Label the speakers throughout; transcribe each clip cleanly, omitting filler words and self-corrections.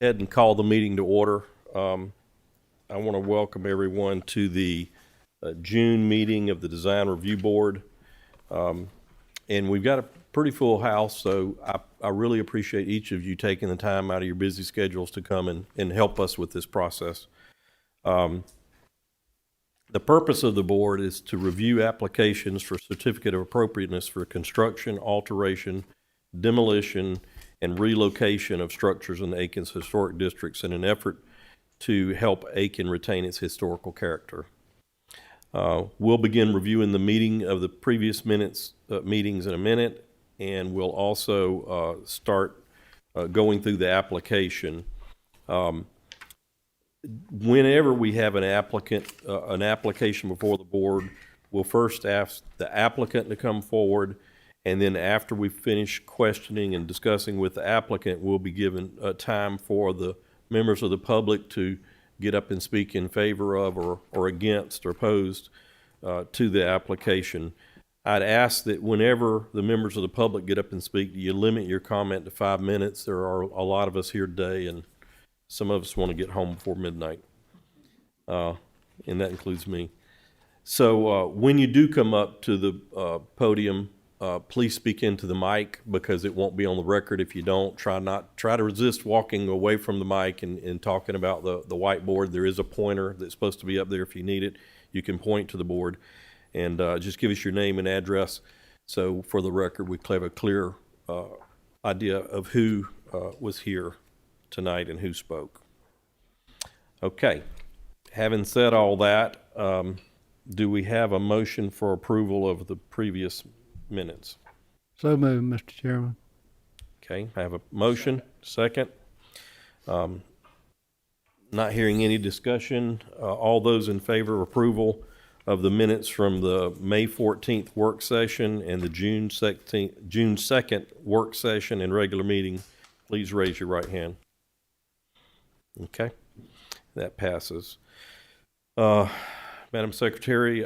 Speaker 1: Ahead and call the meeting to order. I want to welcome everyone to the June meeting of the Design Review Board. And we've got a pretty full house, so I really appreciate each of you taking the time out of your busy schedules to come and help us with this process. The purpose of the board is to review applications for certificate of appropriateness for construction, alteration, demolition, and relocation of structures in Aiken's historic districts in an effort to help Aiken retain its historical character. We'll begin reviewing the meeting of the previous meetings in a minute, and we'll also start going through the application. Whenever we have an application before the board, we'll first ask the applicant to come forward, and then after we finish questioning and discussing with the applicant, we'll be given time for the members of the public to get up and speak in favor of or against or opposed to the application. I'd ask that whenever the members of the public get up and speak, you limit your comment to 5 minutes. There are a lot of us here today, and some of us want to get home before midnight, and that includes me. So when you do come up to the podium, please speak into the mic because it won't be on the record if you don't. Try to resist walking away from the mic and talking about the whiteboard. There is a pointer that's supposed to be up there if you need it. You can point to the board and just give us your name and address. So for the record, we have a clear idea of who was here tonight and who spoke. Okay, having said all that, do we have a motion for approval of the previous minutes?
Speaker 2: So moved, Mr. Chairman.
Speaker 1: Okay, I have a motion, second. Not hearing any discussion. All those in favor of approval of the minutes from the May 14th work session and the June 2nd work session and regular meeting, please raise your right hand. Okay, that passes. Madam Secretary,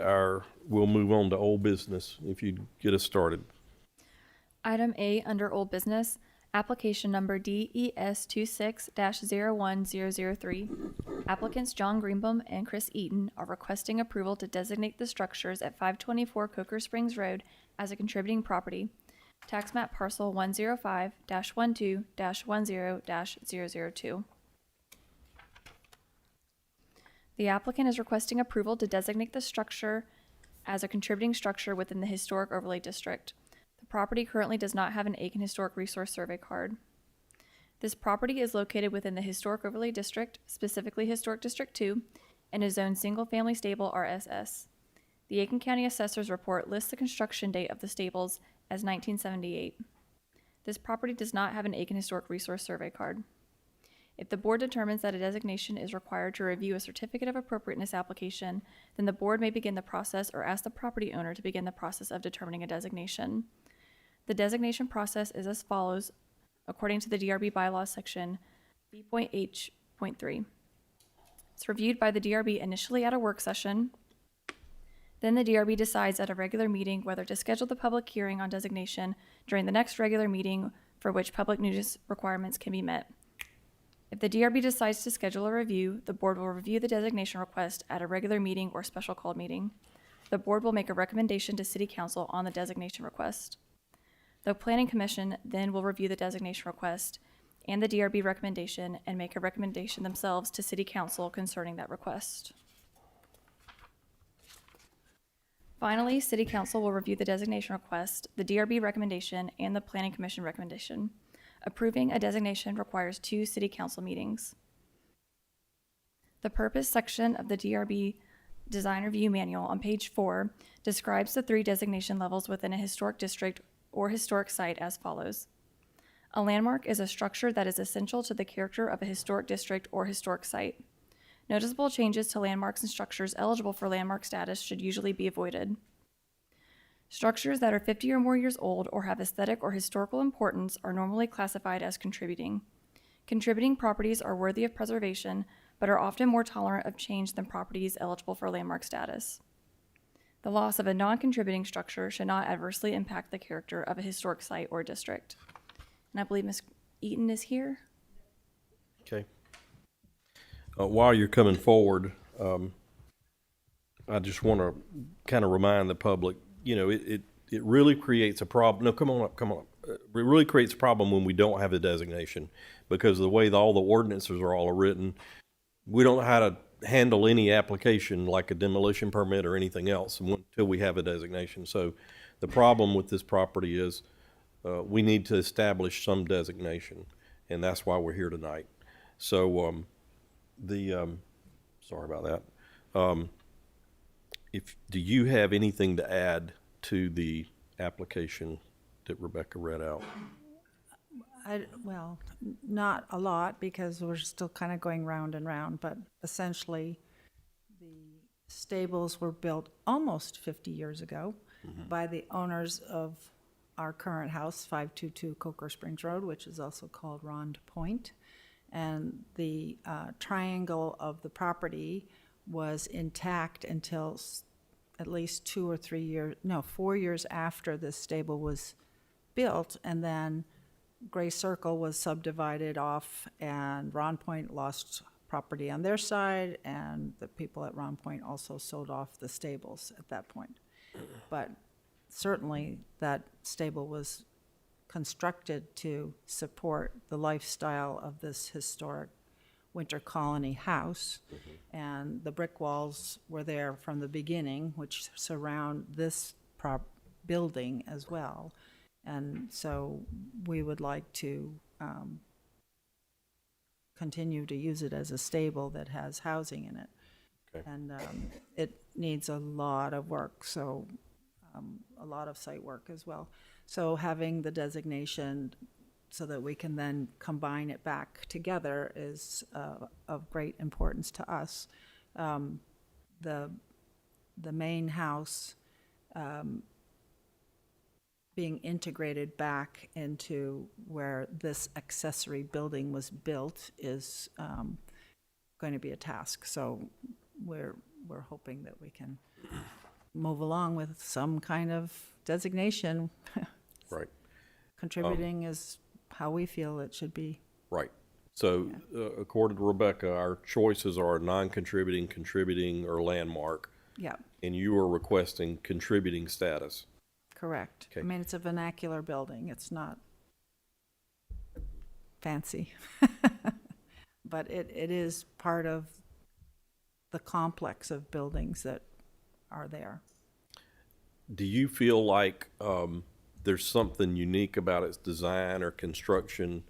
Speaker 1: we'll move on to old business if you'd get us started.
Speaker 3: Item A under old business, application number DES 26-01003. Applicants John Greenbaum and Chris Eaton are requesting approval to designate the structures at 524 Coker Springs Road as a contributing property. Tax map parcel 105-12-10-002. The applicant is requesting approval to designate the structure as a contributing structure within the Historic Overlay District. The property currently does not have an Aiken Historic Resource Survey card. This property is located within the Historic Overlay District, specifically Historic District 2, and is zoned single-family stable RSS. The Aiken County Assessor's Report lists the construction date of the stables as 1978. This property does not have an Aiken Historic Resource Survey card. If the board determines that a designation is required to review a certificate of appropriateness application, then the board may begin the process or ask the property owner to begin the process of determining a designation. The designation process is as follows, according to the DRB bylaws section B.H.3. It's reviewed by the DRB initially at a work session. Then the DRB decides at a regular meeting whether to schedule the public hearing on designation during the next regular meeting for which public notice requirements can be met. If the DRB decides to schedule a review, the board will review the designation request at a regular meeting or special called meeting. The board will make a recommendation to City Council on the designation request. The Planning Commission then will review the designation request and the DRB recommendation and make a recommendation themselves to City Council concerning that request. Finally, City Council will review the designation request, the DRB recommendation, and the Planning Commission recommendation. Approving a designation requires 2 City Council meetings. The purpose section of the DRB Design Review Manual on page 4 describes the 3 designation levels within a historic district or historic site as follows. A landmark is a structure that is essential to the character of a historic district or historic site. Noticeable changes to landmarks and structures eligible for landmark status should usually be avoided. Structures that are 50 or more years old or have aesthetic or historical importance are normally classified as contributing. Contributing properties are worthy of preservation, but are often more tolerant of change than properties eligible for landmark status. The loss of a non-contributing structure should not adversely impact the character of a historic site or district. And I believe Ms. Eaton is here.
Speaker 1: Okay. While you're coming forward, I just want to kind of remind the public, it really creates a problem. No, come on up, come on up. It really creates a problem when we don't have a designation, because of the way all the ordinances are all written. We don't know how to handle any application like a demolition permit or anything else until we have a designation. So the problem with this property is we need to establish some designation, and that's why we're here tonight. So sorry about that. Do you have anything to add to the application that Rebecca read out?
Speaker 4: Well, not a lot, because we're still kind of going round and round, but essentially, the stables were built almost 50 years ago by the owners of our current house, 522 Coker Springs Road, which is also called Rond Point. And the triangle of the property was intact until at least 4 years after this stable was built, and then Gray Circle was subdivided off, and Ron Point lost property on their side, and the people at Ron Point also sold off the stables at that point. But certainly that stable was constructed to support the lifestyle of this historic winter colony house. And the brick walls were there from the beginning, which surround this building as well. And so we would like to continue to use it as a stable that has housing in it.
Speaker 1: Okay.
Speaker 4: And it needs a lot of work, so a lot of site work as well. So having the designation so that we can then combine it back together is of great importance to us. The main house being integrated back into where this accessory building was built is going to be a task. So we're hoping that we can move along with some kind of designation.
Speaker 1: Right.
Speaker 4: Contributing is how we feel it should be.
Speaker 1: Right. So according to Rebecca, our choices are non-contributing, contributing, or landmark.
Speaker 4: Yeah,
Speaker 1: And you are requesting contributing status.
Speaker 4: correct.
Speaker 1: Okay.
Speaker 4: I mean, it's a vernacular building. It's not fancy. But it is part of the complex of buildings that are there.
Speaker 1: Do you feel like there's something unique about its design or construction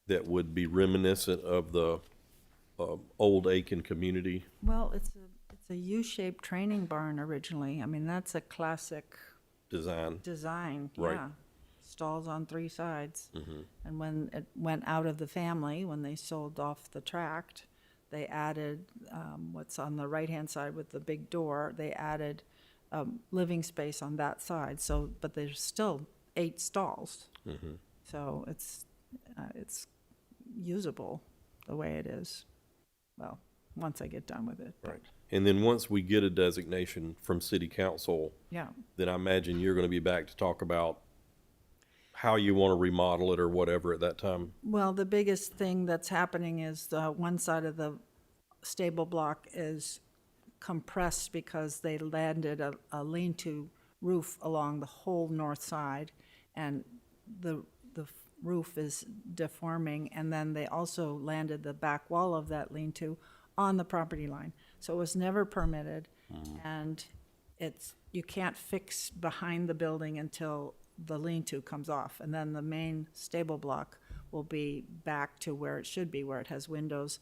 Speaker 1: that would be reminiscent of the old Aiken community?
Speaker 4: Well, it's a U-shaped training barn originally. I mean, that's a classic
Speaker 1: Design.
Speaker 4: design.
Speaker 1: Right.
Speaker 4: Yeah. Stalls on three sides. And when it went out of the family, when they sold off the tract, they added what's on the right-hand side with the big door. They added living space on that side. So, but there's still 8 stalls. So it's usable the way it is. Well, once I get done with it.
Speaker 1: Right. And then once we get a designation from city council,
Speaker 4: Yeah.
Speaker 1: then I imagine you're going to be back to talk about how you want to remodel it or whatever at that time.
Speaker 4: Well, the biggest thing that's happening is the one side of the stable block is compressed because they landed a lean-to roof along the whole north side, and the roof is deforming, and then they also landed the back wall of that lean-to on the property line. So it was never permitted, and you can't fix behind the building until the lean-to comes off, and then the main stable block will be back to where it should be, where it has windows.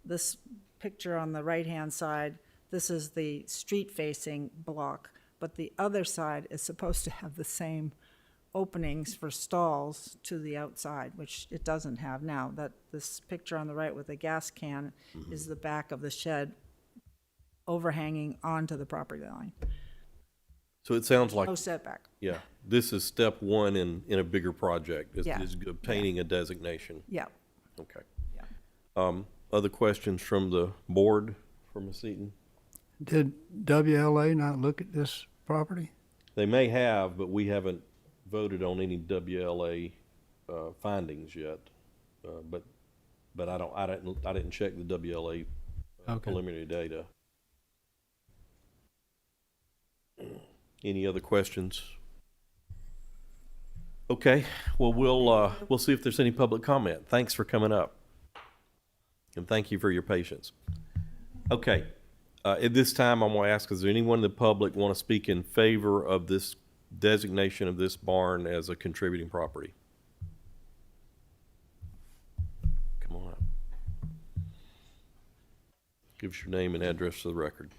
Speaker 4: This picture on the right-hand side, this is the street-facing block, but the other side is supposed to have the same openings for stalls to the outside, which it doesn't have now. That this picture on the right with the gas can is the back of the shed overhanging onto the property line.
Speaker 1: So it sounds like,
Speaker 4: No setback.
Speaker 1: yeah, this is step one in a bigger project, is
Speaker 4: Yeah.
Speaker 1: obtaining a designation.
Speaker 4: Yeah.
Speaker 1: Okay.
Speaker 4: Yeah.
Speaker 1: Other questions from the board for Ms. Eaton?
Speaker 2: Did WLA not look at this property?
Speaker 1: They may have, but we haven't voted on any WLA findings yet. But but I didn't check the WLA
Speaker 2: Okay.
Speaker 1: preliminary data. Any other questions? Okay, well, we'll see if there's any public comment. Thanks for coming up. And thank you for your patience. Okay, at this time, I'm going to ask, is there anyone in the public want to speak in favor of this designation of this barn as a contributing property? Come on up. Give us your name and address for the record.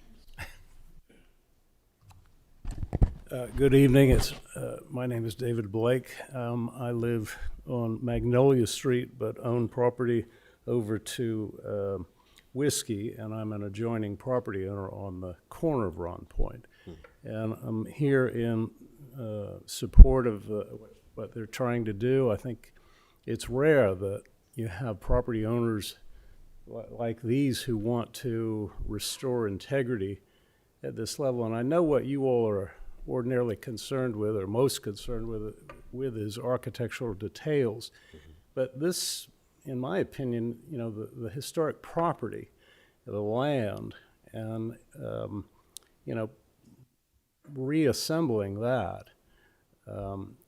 Speaker 5: Good evening. My name is David Blake. I live on Magnolia Street, but own property over to Whiskey, and I'm an adjoining property owner on the corner of Ron Point. And I'm here in support of what they're trying to do. I think it's rare that you have property owners like these who want to restore integrity at this level. And I know what you all are ordinarily concerned with, or most concerned with is architectural details. But this, in my opinion, you know, the historic property, the land, and you know, reassembling that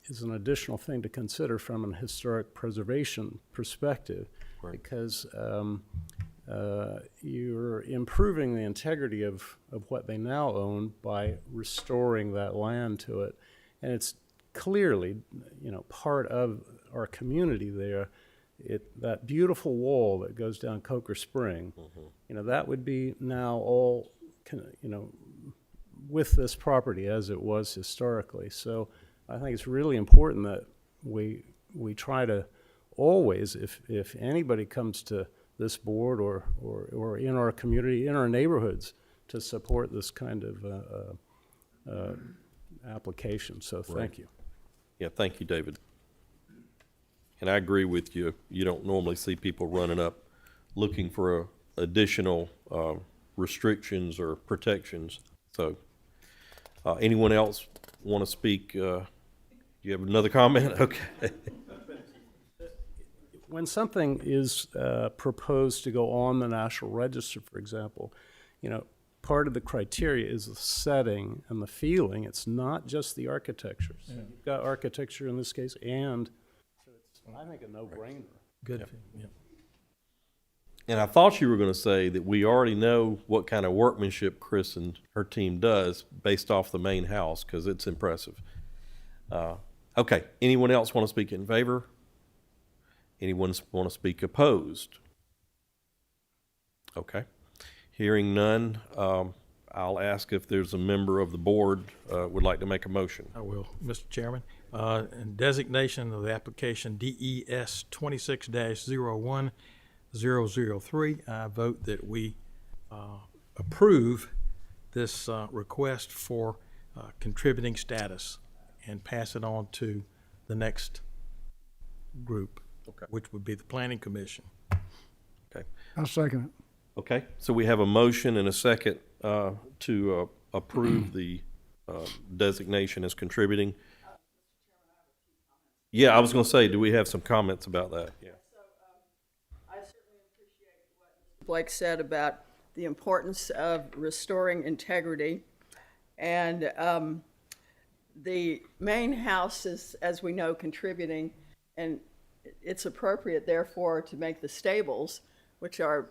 Speaker 5: is an additional thing to consider from an historic preservation perspective.
Speaker 1: Right.
Speaker 5: Because you're improving the integrity of what they now own by restoring that land to it. And it's clearly, you know, part of our community there. That beautiful wall that goes down Coker Spring, you know, that would be now all, you know, with this property as it was historically. So I think it's really important that we try to always, if anybody comes to this board or in our community, in our neighborhoods, to support this kind of application. So thank you.
Speaker 1: Yeah, thank you, David. And I agree with you. You don't normally see people running up looking for additional restrictions or protections. So anyone else want to speak? You have another comment? Okay.
Speaker 5: When something is proposed to go on the National Register, for example, you know, part of the criteria is the setting and the feeling. It's not just the architecture. So you've got architecture in this case, and so it's, I think, a no-brainer.
Speaker 6: Good.
Speaker 1: Yep.
Speaker 6: Yep.
Speaker 1: And I thought you were going to say that we already know what kind of workmanship Chris and her team does based off the main house, because it's impressive. Okay, anyone else want to speak in favor? Anyone want to speak opposed? Okay. Hearing none, I'll ask if there's a member of the board would like to make a motion.
Speaker 6: I will, Mr. Chairman. In designation of the application DES 26-01003, I vote that we approve this request for contributing status and pass it on to the next group, which would be the Planning Commission.
Speaker 1: Okay.
Speaker 2: I'll second it.
Speaker 1: Okay, so we have a motion and a second to approve the designation as contributing. Yeah, I was going to say, do we have some comments about that? Yeah.
Speaker 7: I certainly appreciate what Mr. Blake said about the importance of restoring integrity. And the main house is, as we know, contributing, and it's appropriate, therefore, to make the stables, which are,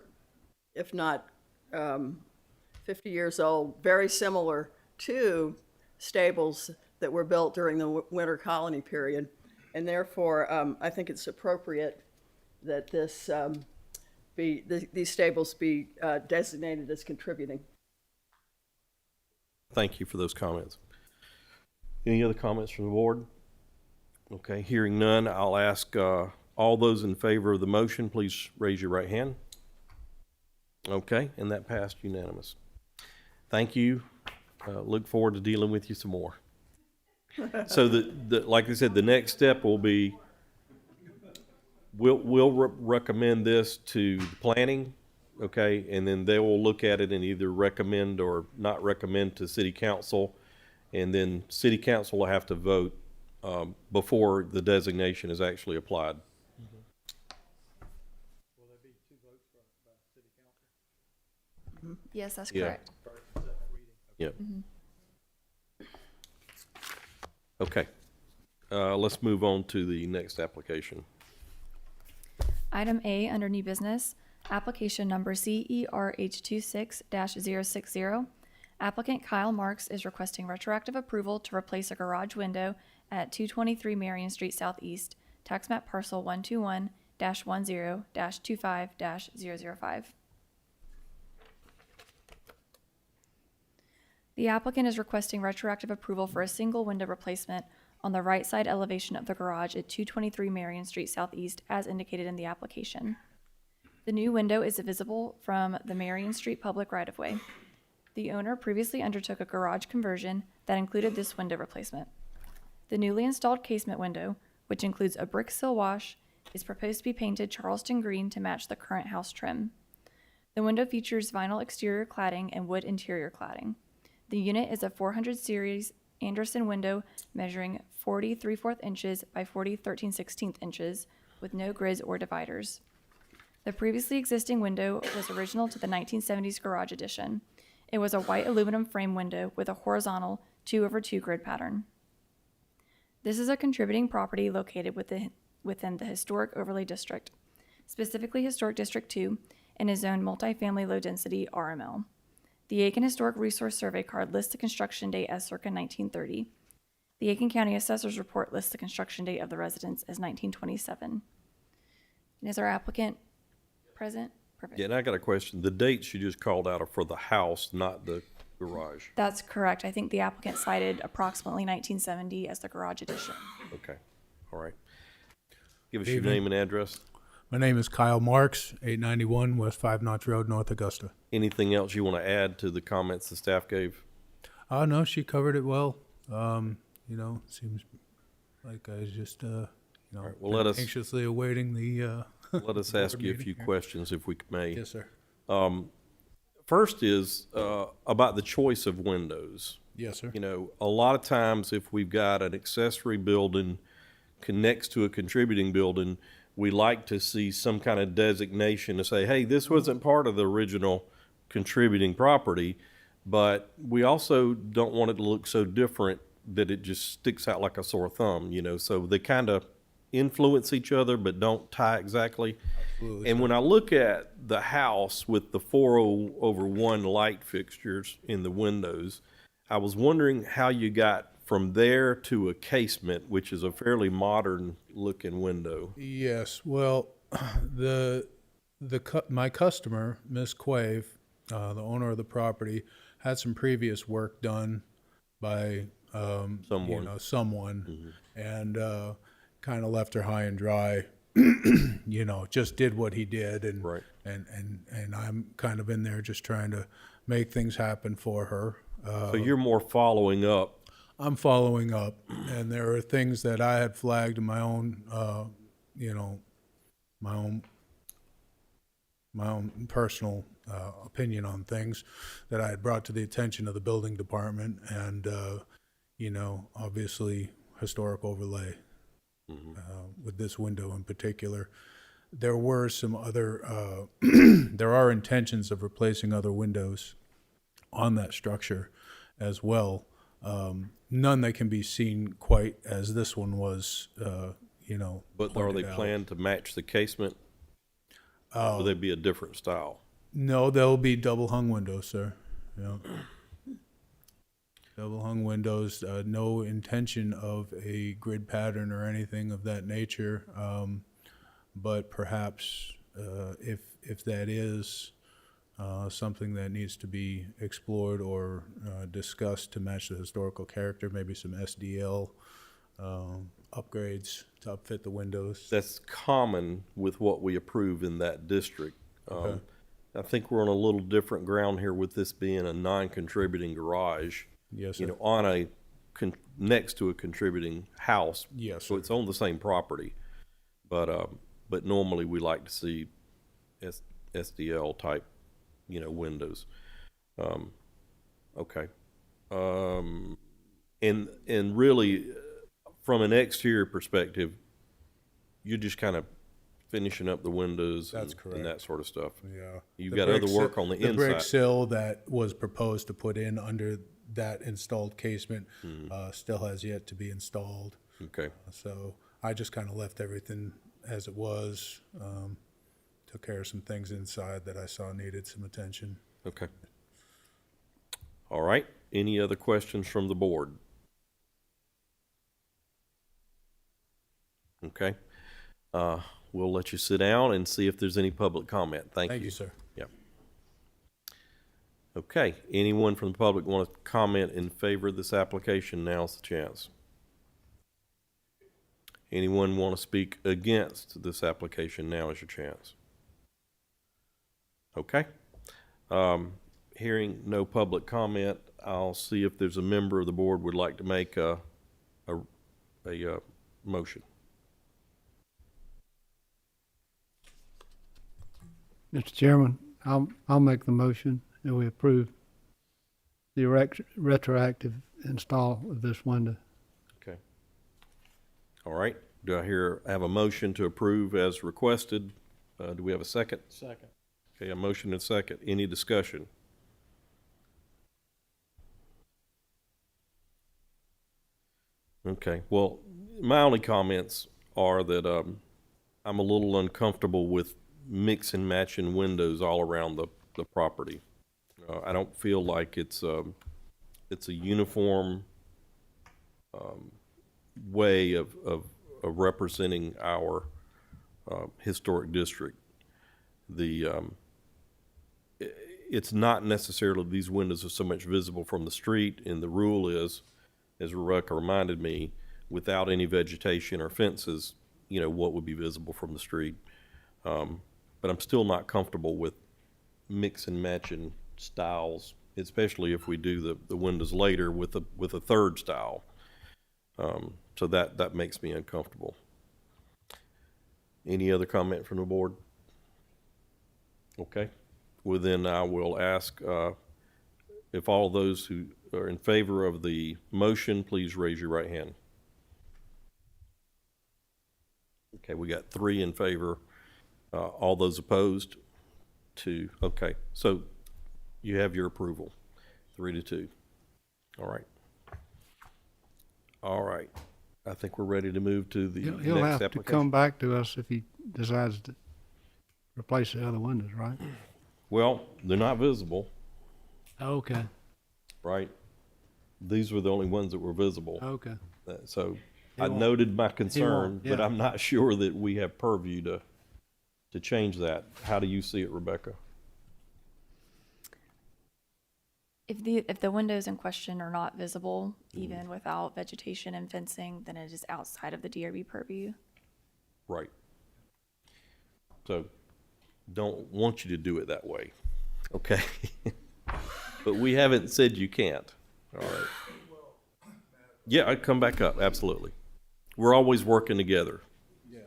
Speaker 7: if not 50 years old, very similar to stables that were built during the winter colony period. And therefore, I think it's appropriate that this these stables be designated as contributing.
Speaker 1: Thank you for those comments. Any other comments from the board? Okay, hearing none, I'll ask all those in favor of the motion, please raise your right hand. Okay, and that passed unanimous. Thank you. Look forward to dealing with you some more. So like I said, the next step will be we'll recommend this to the planning, okay, and then they will look at it and either recommend or not recommend to city council, and then city council will have to vote before the designation is actually applied.
Speaker 6: Will there be
Speaker 3: Yes, that's
Speaker 1: Yeah.
Speaker 3: correct.
Speaker 1: Yep. Okay. Let's move on to the next application.
Speaker 3: Item A under new business, application number CERH26-060. Applicant Kyle Marks is requesting retroactive approval to replace a garage window at 223 Marion Street Southeast, tax map parcel 121-10-25-005. The applicant is requesting retroactive approval for a single window replacement on the right side elevation of the garage at 223 Marion Street Southeast as indicated in the application. The new window is visible from the Marion Street public right-of-way. The owner previously undertook a garage conversion that included this window replacement. The newly installed casement window, which includes a brick sill wash, is proposed to be painted Charleston green to match the current house trim. The window features vinyl exterior cladding and wood interior cladding. The unit is a 400 series Anderson window measuring 40 3/4 inches by 40 13/16 inches with no grids or dividers. The previously existing window was original to the 1970s garage addition. It was a white aluminum frame window with a horizontal 2/2 grid pattern. This is a contributing property located within the Historic Overlay District, specifically Historic District 2, and is zoned multifamily low-density RML. The Aiken Historic Resource Survey Card lists the construction date as circa 1930. The Aiken County Assessor's Report lists the construction date of the residence as 1927. And is our applicant present? Perfect.
Speaker 1: Yeah, and I got a question. The dates you just called out are for the house, not the garage.
Speaker 3: That's correct. I think the applicant cited approximately 1970 as the garage addition.
Speaker 1: Okay, all right. Give us your name and address.
Speaker 8: My name is Kyle Marks, 891 West Five Notch Road, North Augusta.
Speaker 1: Anything else you want to add to the comments the staff gave?
Speaker 8: Oh, no, she covered it well. Seems like I was just,
Speaker 1: right, well, let us-
Speaker 8: anxiously awaiting the,
Speaker 1: Let us ask you a few questions if we may.
Speaker 8: yes, sir.
Speaker 1: First is about the choice of windows.
Speaker 8: Yes, sir.
Speaker 1: You know, a lot of times if we've got an accessory building connects to a contributing building, we like to see some kind of designation to say, hey, this wasn't part of the original contributing property, but we also don't want it to look so different that it just sticks out like a sore thumb, you know, so they kind of influence each other but don't tie exactly.
Speaker 8: Absolutely,
Speaker 1: And when I look at the house with the 4/1 light fixtures in the windows, I was wondering how you got from there to a casement, which is a fairly modern looking window.
Speaker 8: Yes, well, my customer, Miss Quave, the owner of the property, had some previous work done by
Speaker 1: Someone.
Speaker 8: someone, and kind of left her high and dry. Just did what he did, and
Speaker 1: Right.
Speaker 8: and I'm kind of in there just trying to make things happen for her.
Speaker 1: So you're more following up.
Speaker 8: I'm following up, and there are things that I had flagged in my own, my own personal opinion on things that I had brought to the attention of the building department, and obviously historic overlay with this window in particular. There were some other, there are intentions of replacing other windows on that structure as well. None that can be seen quite as this one was,
Speaker 1: But are they
Speaker 8: pointed out.
Speaker 1: planned to match the casement? Or will they be a different style?
Speaker 8: No, they'll be double hung windows, sir. Yeah. Double hung windows, no intention of a grid pattern or anything of that nature. But perhaps, if that is something that needs to be explored or discussed to match the historical character, maybe some SDL upgrades to upfit the windows.
Speaker 1: That's common with what we approve in that district.
Speaker 8: Okay.
Speaker 1: I think we're on a little different ground here with this being a non-contributing garage.
Speaker 8: Yes,
Speaker 1: You
Speaker 8: sir.
Speaker 1: know, on a, next to a contributing house.
Speaker 8: Yes,
Speaker 1: So
Speaker 8: sir.
Speaker 1: it's on the same property. But normally we like to see SDL type, windows. Okay. And really, from an exterior perspective, you're just kind of finishing up the windows
Speaker 8: That's
Speaker 1: and
Speaker 8: correct.
Speaker 1: that sort of stuff.
Speaker 8: Yeah.
Speaker 1: You've
Speaker 8: The
Speaker 1: got
Speaker 8: brick
Speaker 1: other
Speaker 8: si-
Speaker 1: work on the
Speaker 8: The brick
Speaker 1: inside.
Speaker 8: sill that was proposed to put in under that installed casement still has yet to be installed.
Speaker 1: Okay,
Speaker 8: So I just kind of left everything as it was, took care of some things inside that I saw needed some attention.
Speaker 1: okay. All right, any other questions from the board? Okay, we'll let you sit down and see if there's any public comment. Thank you.
Speaker 8: Thank you, sir.
Speaker 1: Yep. Okay, anyone from the public want to comment in favor of this application? Now's the chance. Anyone want to speak against this application? Now is your chance. Okay. Hearing no public comment, I'll see if there's a member of the board would like to make a motion.
Speaker 2: Mr. Chairman, I'll make the motion that we approve the retroactive install of this window.
Speaker 1: Okay. All right. Do I have a motion to approve as requested? Do we have a second?
Speaker 6: Second.
Speaker 1: Okay, a motion and a second. Any discussion? Okay, well, my only comments are that I'm a little uncomfortable with mix and matching windows all around the property. I don't feel like it's a uniform way of representing our historic district. It's not necessarily these windows are so much visible from the street, and the rule is, as Rebecca reminded me, without any vegetation or fences, what would be visible from the street. But I'm still not comfortable with mix and matching styles, especially if we do the windows later with a third style. So that makes me uncomfortable. Any other comment from the board? Okay. Well, then I will ask if all those who are in favor of the motion, please raise your right hand. Okay, we got 3 in favor. All those opposed? 2. Okay, so you have your approval, 3-2. All right. All right. I think we're ready to move to the
Speaker 2: He'll
Speaker 1: next
Speaker 2: have to
Speaker 1: application.
Speaker 2: come back to us if he decides to replace the other windows, right?
Speaker 1: Well, they're not visible,
Speaker 2: Okay,
Speaker 1: right? These were the only ones that were visible.
Speaker 2: okay.
Speaker 1: So
Speaker 2: He
Speaker 1: I
Speaker 2: won't-
Speaker 1: noted my concern, but
Speaker 2: yeah.
Speaker 1: I'm not sure that we have purview to change that. How do you see it, Rebecca?
Speaker 3: If the windows in question are not visible, even without vegetation and fencing, then it is outside of the DRB purview.
Speaker 1: Right. So don't want you to do it that way, okay? But we haven't said you can't, all right? Yeah, I'd come back up, absolutely. We're always working together.
Speaker 8: Yeah,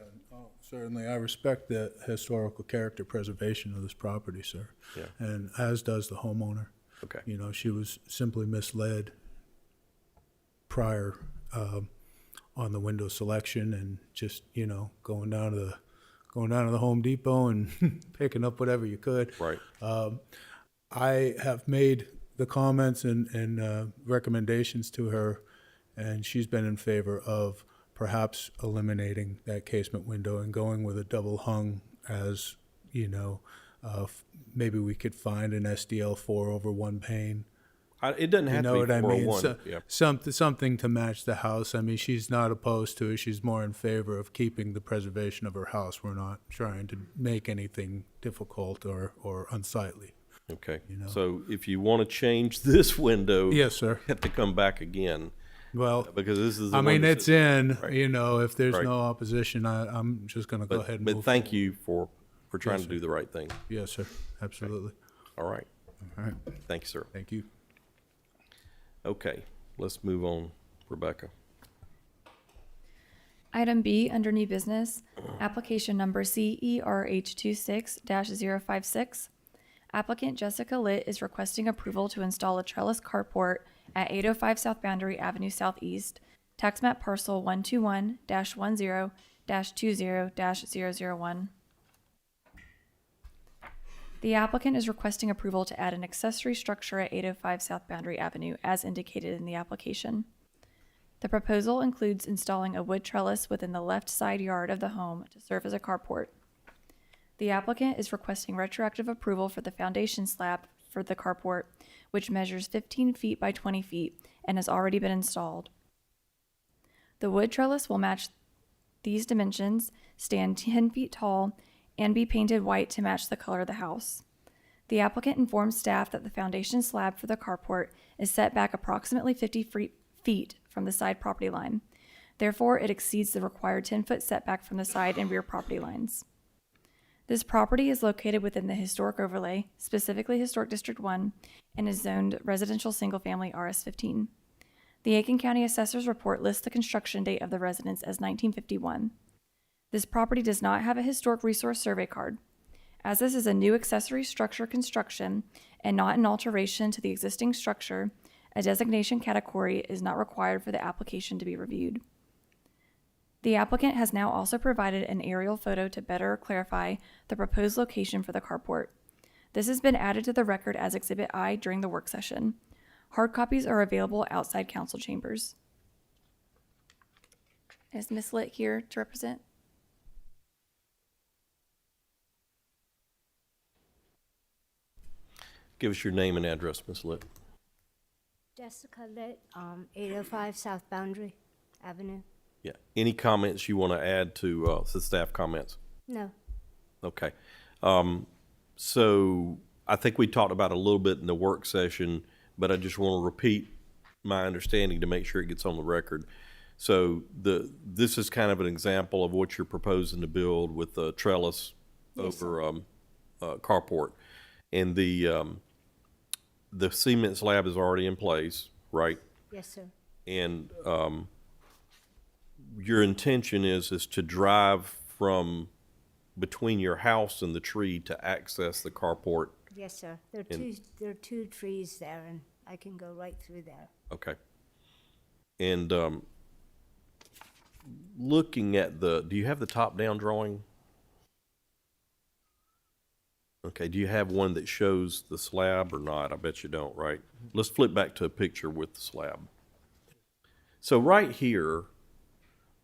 Speaker 8: certainly. I respect the historical character preservation of this property, sir.
Speaker 1: Yeah.
Speaker 8: And as does the homeowner.
Speaker 1: Okay.
Speaker 8: She was simply misled prior on the window selection and just, going down to the Home Depot and picking up whatever you could.
Speaker 1: Right.
Speaker 8: I have made the comments and recommendations to her, and she's been in favor of perhaps eliminating that casement window and going with a double hung as, maybe we could find an SDL 4 over 1 pane.
Speaker 1: It doesn't have
Speaker 8: You know
Speaker 1: to
Speaker 8: what
Speaker 1: be
Speaker 8: I mean?
Speaker 1: 401. Yeah.
Speaker 8: Something to match the house. I mean, she's not opposed to it. She's more in favor of keeping the preservation of her house. We're not trying to make anything difficult or unsightly.
Speaker 1: Okay.
Speaker 8: You know.
Speaker 1: So if you want to change this window,
Speaker 8: Yes, sir.
Speaker 1: you have to come back again,
Speaker 8: Well,
Speaker 1: because this is the
Speaker 8: I
Speaker 1: one
Speaker 8: mean,
Speaker 1: that
Speaker 8: it's
Speaker 1: says-
Speaker 8: in,
Speaker 1: Right.
Speaker 8: if there's
Speaker 1: Right.
Speaker 8: no opposition, I'm just going to go ahead and move.
Speaker 1: But thank you for trying
Speaker 8: Yes,
Speaker 1: to do the right thing.
Speaker 8: Yes, sir. Absolutely.
Speaker 1: All right.
Speaker 8: All right.
Speaker 1: Thank you, sir.
Speaker 8: Thank you.
Speaker 1: Okay, let's move on, Rebecca.
Speaker 3: Item B, under new business, application number CERH26-056. Applicant Jessica Litt is requesting approval to install a trellis carport at 805 South Boundary Avenue Southeast, tax map parcel 121-10 20-001. The applicant is requesting approval to add an accessory structure at 805 South Boundary Avenue as indicated in the application. The proposal includes installing a wood trellis within the left side yard of the home to serve as a carport. The applicant is requesting retroactive approval for the foundation slab for the carport, which measures 15 feet by 20 feet and has already been installed. The wood trellis will match these dimensions, stand 10 feet tall, and be painted white to match the color of the house. The applicant informs staff that the foundation slab for the carport is set back approximately 50 feet from the side property line. Therefore, it exceeds the required 10-foot setback from the side and rear property lines. This property is located within the historic overlay, specifically Historic District 1, and is zoned residential single-family RS-15. The Aiken County Assessor's Report lists the construction date of the residence as 1951. This property does not have a historic resource survey card. As this is a new accessory structure construction and not an alteration to the existing structure, a designation category is not required for the application to be reviewed. The applicant has now also provided an aerial photo to better clarify the proposed location for the carport. This has been added to the record as Exhibit I during the work session. Hard copies are available outside council chambers. Is Ms. Litt here to represent?
Speaker 1: Give us your name and address, Ms. Litt.
Speaker 9: Jessica Litt, 805 South Boundary Avenue.
Speaker 1: Yeah. Any comments you want to add to the staff comments?
Speaker 9: No.
Speaker 1: Okay. So I think we talked about it a little bit in the work session, but I just want to repeat my understanding to make sure it gets on the record. So this is kind of an example of what you're proposing to build with a trellis over carport. And the cement slab is already in place, right?
Speaker 9: Yes, sir.
Speaker 1: And your intention is to drive from between your house and the tree to access the carport?
Speaker 9: Yes, sir. There are two trees there, and I can go right through there.
Speaker 1: Okay. And looking at do you have the top-down drawing? Okay, do you have one that shows the slab or not? I bet you don't, right? Let's flip back to a picture with the slab. So right here,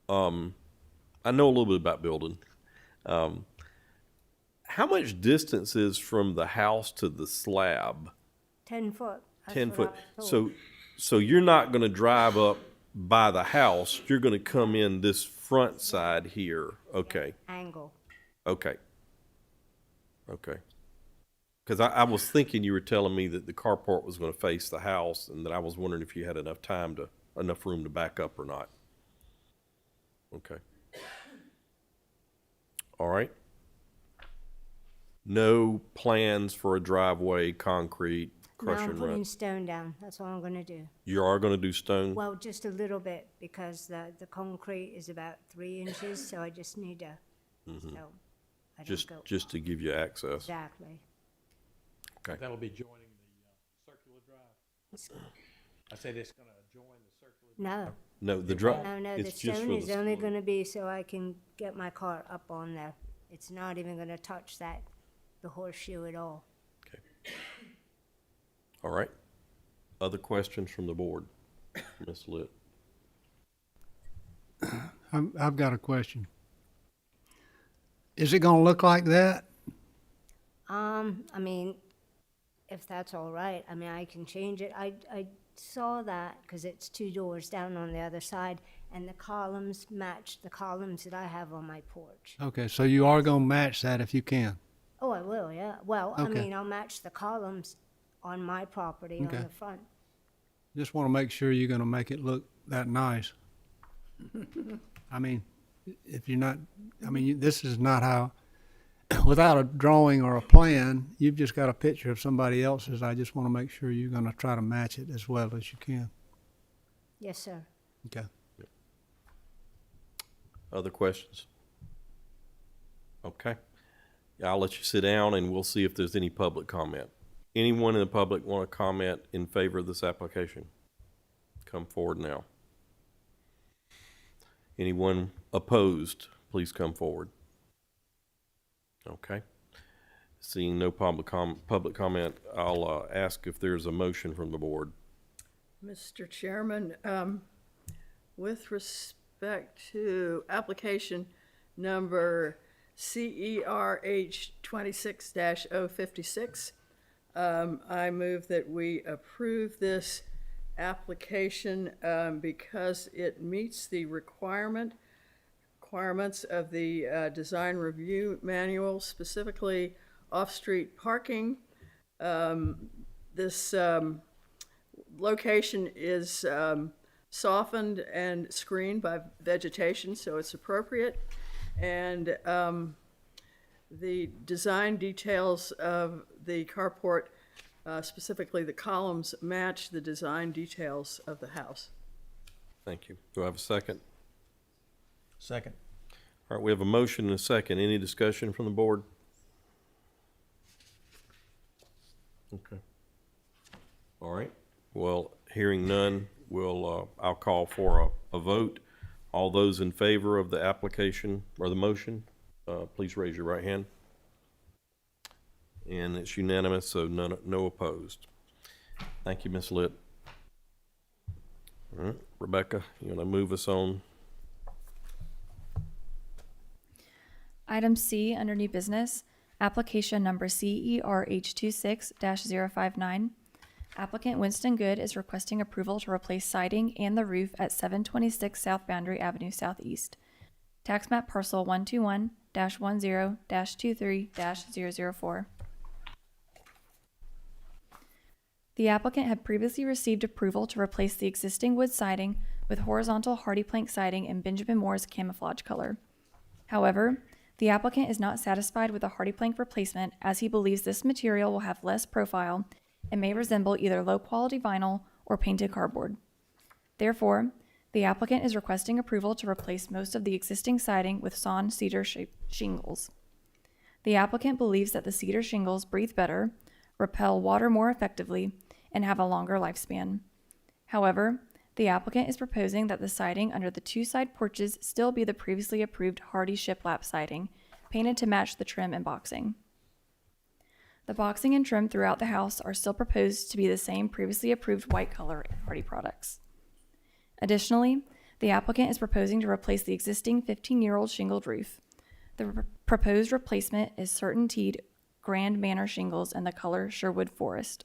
Speaker 1: I know a little bit about building. How much distance is from the house to the slab?
Speaker 9: 10 foot. That's
Speaker 1: 10
Speaker 9: what
Speaker 1: foot.
Speaker 9: I was told.
Speaker 1: So you're not going to drive up by the house. You're going to come in this front side here. Okay.
Speaker 9: Angle.
Speaker 1: Okay. Okay. Because I was thinking you were telling me that the carport was going to face the house, and that I was wondering if you had enough room to back up or not. Okay. All right. No plans for a driveway, concrete, crush
Speaker 9: Now I'm
Speaker 1: and
Speaker 9: putting
Speaker 1: run?
Speaker 9: stone down. That's all I'm going to do.
Speaker 1: You are going to do stone?
Speaker 9: Well, just a little bit, because the concrete is about 3 inches, so I just need to, so I don't go.
Speaker 1: Just to give you access?
Speaker 9: Exactly.
Speaker 1: Okay.
Speaker 6: That'll be joining the circular drive. I said it's gonna join the circular.
Speaker 9: No,
Speaker 1: No, the drive,
Speaker 9: no, the
Speaker 1: it's just
Speaker 9: stone
Speaker 1: for
Speaker 9: is
Speaker 1: the
Speaker 9: only going to be so I can get my car up on there. It's not even going to touch the horseshoe at all.
Speaker 1: Okay. All right. Other questions from the board? Ms. Litt?
Speaker 2: I've got a question. Is it gonna look like that?
Speaker 9: I mean, if that's all right, I mean, I can change it. I saw that because it's 2 doors down on the other side, and the columns match the columns that I have on my porch.
Speaker 2: Okay, so you are gonna match that if you can.
Speaker 9: Oh, I will, yeah. Well, I
Speaker 2: Okay.
Speaker 9: mean, I'll match the columns on my property on
Speaker 2: Okay.
Speaker 9: the front.
Speaker 2: Just wanna make sure you're gonna make it look that nice. I mean, if you're not, I mean, this is not how, without a drawing or a plan, you've just got a picture of somebody else's. I just wanna make sure you're gonna try to match it as well as you can.
Speaker 9: Yes, sir.
Speaker 2: Okay.
Speaker 1: Other questions? Okay. I'll let you sit down and we'll see if there's any public comment. Anyone in the public want to comment in favor of this application? Come forward now. Anyone opposed, please come forward. Okay. Seeing no public comment, I'll ask if there's a motion from the board.
Speaker 7: Mr. Chairman, with respect to application number CERH 26-056, I move that we approve this application because it meets the requirements of the design review manual, specifically off-street parking. This location is softened and screened by vegetation, so it's appropriate. And the design details of the carport, specifically the columns, match the design details of the house.
Speaker 1: Thank you. Do I have a second?
Speaker 6: Second.
Speaker 1: All right, we have a motion and a second. Any discussion from the board? Okay. All right. Well, hearing none, I'll call for a vote. All those in favor of the application or the motion, please raise your right hand. And it's unanimous, so no opposed. Thank you, Ms. Litt. All right, Rebecca, you want to move us on?
Speaker 3: Item C, under new business, application number CERH 26-059. Applicant Winston Good is requesting approval to replace siding and the roof at 726 South Boundary Avenue Southeast. Tax map parcel 121-10-23-004. The applicant had previously received approval to replace the existing wood siding with horizontal hardy plank siding in Benjamin Moore's camouflage color. However, the applicant is not satisfied with the hardy plank replacement as he believes this material will have less profile and may resemble either low-quality vinyl or painted cardboard. Therefore, the applicant is requesting approval to replace most of the existing siding with sawn cedar shingles. The applicant believes that the cedar shingles breathe better, repel water more effectively, and have a longer lifespan. However, the applicant is proposing that the siding under the two side porches still be the previously approved hardy shiplap siding, painted to match the trim and boxing. The boxing and trim throughout the house are still proposed to be the same previously approved white color in Hardy products. Additionally, the applicant is proposing to replace the existing 15-year-old shingled roof. The proposed replacement is certainteed Grand Manor shingles in the color Sherwood Forest.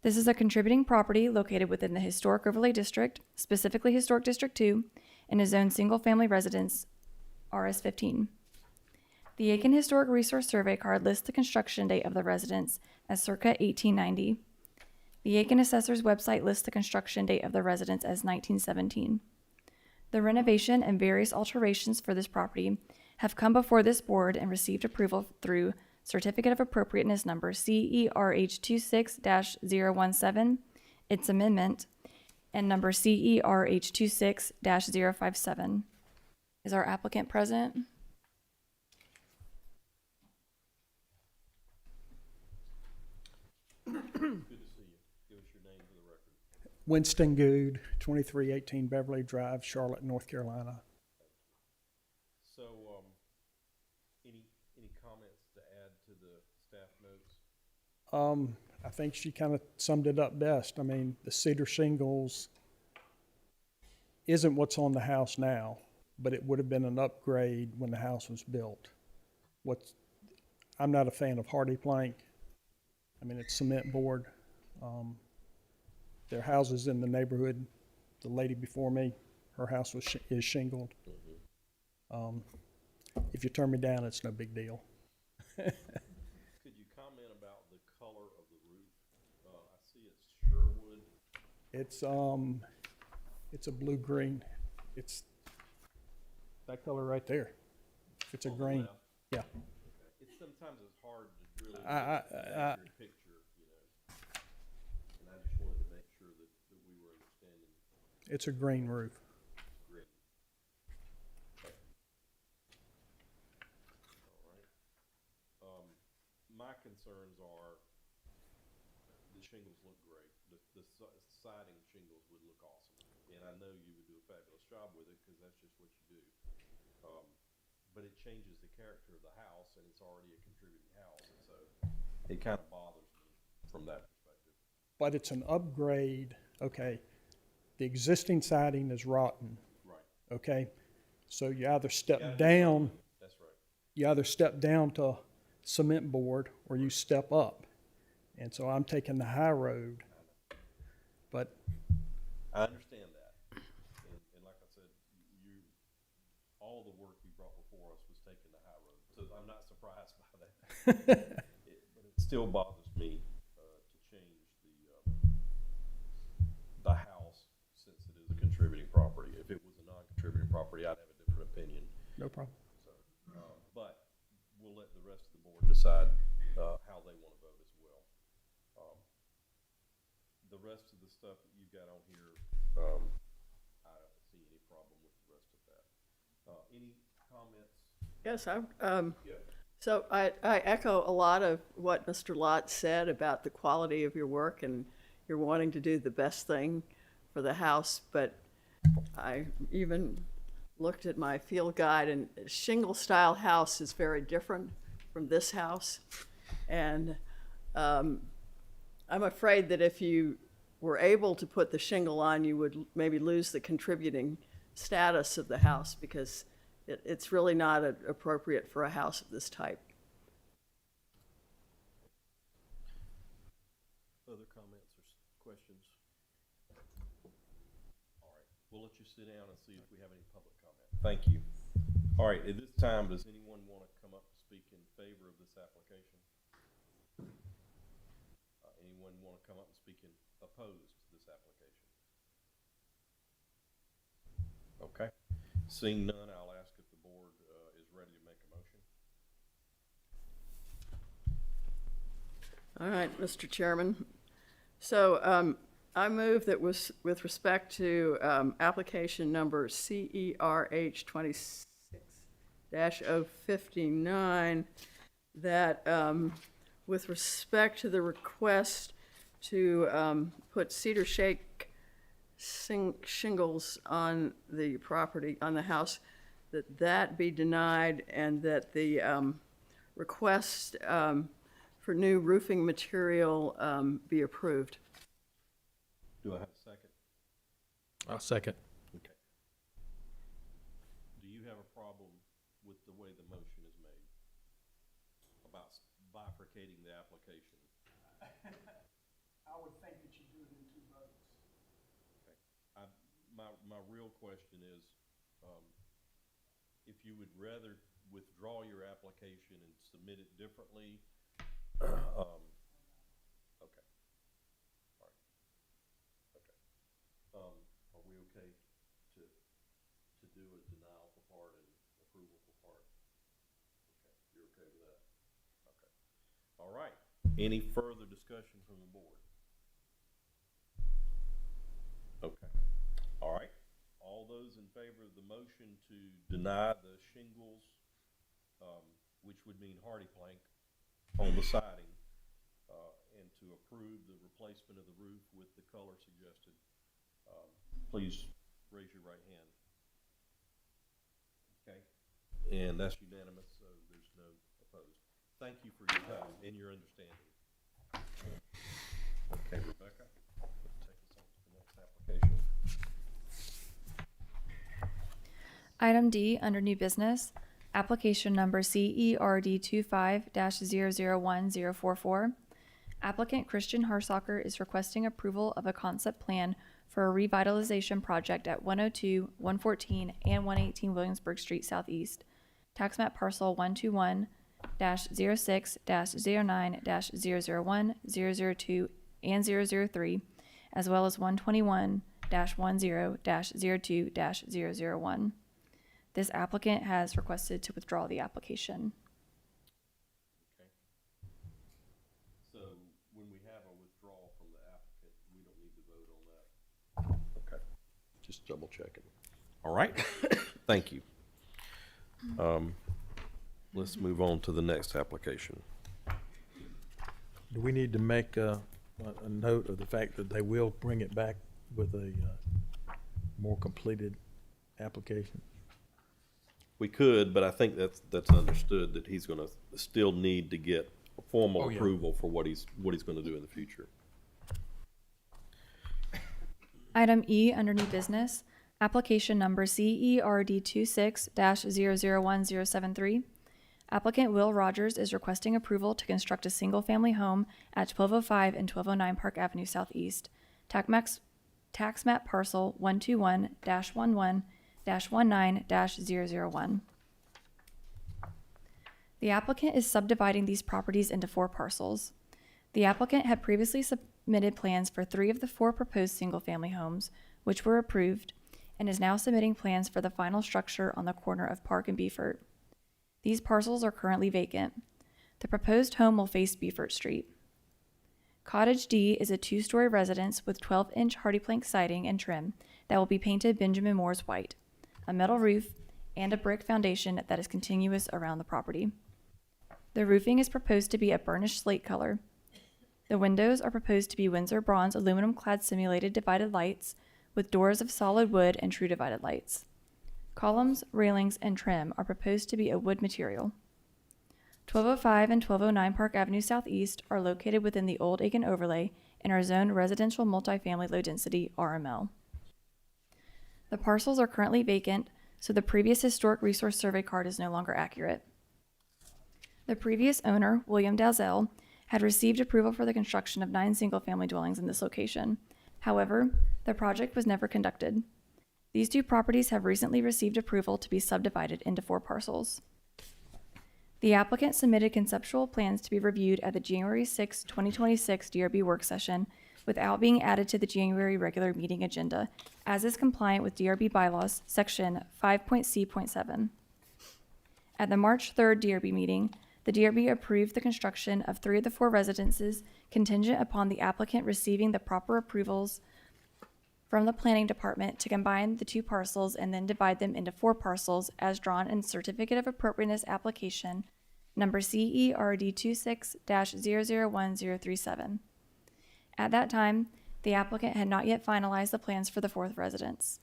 Speaker 3: This is a contributing property located within the Historic Overlay District, specifically Historic District 2, and is zoned single-family residence RS-15. The Aiken Historic Resource Survey card lists the construction date of the residence as circa 1890. The Aiken Assessor's website lists the construction date of the residence as 1917. The renovation and various alterations for this property have come before this board and received approval through Certificate of Appropriateness number CERH 26-017, its amendment, and number CERH 26-057. Is our applicant present?
Speaker 2: Winston Good, 2318 Beverly Drive, Charlotte, North Carolina.
Speaker 1: So, any comments to add to the staff notes?
Speaker 2: I think she kind of summed it up best. I mean, the cedar shingles isn't what's on the house now, but it would have been an upgrade when the house was built. I'm not a fan of hardy plank. I mean, it's cement board. There are houses in the neighborhood. The lady before me, her house is shingled. If you turn me down, it's no big deal.
Speaker 1: Could you comment about the color of the roof? I see it's Sherwood.
Speaker 2: It's a blue-green. It's that color right there. It's a green.
Speaker 1: Left.
Speaker 2: Yeah.
Speaker 1: Sometimes it's hard to really
Speaker 2: I-
Speaker 1: get an accurate picture, you know. And I just wanted to make sure that we were understanding
Speaker 2: It's a green roof.
Speaker 1: grid. Okay. All right. My concerns are the shingles look great. The siding shingles would look awesome. And I know you would do a fabulous job with it because that's just what you do. but it changes the character of the house, and it's already a contributing house, and so it kind of bothers me from that perspective.
Speaker 10: But it's an upgrade, okay? The existing siding is rotten,
Speaker 1: Right.
Speaker 10: okay? So you either step
Speaker 1: Gotta do
Speaker 10: down,
Speaker 1: That's right.
Speaker 10: you either step down to cement board or you step up. And so I'm taking the high road. But
Speaker 1: I understand that, and like I said, all the work you brought before us was taking the high road, so I'm not surprised by that. But it still bothers me, to change the house, since it is a contributing property. If it was a non-contributing property, I'd have a different opinion.
Speaker 10: no problem.
Speaker 1: So, but we'll let the rest of the board decide, how they wanna vote as well. The rest of the stuff that you've got on here, I don't see any problem with the rest of that. Any comments?
Speaker 7: Yes,
Speaker 1: Yeah.
Speaker 7: so I echo a lot of what Mr. Lott said about the quality of your work, and you're wanting to do the best thing for the house, but I even looked at my field guide, and a shingle-style house is very different from this house. And I'm afraid that if you were able to put the shingle on, you would maybe lose the contributing status of the house, because it's really not appropriate for a house of this type.
Speaker 1: Other comments or questions? All right, we'll let you sit down and see if we have any public comment. Thank you. All right, at this time, does anyone want to come up and speak in favor of this application? Anyone want to come up and speak in opposed to this application? Okay, seeing none, I'll ask if the board is ready to make a motion.
Speaker 7: All right, Mr. Chairman. So I move that with respect to application number CERH 26-059, that with respect to the request to put cedar shake shingles on the property, on the house, that be denied, and that the request for new roofing material be approved.
Speaker 1: Do I have a second?
Speaker 6: I'll second.
Speaker 1: Okay. Do you have a problem with the way the motion is made about bifurcating the application?
Speaker 10: I would think that you do it in two votes.
Speaker 1: Okay. My real question is, if you would rather withdraw your application and submit it differently, okay. All right. Okay. Are we okay to do a denial for part and approval for part? Okay, you're okay with that? Okay. All right. Any further discussion from the board? Okay. All right. All those in favor of the motion to deny the shingles, which would mean hardy plank on the siding, and to approve the replacement of the roof with the color suggested, please raise your right hand. Okay, and that's unanimous, so there's no opposed. Thank you for your time and your understanding. Okay, Rebecca, take us on to the next application.
Speaker 3: Item D, under new business, application number CERD 25-001044. Applicant Christian Harsacker is requesting approval of a concept plan for a revitalization project at 102, 114, and 118 Williamsburg Street Southeast. Tax map parcel 121-06-09-001, 002, and 003, as well as 121-10-02-001. This applicant has requested to withdraw the application.
Speaker 1: Okay. So when we have a withdrawal from the applicant, we don't need to vote on that? Okay, just double checking. All right, thank you. Let's move on to the next application.
Speaker 6: Do we need to make a note of the fact that they will bring it back with a more completed application?
Speaker 1: We could, but I think that's understood that he's gonna still need to get formal
Speaker 6: Oh, yeah.
Speaker 1: approval for what he's gonna do in the future.
Speaker 3: Item E under new business, application number CERD 26-001073. Applicant Will Rogers is requesting approval to construct a single-family home at 1205 and 1209 Park Avenue Southeast, tax map parcel 121-11-19-001. The applicant is subdividing these properties into 4 parcels. The applicant had previously submitted plans for 3 of the 4 proposed single-family homes, which were approved, and is now submitting plans for the final structure on the corner of Park and Beaufort. These parcels are currently vacant. The proposed home will face Beaufort Street. Cottage D is a 2-story residence with 12-inch hardy plank siding and trim that will be painted Benjamin Moore's white, a metal roof, and a brick foundation that is continuous around the property. The roofing is proposed to be a burnished slate color. The windows are proposed to be Windsor bronze aluminum-clad simulated divided lights with doors of solid wood and true divided lights. Columns, railings, and trim are proposed to be a wood material. 1205 and 1209 Park Avenue Southeast are located within the Old Aiken Overlay and are zoned residential multifamily low density RML. The parcels are currently vacant, so the previous historic resource survey card is no longer accurate. The previous owner, William Dalzell, had received approval for the construction of 9 single-family dwellings in this location. However, the project was never conducted. These 2 properties have recently received approval to be subdivided into 4 parcels. The applicant submitted conceptual plans to be reviewed at the January 6, 2026 DRB work session without being added to the January regular meeting agenda, as is compliant with DRB bylaws, section 5.c.7. At the March 3rd DRB meeting, the DRB approved the construction of 3 of the 4 residences contingent upon the applicant receiving the proper approvals from the planning department to combine the 2 parcels and then divide them into 4 parcels as drawn in Certificate of Appropriateness application number CERD 26-001037. At that time, the applicant had not yet finalized the plans for the 4th residence.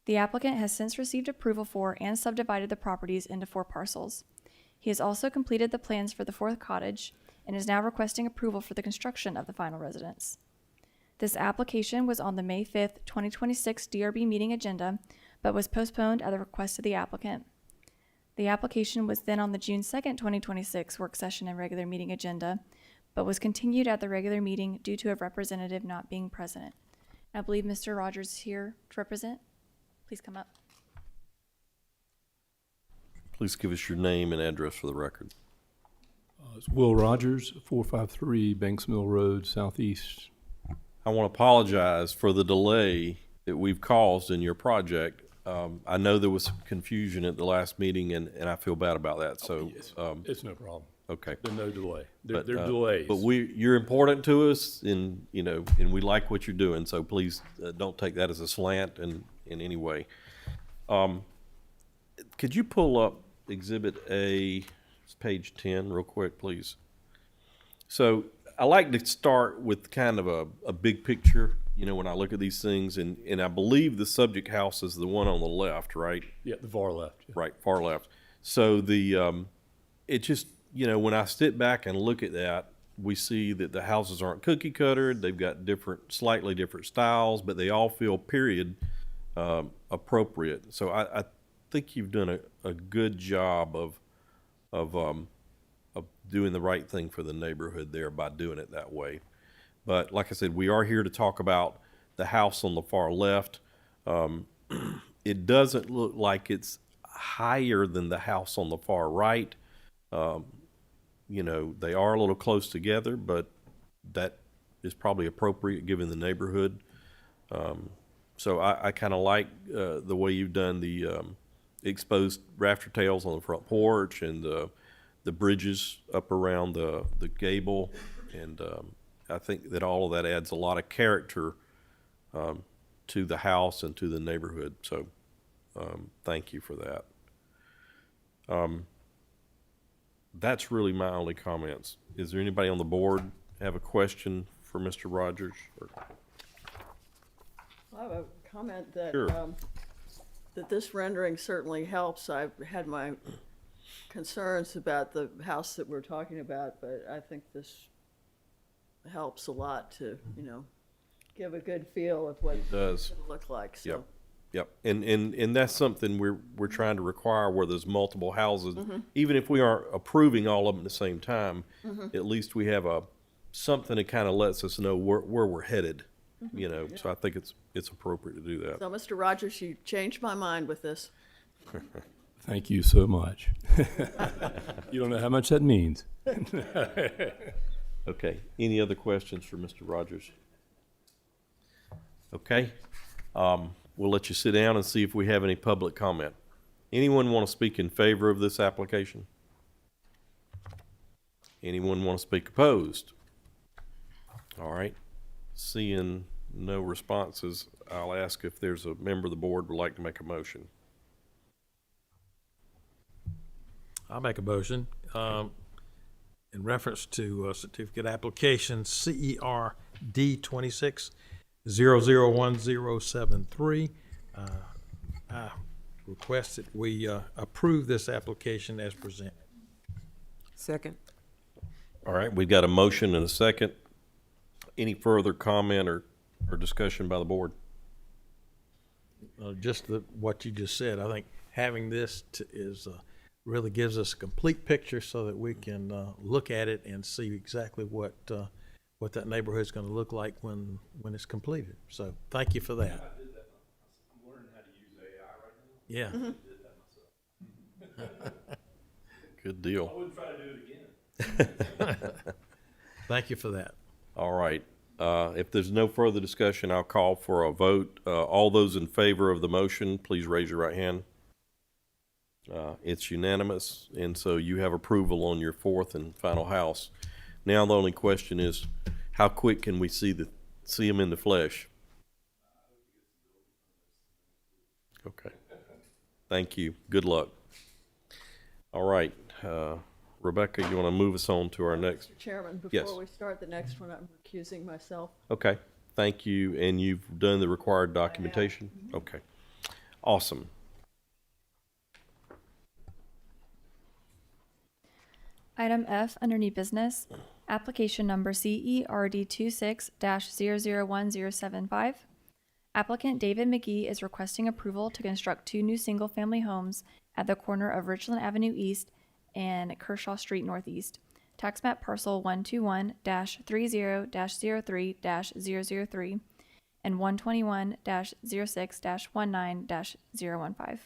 Speaker 3: The applicant has since received approval for and subdivided the properties into 4 parcels. He has also completed the plans for the 4th cottage and is now requesting approval for the construction of the final residence. This application was on the May 5th, 2026 DRB meeting agenda, but was postponed at the request of the applicant. The application was then on the June 2nd, 2026 work session and regular meeting agenda, but was continued at the regular meeting due to a representative not being present. I believe Mr. Rogers is here to represent. Please come up.
Speaker 1: Please give us your name and address for the record.
Speaker 11: It's Will Rogers, 453 Banks Mill Road, Southeast.
Speaker 1: I want to apologize for the delay that we've caused in your project. I know there was some confusion at the last meeting, and I feel bad about that, so,
Speaker 11: It's no problem.
Speaker 1: okay.
Speaker 11: Been no delay. There are
Speaker 1: But,
Speaker 11: delays.
Speaker 1: But you're important to us, and, and we like what you're doing, so please, don't take that as a slant in any way. Could you pull up Exhibit A, it's page 10, real quick, please? So I like to start with kind of a big picture, when I look at these things, and I believe the subject house is the one on the left, right?
Speaker 11: Yeah, the far left. Yeah.
Speaker 1: Right, far left. So it just, when I sit back and look at that, we see that the houses aren't cookie cuttered. They've got slightly different styles, but they all feel period appropriate. So I think you've done a good job of doing the right thing for the neighborhood there by doing it that way. But like I said, we are here to talk about the house on the far left. It doesn't look like it's higher than the house on the far right. They are a little close together, but that is probably appropriate given the neighborhood. So I kind of like the way you've done the exposed rafter tails on the front porch and the bridges up around the gable, and I think that all of that adds a lot of character to the house and to the neighborhood. So thank you for that. That's really my only comments. Is there anybody on the board have a question for Mr. Rogers?
Speaker 7: I have a comment that
Speaker 1: Sure.
Speaker 7: that this rendering certainly helps. I've had my concerns about the house that we're talking about, but I think this helps a lot to, give a good feel of what it
Speaker 1: does.
Speaker 7: should look like, so.
Speaker 1: Yep. Yep, and that's something we're trying to require where there's multiple houses. Even if we aren't approving all of them at the same time, at least we have something that kind of lets us know where we're headed, so I think it's appropriate to do that.
Speaker 7: So, Mr. Rogers, you changed my mind with this.
Speaker 11: Thank you so much. You don't know how much that means.
Speaker 1: Okay, any other questions for Mr. Rogers? Okay, we'll let you sit down and see if we have any public comment. Anyone want to speak in favor of this application? Anyone want to speak opposed? All right, seeing no responses, I'll ask if there's a member of the board who would like to make a motion.
Speaker 6: I'll make a motion in reference to certificate application CERD 26001073. I request that we approve this application as presented.
Speaker 12: Second.
Speaker 1: All right, we've got a motion and a second. Any further comment or discussion by the board?
Speaker 6: Just what you just said, I think having this really gives us a complete picture so that we can look at it and see exactly what that neighborhood's going to look like when it's completed. So thank you for that.
Speaker 11: I'm learning how to use AI right now.
Speaker 6: Yeah.
Speaker 1: Good deal.
Speaker 11: I wouldn't try to do it again.
Speaker 6: Thank you for that.
Speaker 1: All right. If there's no further discussion, I'll call for a vote. All those in favor of the motion, please raise your right hand. It's unanimous, and so you have approval on your fourth and final house. Now the only question is, how quick can we see them in the flesh? Okay. Thank you. Good luck. All right. Rebecca, you want to move us on to our next?
Speaker 7: Mr. Chairman,
Speaker 1: Yes.
Speaker 7: before we start the next one, I'm recusing myself.
Speaker 1: Okay. Thank you. And you've done the required documentation? Okay. Awesome.
Speaker 3: Item F under new business, application number CERD 26-001075. Applicant David McGee is requesting approval to construct 2 new single-family homes at the corner of Richland Avenue East and Kershaw Street Northeast. Tax map parcel 121-30-03-003 and 121-06-19-015.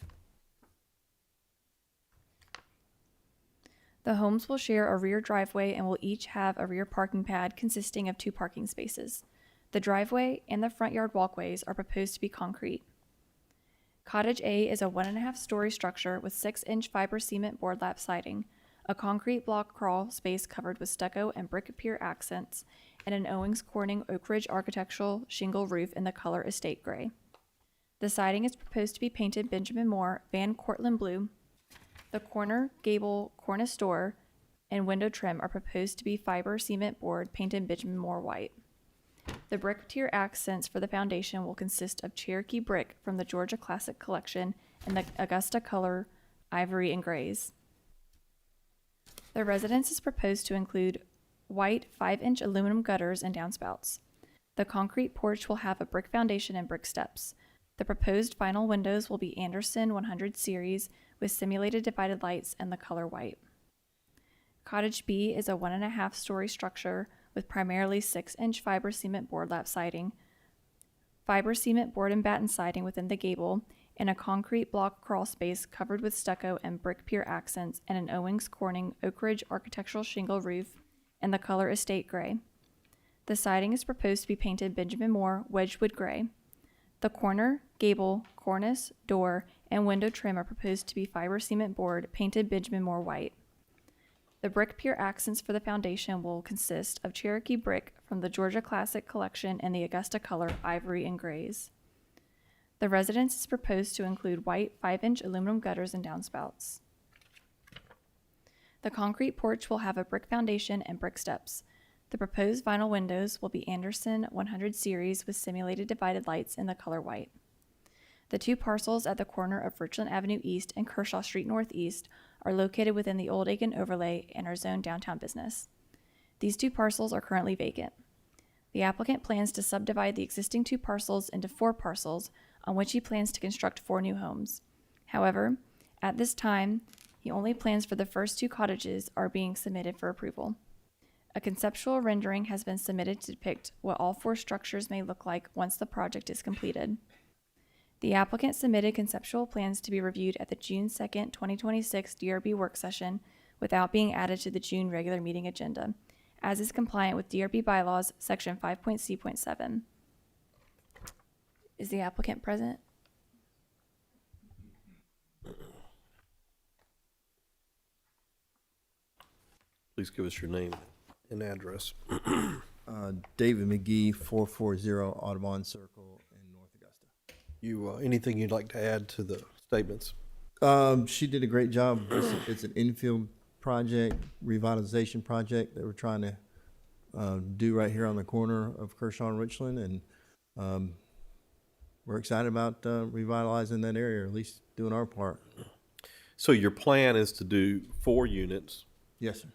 Speaker 3: The homes will share a rear driveway and will each have a rear parking pad consisting of 2 parking spaces. The driveway and the front yard walkways are proposed to be concrete. Cottage A is a 1.5-story structure with 6-inch fiber cement board lap siding, a concrete block crawl space covered with stucco and brick pier accents, and an Owings Corning Oak Ridge architectural shingle roof in the color estate gray. The siding is proposed to be painted Benjamin Moore Van Cortlandt blue. The corner, gable, cornice door, and window trim are proposed to be fiber cement board painted Benjamin Moore white. The brick tier accents for the foundation will consist of Cherokee brick from the Georgia Classic Collection and the Augusta color ivory and grays. The residence is proposed to include white 5-inch aluminum gutters and downspouts. The concrete porch will have a brick foundation and brick steps. The proposed vinyl windows will be Anderson 100 series with simulated divided lights and the color white. Cottage B is a 1.5-story structure with primarily 6-inch fiber cement board lap siding, fiber cement board and batten siding within the gable, and a concrete block crawl space covered with stucco and brick pier accents, and an Owings Corning Oak Ridge architectural shingle roof, and the color estate gray. The siding is proposed to be painted Benjamin Moore Wedgwood gray. The corner, gable, cornice, door, and window trim are proposed to be fiber cement board painted Benjamin Moore white. The brick pier accents for the foundation will consist of Cherokee brick from the Georgia Classic Collection and the Augusta color ivory and grays. The residence is proposed to include white 5-inch aluminum gutters and downspouts. The concrete porch will have a brick foundation and brick steps. The proposed vinyl windows will be Anderson 100 series with simulated divided lights in the color white. The two parcels at the corner of Richland Avenue East and Kershaw Street Northeast are located within the Old Aiken overlay and are zoned downtown business. These two parcels are currently vacant. The applicant plans to subdivide the existing two parcels into 4 parcels on which he plans to construct 4 new homes. However, at this time, he only plans for the first 2 cottages are being submitted for approval. A conceptual rendering has been submitted to depict what all 4 structures may look like once the project is completed. The applicant submitted conceptual plans to be reviewed at the June 2nd, 2026 DRB work session without being added to the June regular meeting agenda, as is compliant with DRB bylaws, section 5.c.7. Is the applicant present?
Speaker 1: Please give us your name and address.
Speaker 13: David McGee, 440 Audubon Circle in North Augusta.
Speaker 1: You, anything you'd like to add to the statements?
Speaker 13: She did a great job. It's an infield project, revitalization project that we're trying to do right here on the corner of Kershaw and Richland, and we're excited about revitalizing that area, or at least doing our part.
Speaker 1: So your plan is to do 4 units,
Speaker 13: Yes, sir.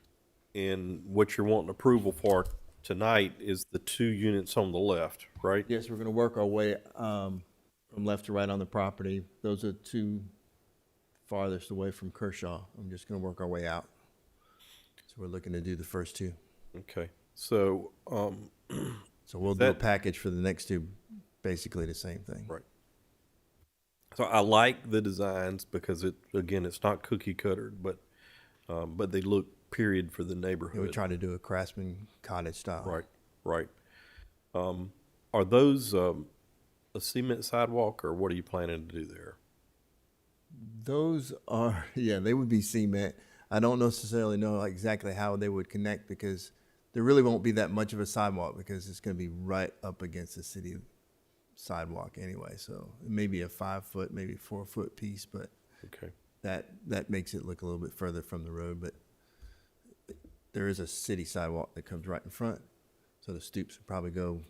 Speaker 1: and what you're wanting approval for tonight is the 2 units on the left, right?
Speaker 13: Yes, we're going to work our way from left to right on the property. Those are 2 farthest away from Kershaw. I'm just going to work our way out. So we're looking to do the first 2.
Speaker 1: Okay, so,
Speaker 13: So we'll do a package for the next 2, basically the same thing.
Speaker 1: right. So I like the designs because it's not cookie cutter, but they look period for the neighborhood.
Speaker 13: We're trying to do a craftsman cottage style.
Speaker 1: Right, right. Are those a cement sidewalk, or what are you planning to do there?
Speaker 13: Those are, yeah, they would be cement. I don't necessarily know exactly how they would connect, because there really won't be that much of a sidewalk, because it's going to be right up against the city sidewalk anyway. So it may be a 5-foot, maybe 4-foot piece, but
Speaker 1: Okay.
Speaker 13: that makes it look a little bit further from the road. But there is a city sidewalk that comes right in front, so the stoops would probably go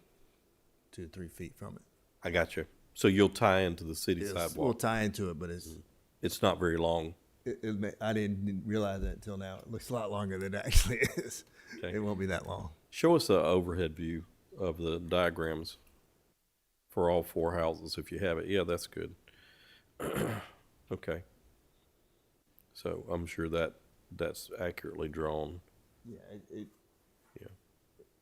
Speaker 13: 2 to 3 feet from it.
Speaker 1: I got you. So you'll tie into the city
Speaker 13: We'll
Speaker 1: sidewalk.
Speaker 13: tie into it, but
Speaker 1: It's not very long.
Speaker 13: I didn't realize that until now. It looks a lot longer than it actually is.
Speaker 1: Okay.
Speaker 13: It won't be that long.
Speaker 1: Show us an overhead view of the diagrams for all 4 houses if you have it. Yeah, that's good. Okay. So I'm sure that's accurately drawn.
Speaker 13: Yeah,
Speaker 1: Yeah.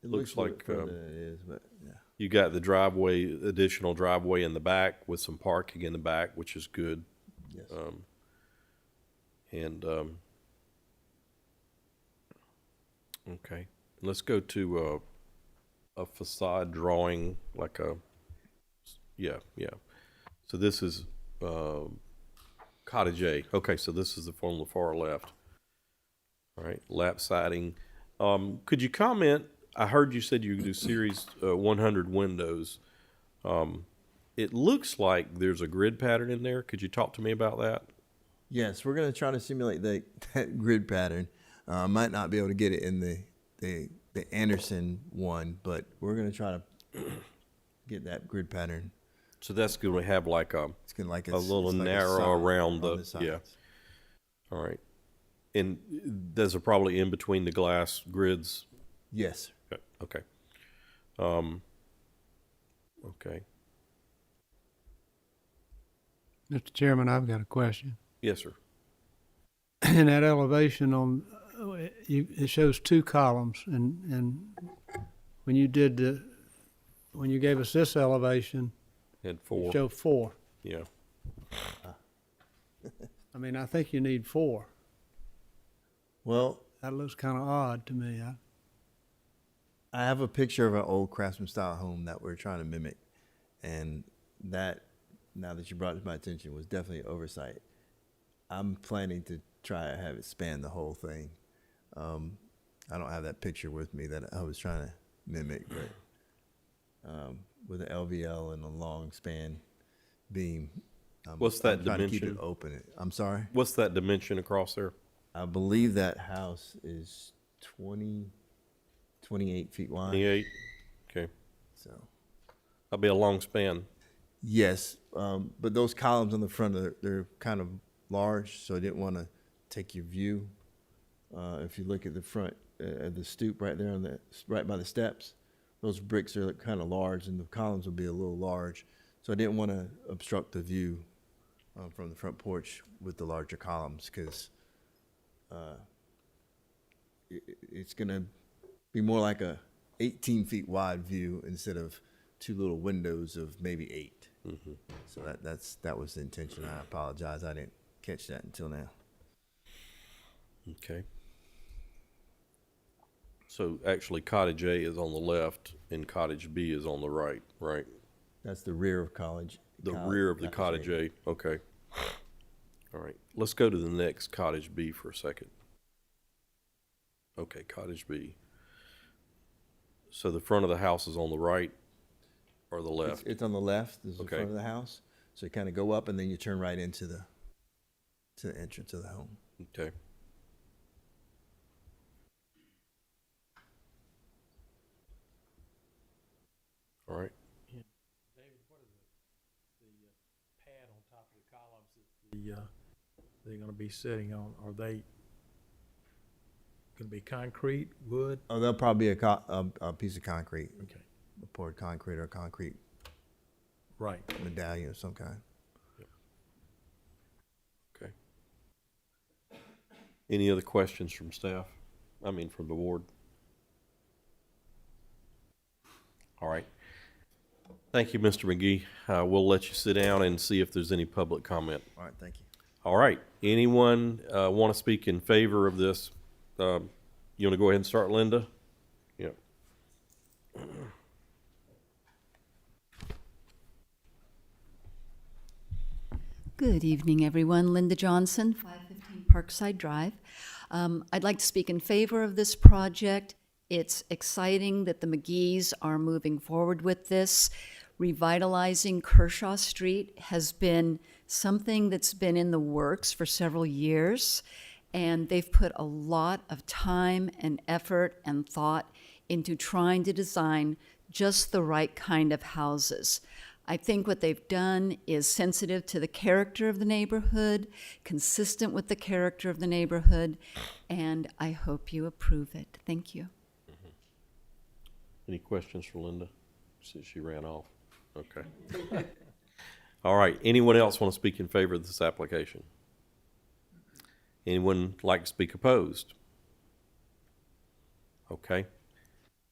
Speaker 13: it
Speaker 1: Looks
Speaker 13: looks like
Speaker 1: like,
Speaker 13: further than it is, but yeah.
Speaker 1: You got the driveway, additional driveway in the back with some parking in the back, which is good.
Speaker 13: Yes.
Speaker 1: Okay, let's go to a facade drawing, like yeah. So this is cottage A. Okay, so this is the one on the far left. All right, lap siding. Could you comment? I heard you said you do series 100 windows. It looks like there's a grid pattern in there. Could you talk to me about that?
Speaker 13: Yes, we're going to try to simulate that grid pattern. Might not be able to get it in the Anderson one, but we're going to try to get that grid pattern.
Speaker 1: So that's going to have like
Speaker 13: It's going to like
Speaker 1: a little
Speaker 13: it's like
Speaker 1: narrow
Speaker 13: sign
Speaker 1: around
Speaker 13: on
Speaker 1: the
Speaker 13: sides.
Speaker 1: yeah. All right, and those are probably in between the glass grids.
Speaker 13: Yes.
Speaker 1: Okay. Okay.
Speaker 2: Mr. Chairman, I've got a question.
Speaker 1: Yes, sir.
Speaker 2: In that elevation it shows 2 columns, and when you gave us this elevation,
Speaker 1: Had
Speaker 2: it
Speaker 1: 4.
Speaker 2: showed 4.
Speaker 1: Yeah.
Speaker 2: I mean, I think you need 4.
Speaker 13: Well,
Speaker 2: That looks kind of odd to me.
Speaker 13: I have a picture of an old craftsman style home that we're trying to mimic, and that, now that you brought it to my attention, was definitely an oversight. I'm planning to try to have it span the whole thing. I don't have that picture with me that I was trying to mimic, but with an LVL and a long span beam.
Speaker 1: What's that
Speaker 13: I'm trying to keep
Speaker 1: dimension?
Speaker 13: it open. I'm sorry?
Speaker 1: What's that dimension across there?
Speaker 13: I believe that house is 28 feet wide.
Speaker 1: 28. Okay.
Speaker 13: So
Speaker 1: That'll be a long span.
Speaker 13: Yes, but those columns on the front, they're kind of large, so I didn't want to take your view. If you look at the front, at the stoop right there right by the steps, those bricks are kind of large and the columns will be a little large. So I didn't want to obstruct the view from the front porch with the larger columns because it's going to be more like a 18 feet wide view instead of two little windows of maybe 8.
Speaker 1: Mm-hmm.
Speaker 13: So that was the intention. I apologize. I didn't catch that until now.
Speaker 1: Okay. So actually, cottage A is on the left and cottage B is on the right, right?
Speaker 13: That's the rear of college.
Speaker 1: The rear of the cottage A, okay. All right, let's go to the next cottage B for a second. Okay, cottage B. So the front of the house is on the right or the left?
Speaker 13: It's on the left. This is the
Speaker 1: Okay.
Speaker 13: front of the house. So you kind of go up and then you turn right into the entrance of the home.
Speaker 1: Okay. All right.
Speaker 6: David, what is the pad on top of the columns that they're gonna be sitting on? Are they gonna be concrete, wood?
Speaker 13: Oh, there'll probably be a piece of concrete,
Speaker 6: Okay,
Speaker 13: a poured concrete or a concrete
Speaker 6: right.
Speaker 13: medallion of some kind.
Speaker 1: Okay. Any other questions from staff? I mean, from the board? All right. Thank you, Mr. McGee. We'll let you sit down and see if there's any public comment.
Speaker 13: All right, thank you.
Speaker 1: All right. Anyone want to speak in favor of this? You want to go ahead and start, Linda? Yeah.
Speaker 14: Good evening, everyone. Linda Johnson, 515 Parkside Drive. I'd like to speak in favor of this project. It's exciting that the McGees are moving forward with this. Revitalizing Kershaw Street has been something that's been in the works for several years, and they've put a lot of time and effort and thought into trying to design just the right kind of houses. I think what they've done is sensitive to the character of the neighborhood, consistent with the character of the neighborhood, and I hope you approve it. Thank you.
Speaker 1: Any questions for Linda since she ran off? Okay. All right. Anyone else want to speak in favor of this application? Anyone like to speak opposed? Okay.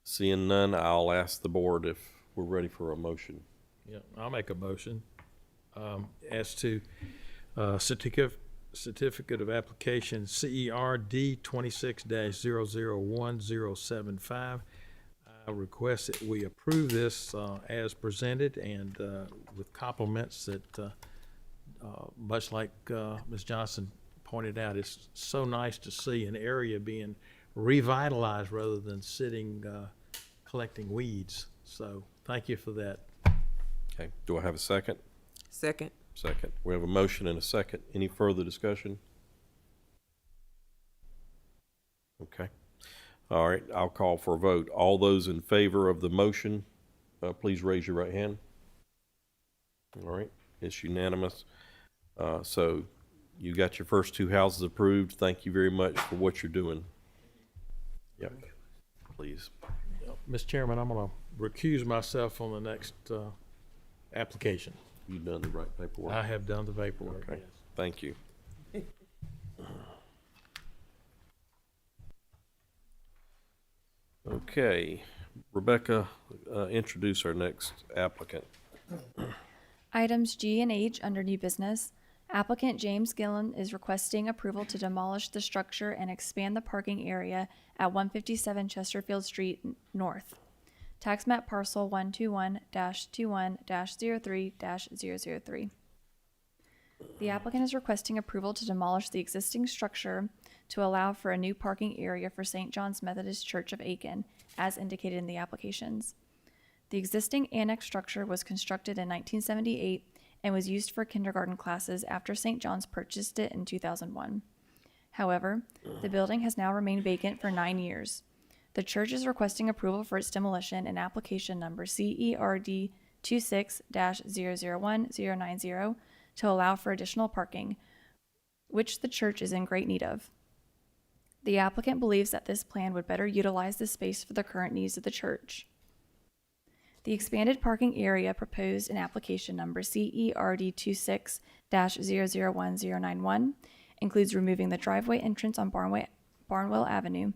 Speaker 1: Seeing none, I'll ask the board if we're ready for a motion.
Speaker 6: Yeah, I'll make a motion as to certificate of application CERD 26-001075. I request that we approve this as presented and with compliments that, much like Ms. Johnson pointed out, it's so nice to see an area being revitalized rather than sitting collecting weeds. So thank you for that.
Speaker 1: Okay. Do I have a second?
Speaker 12: Second.
Speaker 1: Second. We have a motion and a second. Any further discussion? Okay. All right. I'll call for a vote. All those in favor of the motion, please raise your right hand. All right. It's unanimous. So you got your first 2 houses approved. Thank you very much for what you're doing. Yep. Please.
Speaker 6: Mr. Chairman, I'm going to recuse myself on the next application.
Speaker 1: You've done the right paperwork.
Speaker 6: I have done the paperwork.
Speaker 1: Okay.
Speaker 6: Yes.
Speaker 1: Thank you. Okay. Rebecca, introduce our next applicant.
Speaker 3: Items G and H under new business. Applicant James Gillen is requesting approval to demolish the structure and expand the parking area at 157 Chesterfield Street North. Tax map parcel 121-21-03-003. The applicant is requesting approval to demolish the existing structure to allow for a new parking area for St. John's Methodist Church of Aiken, as indicated in the applications. The existing annex structure was constructed in 1978 and was used for kindergarten classes after St. John's purchased it in 2001. However, the building has now remained vacant for 9 years. The church is requesting approval for its demolition in application number CERD 26-001090 to allow for additional parking, which the church is in great need of. The applicant believes that this plan would better utilize the space for the current needs of the church. The expanded parking area proposed in application number CERD 26-001091 includes removing the driveway entrance on Barnwell Avenue,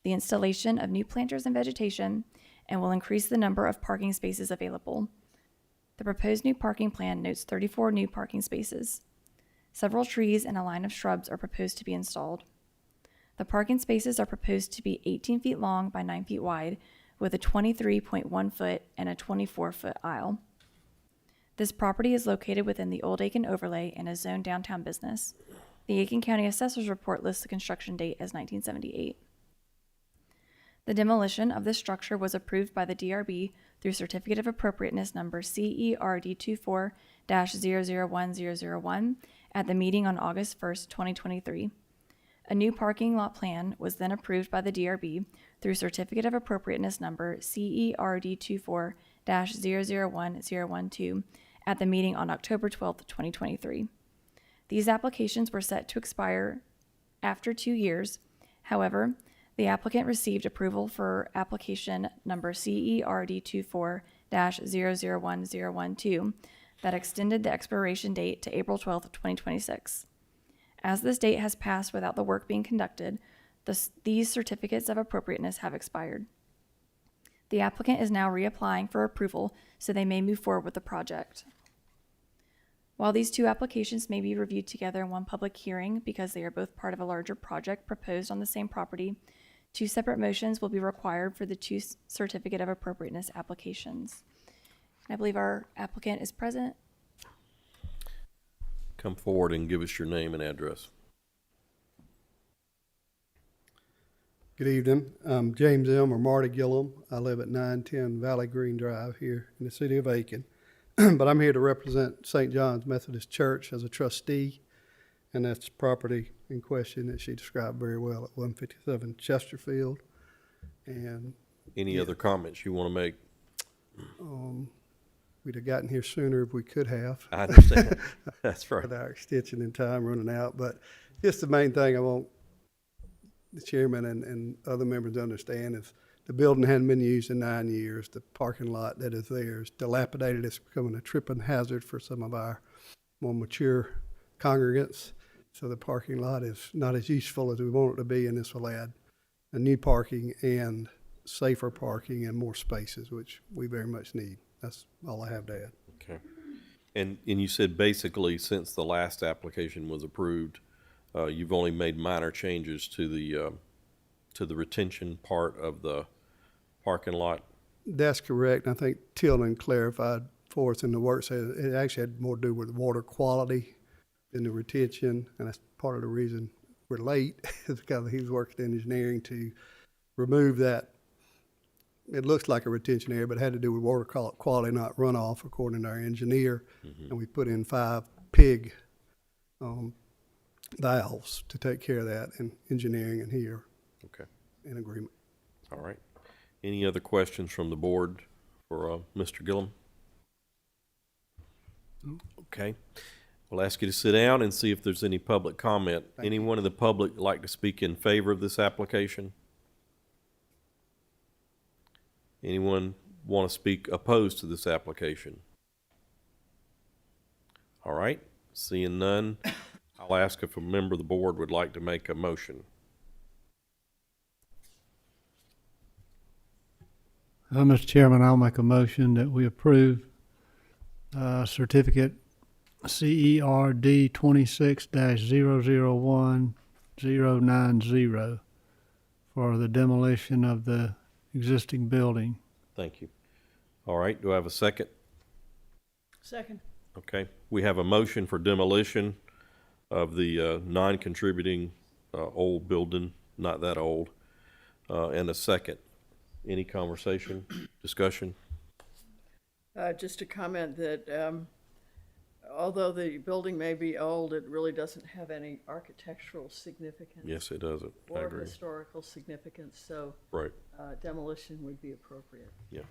Speaker 3: the installation of new planters and vegetation, and will increase the number of parking spaces available. The proposed new parking plan notes 34 new parking spaces. Several trees and a line of shrubs are proposed to be installed. The parking spaces are proposed to be 18 feet long by 9 feet wide, with a 23.1 foot and a 24-foot aisle. This property is located within the Old Aiken overlay and is zoned downtown business. The Aiken County Assessor's Report lists the construction date as 1978. The demolition of this structure was approved by the DRB through Certificate of Appropriateness number CERD 24-001001 at the meeting on August 1st, 2023. A new parking lot plan was then approved by the DRB through Certificate of Appropriateness number CERD 24-001012 at the meeting on October 12th, 2023. These applications were set to expire after 2 years. However, the applicant received approval for application number CERD 24-001012 that extended the expiration date to April 12th, 2026. As this date has passed without the work being conducted, these certificates of appropriateness have expired. The applicant is now reapplying for approval so they may move forward with the project. While these two applications may be reviewed together in one public hearing because they are both part of a larger project proposed on the same property, 2 separate motions will be required for the 2 certificate of appropriateness applications. And I believe our applicant is present.
Speaker 1: Come forward and give us your name and address.
Speaker 15: Good evening. I'm James M. or Marty Gillum. I live at 910 Valley Green Drive here in the city of Aiken. But I'm here to represent St. John's Methodist Church as a trustee, and that's property in question that she described very well at 157 Chesterfield. And
Speaker 1: Any other comments you want to make?
Speaker 15: we'd have gotten here sooner if we could have.
Speaker 1: I understand. That's right.
Speaker 15: With our extension in time running out. But just the main thing I want the chairman and other members to understand is the building hadn't been used in 9 years. The parking lot that is there is dilapidated. It's becoming a tripping hazard for some of our more mature congregants. So the parking lot is not as useful as we want it to be, and this will add a new parking and safer parking and more spaces, which we very much need. That's all I have to add.
Speaker 1: Okay. And you said basically since the last application was approved, you've only made minor changes to the retention part of the parking lot?
Speaker 15: That's correct. I think Tilden clarified for us in the work, said it actually had more to do with water quality than the retention, and that's part of the reason we're late is because he was working in engineering to remove that. It looks like a retention area, but it had to do with water quality, not runoff, according to our engineer. Mm-hmm. And we put in 5 pig valves to take care of that, and engineering and here.
Speaker 1: Okay.
Speaker 15: In agreement.
Speaker 1: All right. Any other questions from the board for Mr. Gillum? Okay. We'll ask you to sit down and see if there's any public comment. Anyone in the public like to speak in favor of this application? Anyone want to speak opposed to this application? All right. Seeing none, I'll ask if a member of the board would like to make a motion.
Speaker 2: Mr. Chairman, I'll make a motion that we approve certificate CERD 26-001090 for the demolition of the existing building.
Speaker 1: Thank you. All right. Do I have a second?
Speaker 4: Second.
Speaker 1: Okay. We have a motion for demolition of the non-contributing old building, not that old, and a second. Any conversation, discussion?
Speaker 7: Just to comment that although the building may be old, it really doesn't have any architectural significance.
Speaker 1: Yes, it doesn't. I
Speaker 7: Or
Speaker 1: agree.
Speaker 7: historical significance, so
Speaker 1: Right.
Speaker 7: demolition would be appropriate.
Speaker 1: Yeah.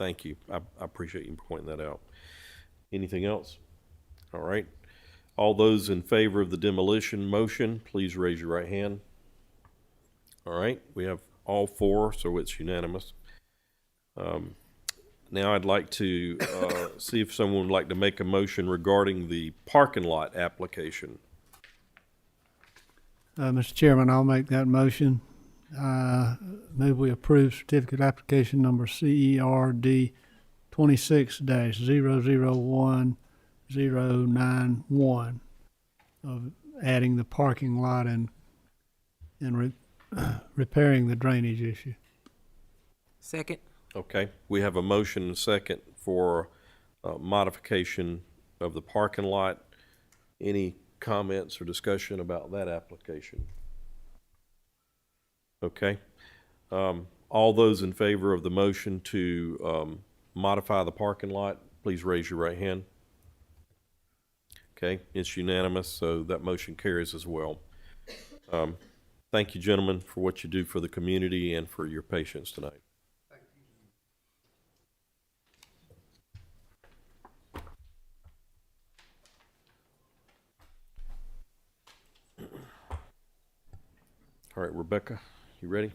Speaker 1: Thank you. I appreciate you pointing that out. Anything else? All right. All those in favor of the demolition motion, please raise your right hand. All right, we have all four, so it's unanimous. Now I'd like to see if someone would like to make a motion regarding the parking lot application.
Speaker 2: Mr. Chairman, I'll make that motion. Move we approve certificate application number CERD 26-001091 of adding the parking lot and repairing the drainage issue.
Speaker 12: Second.
Speaker 1: Okay, we have a motion and a second for modification of the parking lot. Any comments or discussion about that application? Okay. All those in favor of the motion to modify the parking lot, please raise your right hand. Okay, it's unanimous, so that motion carries as well. Thank you, gentlemen, for what you do for the community and for your patience tonight. All right, Rebecca, you ready?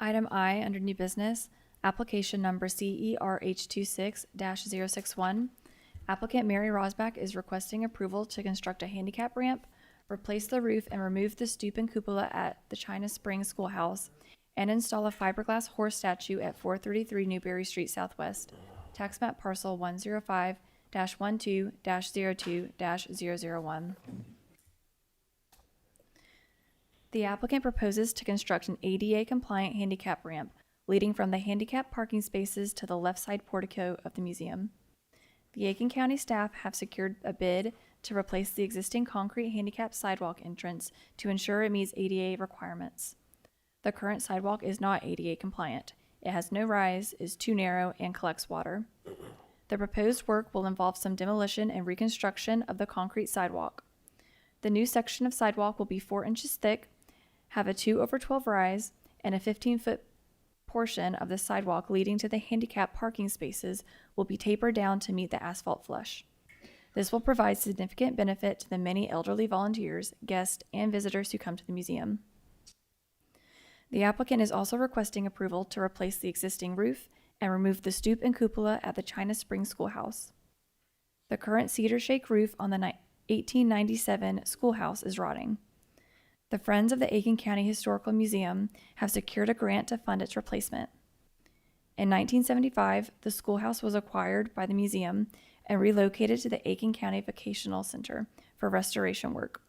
Speaker 3: Item I, under new business, application number CERH26-061. Applicant Mary Rosbach is requesting approval to construct a handicap ramp, replace the roof and remove the stoop and cupola at the China Springs Schoolhouse, and install a fiberglass horse statue at 433 Newberry Street Southwest, tax map parcel 105-12-02-001. The applicant proposes to construct an ADA-compliant handicap ramp leading from the handicap parking spaces to the left side portico of the museum. The Aiken County staff have secured a bid to replace the existing concrete handicap sidewalk entrance to ensure it meets ADA requirements. The current sidewalk is not ADA compliant. It has no rise, is too narrow, and collects water. The proposed work will involve some demolition and reconstruction of the concrete sidewalk. The new section of sidewalk will be 4 inches thick, have a 2/12 rise, and a 15-foot portion of the sidewalk leading to the handicap parking spaces will be tapered down to meet the asphalt flush. This will provide significant benefit to the many elderly volunteers, guests, and visitors who come to the museum. The applicant is also requesting approval to replace the existing roof and remove the stoop and cupola at the China Springs Schoolhouse. The current cedar shake roof on the 1897 schoolhouse is rotting. The Friends of the Aiken County Historical Museum have secured a grant to fund its replacement. In 1975, the schoolhouse was acquired by the museum and relocated to the Aiken County Vocational Center for restoration work.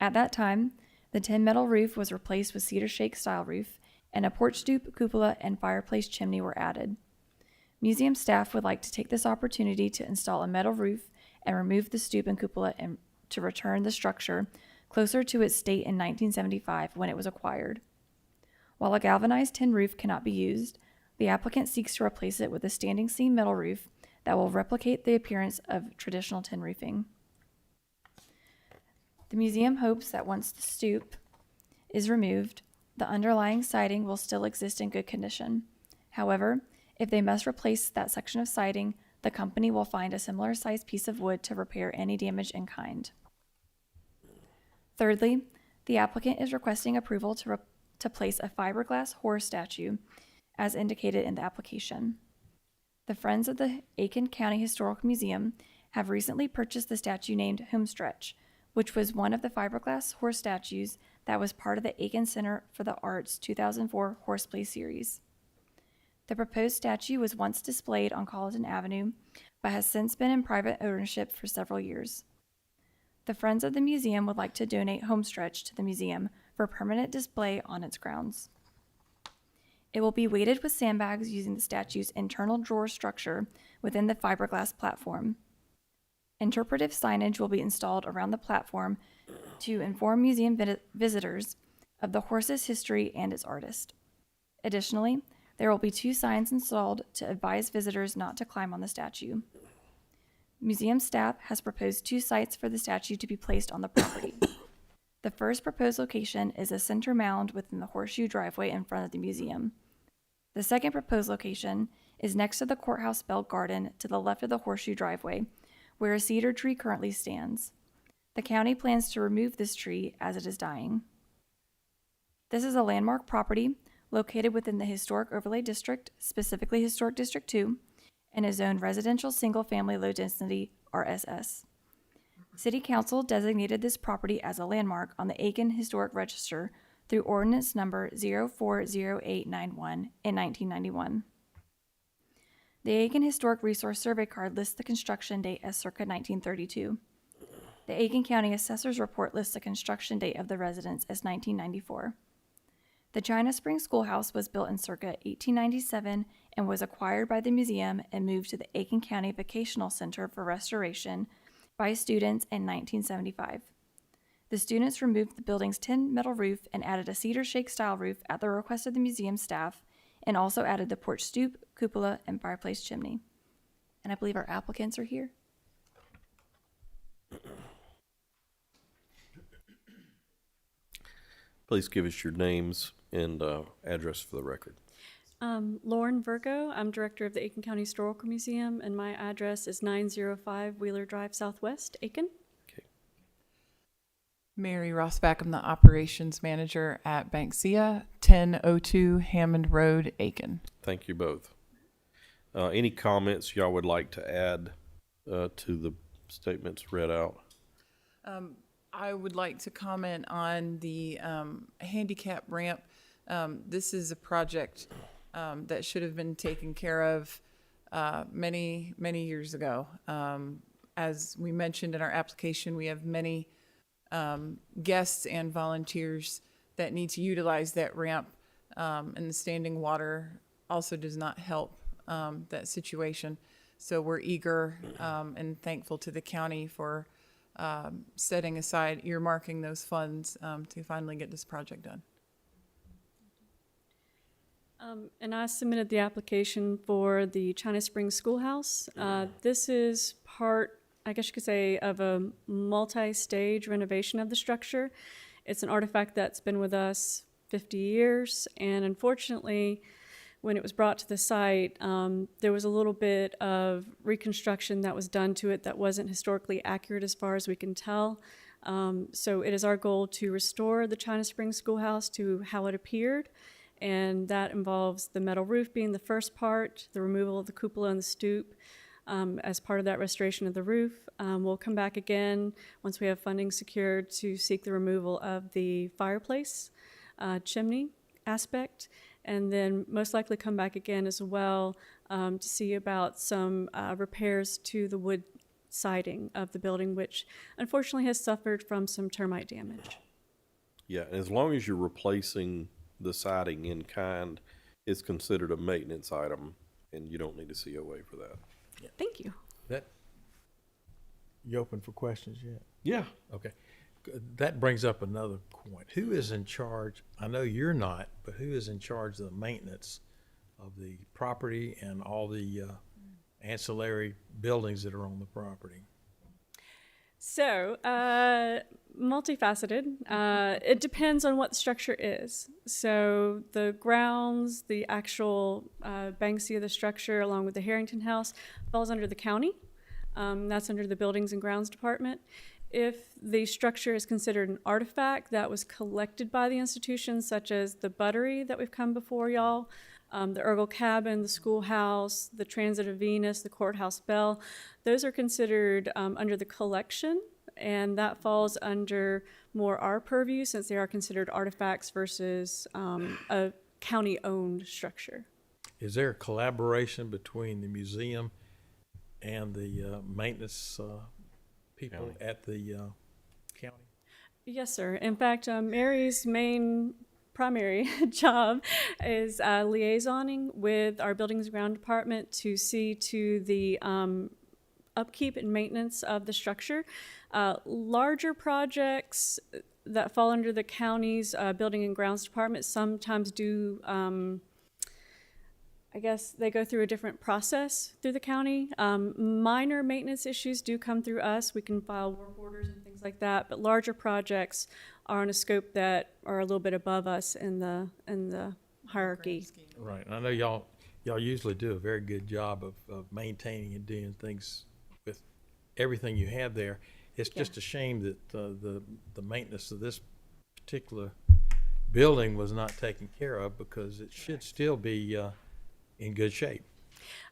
Speaker 3: At that time, the tin metal roof was replaced with cedar shake style roof, and a porch stoop, cupola, and fireplace chimney were added. Museum staff would like to take this opportunity to install a metal roof and remove the stoop and cupola and to return the structure closer to its state in 1975 when it was acquired. While a galvanized tin roof cannot be used, the applicant seeks to replace it with a standing seam metal roof that will replicate the appearance of traditional tin roofing. The museum hopes that once the stoop is removed, the underlying siding will still exist in good condition. However, if they must replace that section of siding, the company will find a similar sized piece of wood to repair any damage in kind. Thirdly, the applicant is requesting approval to place a fiberglass horse statue as indicated in the application. The Friends of the Aiken County Historical Museum have recently purchased the statue named Homestretch, which was one of the fiberglass horse statues that was part of the Aiken Center for the Arts 2004 Horseplay series. The proposed statue was once displayed on Colleton Avenue, but has since been in private ownership for several years. The Friends of the Museum would like to donate Homestretch to the museum for permanent display on its grounds. It will be weighted with sandbags using the statue's internal drawer structure within the fiberglass platform. Interpretive signage will be installed around the platform to inform museum visitors of the horse's history and its artist. Additionally, there will be 2 signs installed to advise visitors not to climb on the statue. Museum staff has proposed 2 sites for the statue to be placed on the property. The first proposed location is a center mound within the horseshoe driveway in front of the museum. The second proposed location is next to the courthouse bell garden to the left of the horseshoe driveway, where a cedar tree currently stands. The county plans to remove this tree as it is dying. This is a landmark property located within the Historic Overlay District, specifically Historic District 2, and is zoned residential single-family low-density RSS. City Council designated this property as a landmark on the Aiken Historic Register through Ordinance Number 040891 in 1991. The Aiken Historic Resource Survey Card lists the construction date as circa 1932. The Aiken County Assessor's Report lists the construction date of the residence as 1994. The China Springs Schoolhouse was built in circa 1897 and was acquired by the museum and moved to the Aiken County Vocational Center for restoration by students in 1975. The students removed the building's tin metal roof and added a cedar shake style roof at the request of the museum staff, and also added the porch stoop, cupola, and fireplace chimney. And I believe our applicants are here.
Speaker 1: Please give us your names and address for the record.
Speaker 16: Lauren Virgo. I'm director of the Aiken County Historical Museum, and my address is 905 Wheeler Drive Southwest, Aiken.
Speaker 1: Okay.
Speaker 17: Mary Rossback. I'm the operations manager at Banksia, 1002 Hammond Road, Aiken.
Speaker 1: Thank you both. Any comments y'all would like to add to the statements read out?
Speaker 17: I would like to comment on the handicap ramp. This is a project that should have been taken care of many years ago. As we mentioned in our application, we have many guests and volunteers that need to utilize that ramp, and the standing water also does not help that situation. So we're eager and thankful to the county for setting aside, earmarking those funds to finally get this project done.
Speaker 16: And I submitted the application for the China Springs Schoolhouse. This is part, I guess you could say, of a multi-stage renovation of the structure. It's an artifact that's been with us 50 years, and unfortunately, when it was brought to the site, there was a little bit of reconstruction that was done to it that wasn't historically accurate as far as we can tell. So it is our goal to restore the China Springs Schoolhouse to how it appeared, and that involves the metal roof being the first part, the removal of the cupola and the stoop as part of that restoration of the roof. We'll come back again once we have funding secured to seek the removal of the fireplace chimney aspect, and then most likely come back again as well to see about some repairs to the wood siding of the building, which unfortunately has suffered from some termite damage.
Speaker 1: Yeah, as long as you're replacing the siding in kind, it's considered a maintenance item, and you don't need a COA for that.
Speaker 16: Thank you.
Speaker 6: You open for questions yet?
Speaker 1: Yeah.
Speaker 6: Okay. That brings up another point. Who is in charge? I know you're not, but who is in charge of the maintenance of the property and all the ancillary buildings that are on the property?
Speaker 16: So, multifaceted. It depends on what the structure is. So the grounds, the actual Banksia of the structure, along with the Harrington House, falls under the county. That's under the Buildings and Grounds Department. If the structure is considered an artifact that was collected by the institution, such as the buttery that we've come before y'all, the Ergle Cabin, the schoolhouse, the Transit of Venus, the courthouse bell, those are considered under the collection, and that falls under more our purview since they are considered artifacts versus a county-owned structure.
Speaker 6: Is there a collaboration between the museum and the maintenance people at the county?
Speaker 16: Yes, sir. In fact, Mary's primary job is liaisoning with our Buildings and Ground Department to see to the upkeep and maintenance of the structure. Larger projects that fall under the county's Building and Grounds Department sometimes do I guess they go through a different process through the county. Minor maintenance issues do come through us. We can file work orders and things like that, but larger projects are on a scope that are a little bit above us in the hierarchy.
Speaker 6: Right. And I know y'all y'all usually do a very good job of maintaining and doing things with everything you have there. It's just a shame that the maintenance of this particular building was not taken care of, because it should still be in good shape.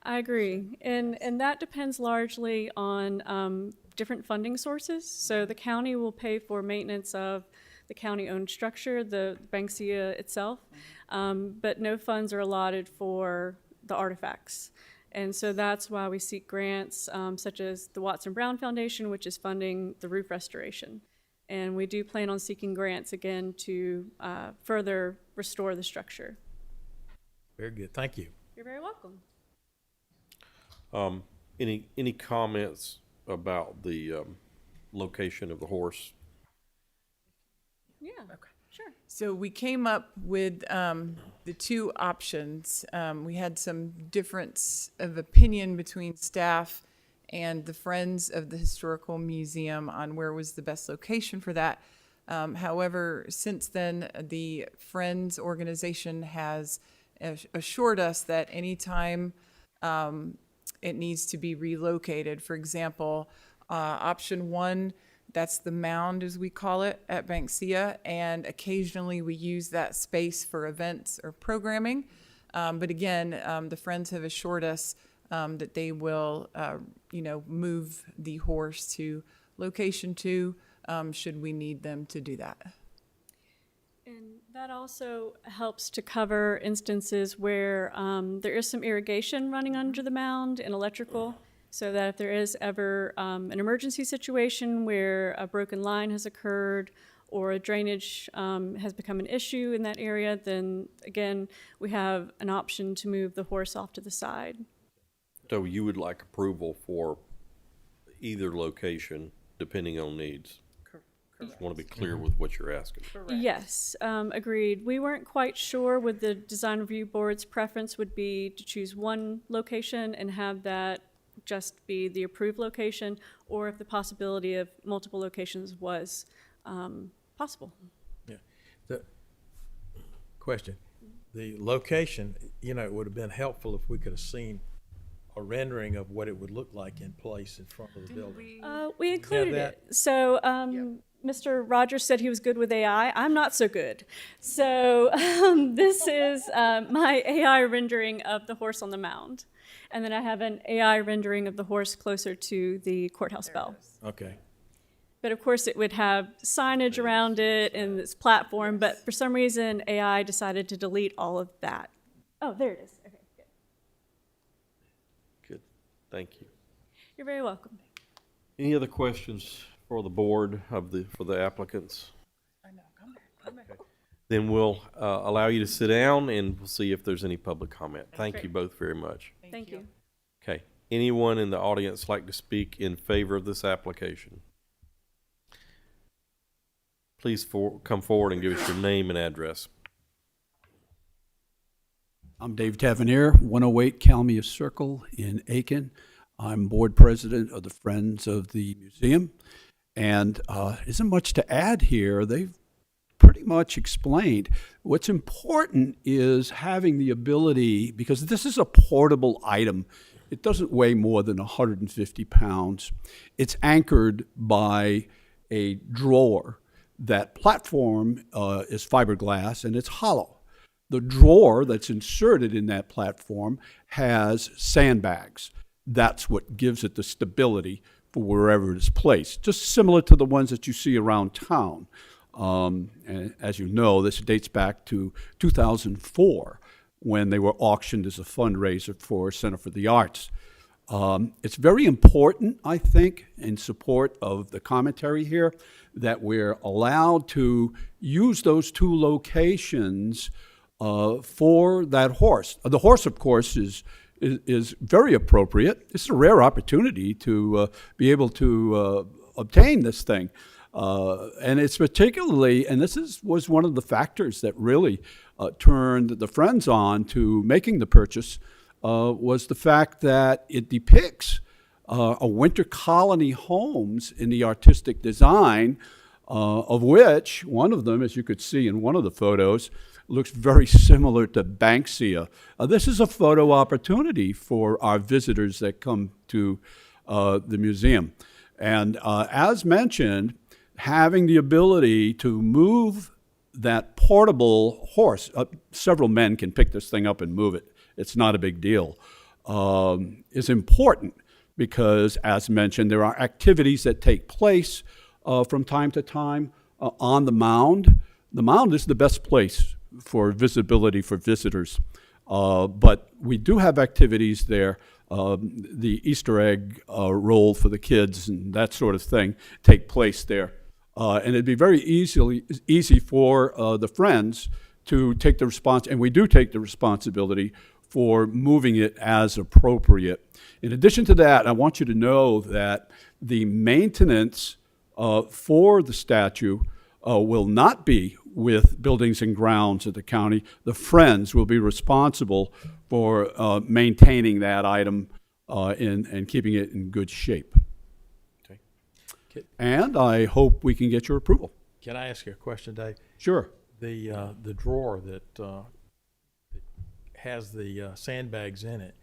Speaker 16: I agree. And that depends largely on different funding sources. So the county will pay for maintenance of the county-owned structure, the Banksia itself, but no funds are allotted for the artifacts. And so that's why we seek grants such as the Watson Brown Foundation, which is funding the roof restoration. And we do plan on seeking grants again to further restore the structure.
Speaker 6: Very good. Thank you.
Speaker 16: You're very welcome.
Speaker 1: Any comments about the location of the horse?
Speaker 16: Yeah. Okay. Sure.
Speaker 17: So we came up with the two options. We had some difference of opinion between staff and the Friends of the Historical Museum on where was the best location for that. However, since then, the Friends organization has assured us that anytime it needs to be relocated, for example, option one, that's the mound, as we call it, at Banksia, and occasionally we use that space for events or programming. But again, the Friends have assured us that they will, move the horse to location 2, should we need them to do that.
Speaker 16: And that also helps to cover instances where there is some irrigation running under the mound and electrical, so that if there is ever an emergency situation where a broken line has occurred or a drainage has become an issue in that area, then again, we have an option to move the horse off to the side.
Speaker 1: So you would like approval for either location, depending on needs? Just want to be clear with what you're asking.
Speaker 16: Yes, agreed. We weren't quite sure what the design review board's preference would be to choose one location and have that just be the approved location, or if the possibility of multiple locations was possible.
Speaker 6: Yeah. The question, the location, it would have been helpful if we could have seen a rendering of what it would look like in place in front of the building.
Speaker 16: We included it. So Mr. Rogers said he was good with AI. I'm not so good. So this is my AI rendering of the horse on the mound. And then I have an AI rendering of the horse closer to the courthouse bell.
Speaker 6: Okay.
Speaker 16: But of course, it would have signage around it and its platform, but for some reason, AI decided to delete all of that. Oh, there it is. Okay, good.
Speaker 1: Good. Thank you.
Speaker 16: You're very welcome.
Speaker 1: Any other questions for the board for the applicants?
Speaker 17: I know, come back.
Speaker 1: Then we'll allow you to sit down and we'll see if there's any public comment. Thank
Speaker 17: Okay.
Speaker 1: you both very much.
Speaker 16: Thank you.
Speaker 1: Okay. Anyone in the audience like to speak in favor of this application? Please come forward and give us your name and address.
Speaker 18: I'm Dave Tavernier, 108 Kalmia Circle in Aiken. I'm board president of the Friends of the Museum. And isn't much to add here. They've pretty much explained. What's important is having the ability, because this is a portable item. It doesn't weigh more than 150 pounds. It's anchored by a drawer. That platform is fiberglass and it's hollow. The drawer that's inserted in that platform has sandbags. That's what gives it the stability for wherever it is placed, just similar to the ones that you see around town. And as you know, this dates back to 2004 when they were auctioned as a fundraiser for Center for the Arts. It's very important, I think, in support of the commentary here, that we're allowed to use those two locations for that horse. The horse, of course, is very appropriate. It's a rare opportunity to be able to obtain this thing. And it's particularly, and was one of the factors that really turned the Friends on to making the purchase, was the fact that it depicts a winter colony homes in the artistic design, of which one of them, as you could see in one of the photos, looks very similar to Banksia. This is a photo opportunity for our visitors that come to the museum. And as mentioned, having the ability to move that portable horse, several men can pick this thing up and move it. It's not a big deal, is important because, as mentioned, there are activities that take place from time to time on the mound. The mound is the best place for visibility for visitors, but we do have activities there. The Easter egg roll for the kids and that sort of thing take place there. And it'd be very easy for the Friends to take the and we do take the responsibility for moving it as appropriate. In addition to that, I want you to know that the maintenance for the statue will not be with Buildings and Grounds at the county. The Friends will be responsible for maintaining that item and keeping it in good shape. And I hope we can get your approval.
Speaker 6: Can I ask you a question, Dave?
Speaker 18: Sure.
Speaker 6: The drawer that has the sandbags in it,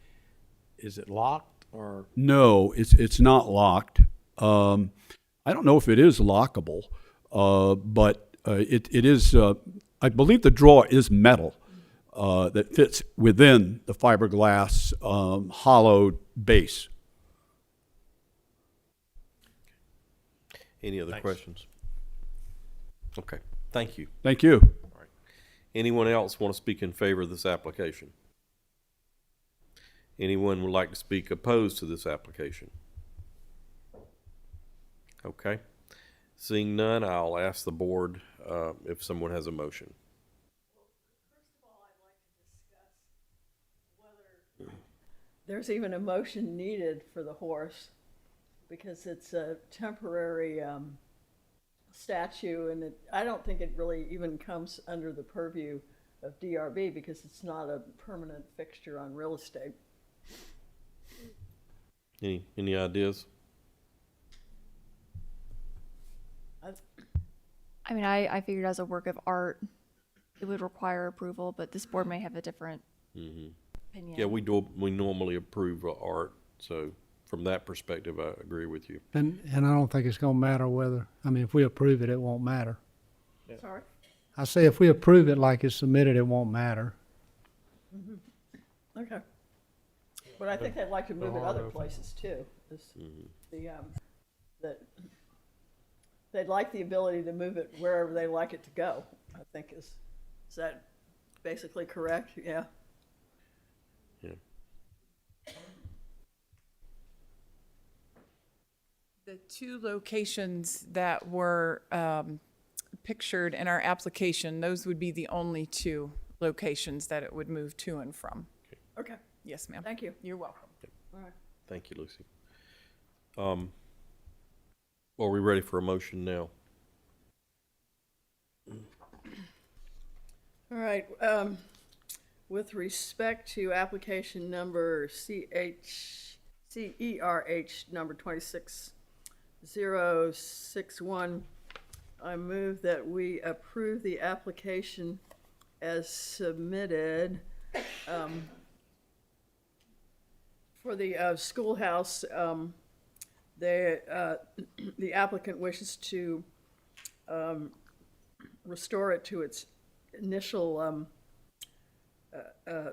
Speaker 6: is it locked or?
Speaker 18: No, it's not locked. I don't know if it is lockable, but it is, I believe the drawer is metal that fits within the fiberglass hollowed base.
Speaker 1: Any other
Speaker 6: Thanks.
Speaker 1: questions? Okay, thank you.
Speaker 18: Thank you.
Speaker 1: All right. Anyone else want to speak in favor of this application? Anyone would like to speak opposed to this application? Okay. Seeing none, I'll ask the board if someone has a motion.
Speaker 7: There's even a motion needed for the horse because it's a temporary statue, and I don't think it really even comes under the purview of DRB because it's not a permanent fixture on real estate.
Speaker 1: Any ideas?
Speaker 3: I mean, I figured as a work of art, it would require approval, but this board may have a different opinion.
Speaker 1: Yeah, we normally approve art, so from that perspective, I agree with you.
Speaker 2: And I don't think it's gonna matter whether, I mean, if we approve it, it won't matter.
Speaker 7: Sorry?
Speaker 2: I say if we approve it like it's submitted, it won't matter.
Speaker 7: Okay. But I think they'd like to move it other places too. That they'd like the ability to move it wherever they like it to go, I think is that basically correct? Yeah.
Speaker 1: Yeah.
Speaker 17: The two locations that were pictured in our application, those would be the only two locations that it would move to and from.
Speaker 7: Okay.
Speaker 17: Yes, ma'am.
Speaker 7: Thank you.
Speaker 17: You're welcome.
Speaker 7: All right.
Speaker 1: Thank you, Lucy. Are we ready for a motion now?
Speaker 7: All right. With respect to application number CERH number 26061, I move that we approve the application as submitted for the schoolhouse. The applicant wishes to restore it to its initial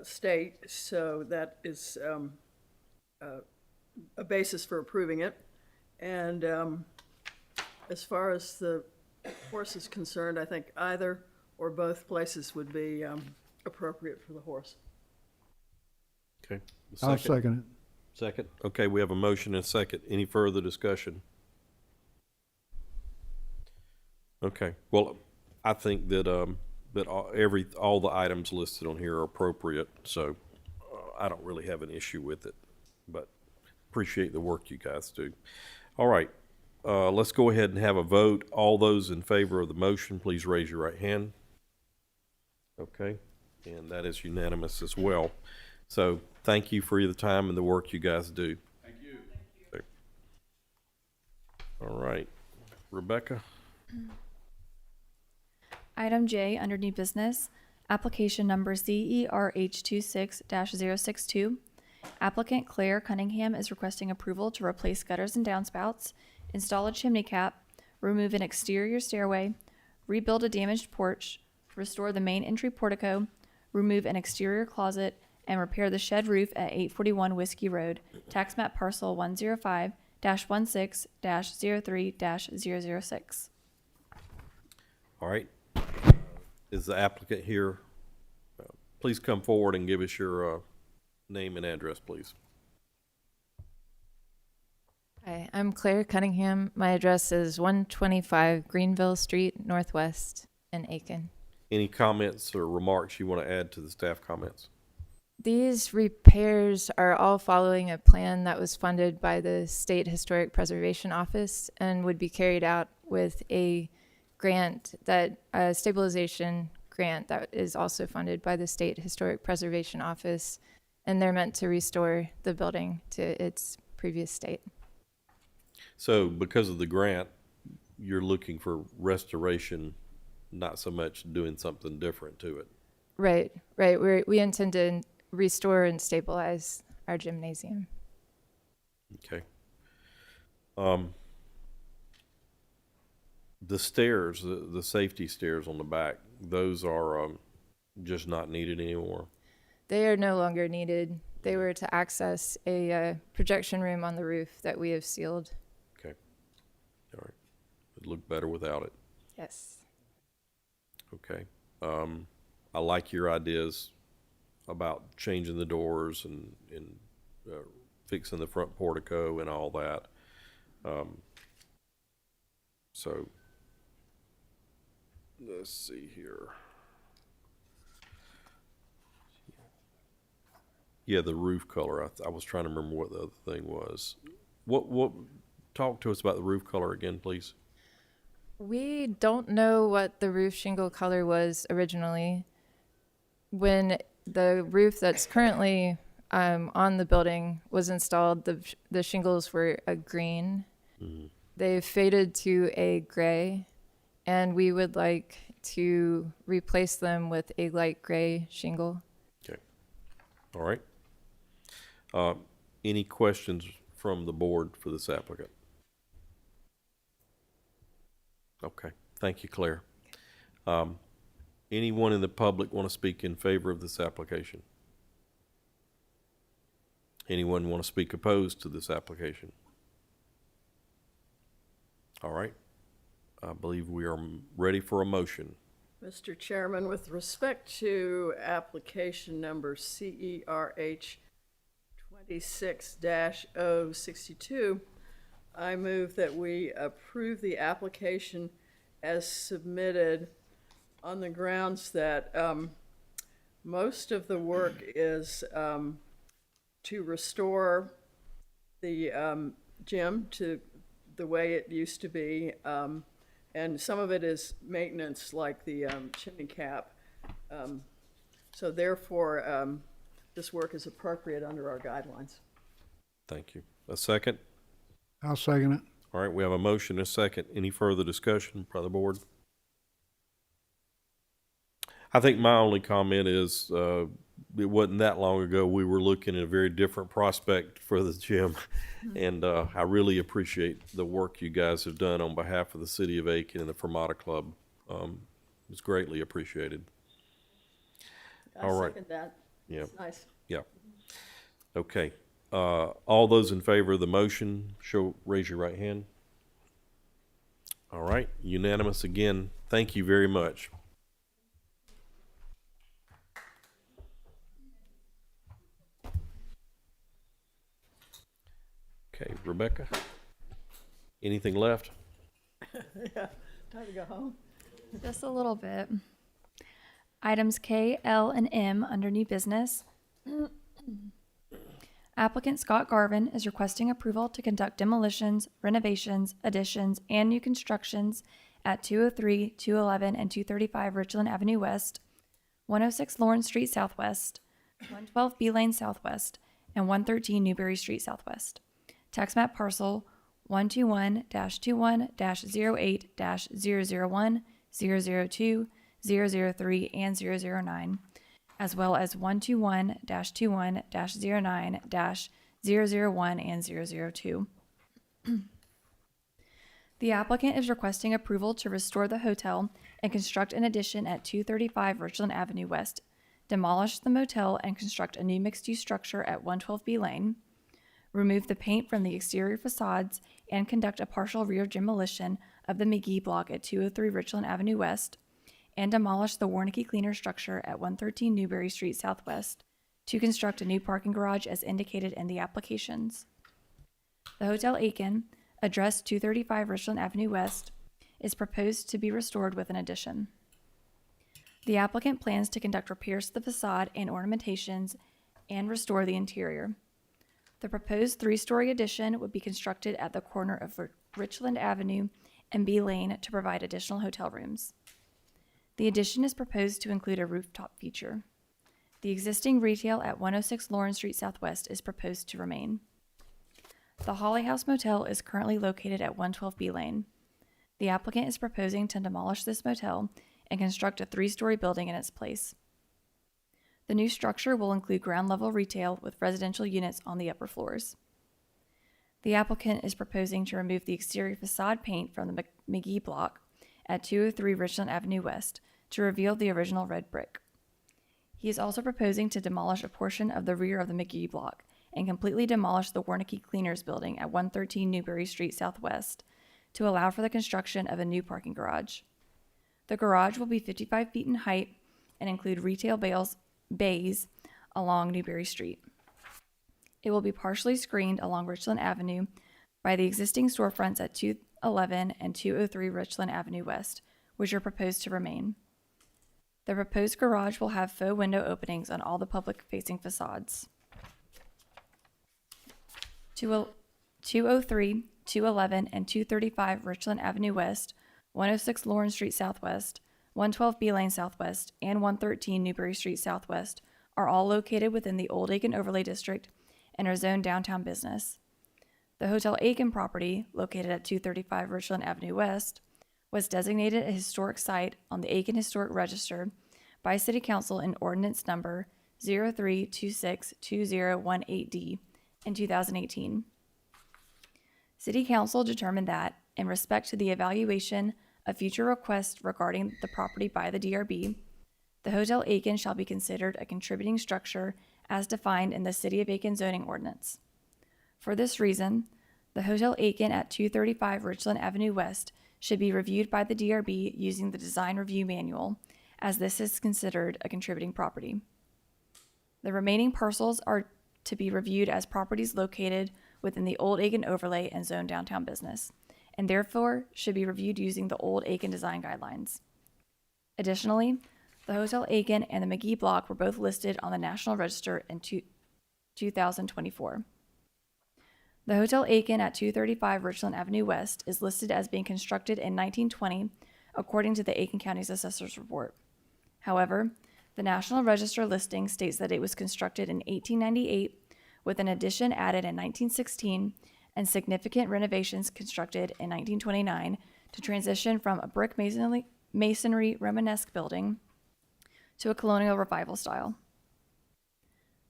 Speaker 7: state, so that is a basis for approving it. And as far as the horse is concerned, I think either or both places would be appropriate for the horse.
Speaker 1: Okay.
Speaker 2: I'll second it.
Speaker 1: Second? Okay, we have a motion and a second. Any further discussion? Okay, well, I think that all the items listed on here are appropriate, so I don't really have an issue with it, but appreciate the work you guys do. All right, let's go ahead and have a vote. All those in favor of the motion, please raise your right hand. Okay, and that is unanimous as well. So thank you for the time and the work you guys do.
Speaker 18: Thank you.
Speaker 1: Okay. All right, Rebecca.
Speaker 3: Item J, under new business, Application number CERH26-062. Applicant Claire Cunningham is requesting approval to replace gutters and downspouts, install a chimney cap, remove an exterior stairway, rebuild a damaged porch, restore the main entry portico, remove an exterior closet, and repair the shed roof at 841 Whiskey Road, tax map parcel 105-16-03-006.
Speaker 1: All right. Is the applicant here? Please come forward and give us your name and address, please.
Speaker 19: Hi, I'm Claire Cunningham. My address is 125 Greenville Street, Northwest in Aiken.
Speaker 1: Any comments or remarks you want to add to the staff comments?
Speaker 19: These repairs are all following a plan that was funded by the State Historic Preservation Office and would be carried out with a grant a stabilization grant that is also funded by the State Historic Preservation Office, and they're meant to restore the building to its previous state.
Speaker 1: So because of the grant, you're looking for restoration, not so much doing something different to it.
Speaker 19: Right. We intend to restore and stabilize our gymnasium.
Speaker 1: Okay. The stairs, the safety stairs on the back, those are just not needed anymore.
Speaker 19: They are no longer needed. They were to access a projection room on the roof that we have sealed.
Speaker 1: Okay. All right. It'd look better without it.
Speaker 19: Yes.
Speaker 1: Okay. I like your ideas about changing the doors and fixing the front portico and all that. So let's see here. Yeah, the roof color. I was trying to remember what the other thing was. What? Talk to us about the roof color again, please.
Speaker 19: We don't know what the roof shingle color was originally. When the roof that's currently on the building was installed, the shingles were a green.
Speaker 1: Mm-hmm.
Speaker 19: They've faded to a gray, and we would like to replace them with a light gray shingle.
Speaker 1: Okay. All right. Any questions from the board for this applicant? Okay. Thank you, Claire. Anyone in the public want to speak in favor of this application? Anyone want to speak opposed to this application? All right. I believe we are ready for a motion.
Speaker 7: Mr. Chairman, with respect to application number CERH 26-062, I move that we approve the application as submitted on the grounds that most of the work is to restore the gym to the way it used to be, and some of it is maintenance, like the chimney cap. So therefore, this work is appropriate under our guidelines.
Speaker 1: Thank you. A second?
Speaker 2: I'll second it.
Speaker 1: All right, we have a motion and a second. Any further discussion by the board? I think my only comment is it wasn't that long ago we were looking at a very different prospect for the gym, and I really appreciate the work you guys have done on behalf of the City of Aiken and the Fermata Club. It's greatly appreciated.
Speaker 7: I
Speaker 1: All right.
Speaker 7: second that.
Speaker 1: Yeah.
Speaker 7: It's nice.
Speaker 1: Yeah. Okay. All those in favor of the motion, raise your right hand. All right. Unanimous again. Thank you very much. Okay, Rebecca, anything left?
Speaker 7: Yeah, time to go home.
Speaker 3: Just a little bit. Items K, L, and M under new business. Applicant Scott Garvin is requesting approval to conduct demolitions, renovations, additions, and new constructions at 203, 211, and 235 Richland Avenue West, 106 Lawrence Street Southwest, 112 B Lane Southwest, and 113 Newberry Street Southwest. Tax map parcel 121-21-08-001-002 003, and 009, as well as 121-21-09-001 and 002. The applicant is requesting approval to restore the hotel and construct an addition at 235 Richland Avenue West, demolish the motel and construct a new mixed-use structure at 112B Lane, remove the paint from the exterior facades, and conduct a partial rear demolition of the McGee block at 203 Richland Avenue West, and demolish the Warnicki Cleaner structure at 113 Newberry Street Southwest to construct a new parking garage as indicated in the applications. The Hotel Aiken, address 235 Richland Avenue West, is proposed to be restored with an addition. The applicant plans to conduct repairs to the facade and ornamentations and restore the interior. The proposed 3-story addition would be constructed at the corner of Richland Avenue and B Lane to provide additional hotel rooms. The addition is proposed to include a rooftop feature. The existing retail at 106 Lawrence Street Southwest is proposed to remain. The Holly House Motel is currently located at 112B Lane. The applicant is proposing to demolish this motel and construct a 3-story building in its place. The new structure will include ground-level retail with residential units on the upper floors. The applicant is proposing to remove the exterior facade paint from the McGee block at 203 Richland Avenue West to reveal the original red brick. He is also proposing to demolish a portion of the rear of the McGee block and completely demolish the Warnicki Cleaners building at 113 Newberry Street Southwest to allow for the construction of a new parking garage. The garage will be 55 feet in height and include retail bays along Newberry Street. It will be partially screened along Richland Avenue by the existing storefronts at 211 and 203 Richland Avenue West, which are proposed to remain. The proposed garage will have faux window openings on all the public-facing facades. 203, 211, and 235 Richland Avenue West, 106 Lawrence Street Southwest, 112 B Lane Southwest, and 113 Newberry Street Southwest are all located within the Old Aiken Overlay District and are zoned downtown business. The Hotel Aiken property, located at 235 Richland Avenue West, was designated a historic site on the Aiken Historic Register by City Council in Ordinance Number 03262018D in 2018. City Council determined that, in respect to the evaluation of future requests regarding the property by the DRB, the Hotel Aiken shall be considered a contributing structure as defined in the City of Aiken zoning ordinance. For this reason, the Hotel Aiken at 235 Richland Avenue West should be reviewed by the DRB using the Design Review Manual, as this is considered a contributing property. The remaining parcels are to be reviewed as properties located within the Old Aiken Overlay and Zone Downtown Business, and therefore should be reviewed using the Old Aiken Design Guidelines. Additionally, the Hotel Aiken and the McGee block were both listed on the National Register in 2024. The Hotel Aiken at 235 Richland Avenue West is listed as being constructed in 1920, according to the Aiken County's Assessor's Report. However, the National Register listing states that it was constructed in 1898, with an addition added in 1916 and significant renovations constructed in 1929 to transition from a brick masonry Romanesque building to a colonial revival style.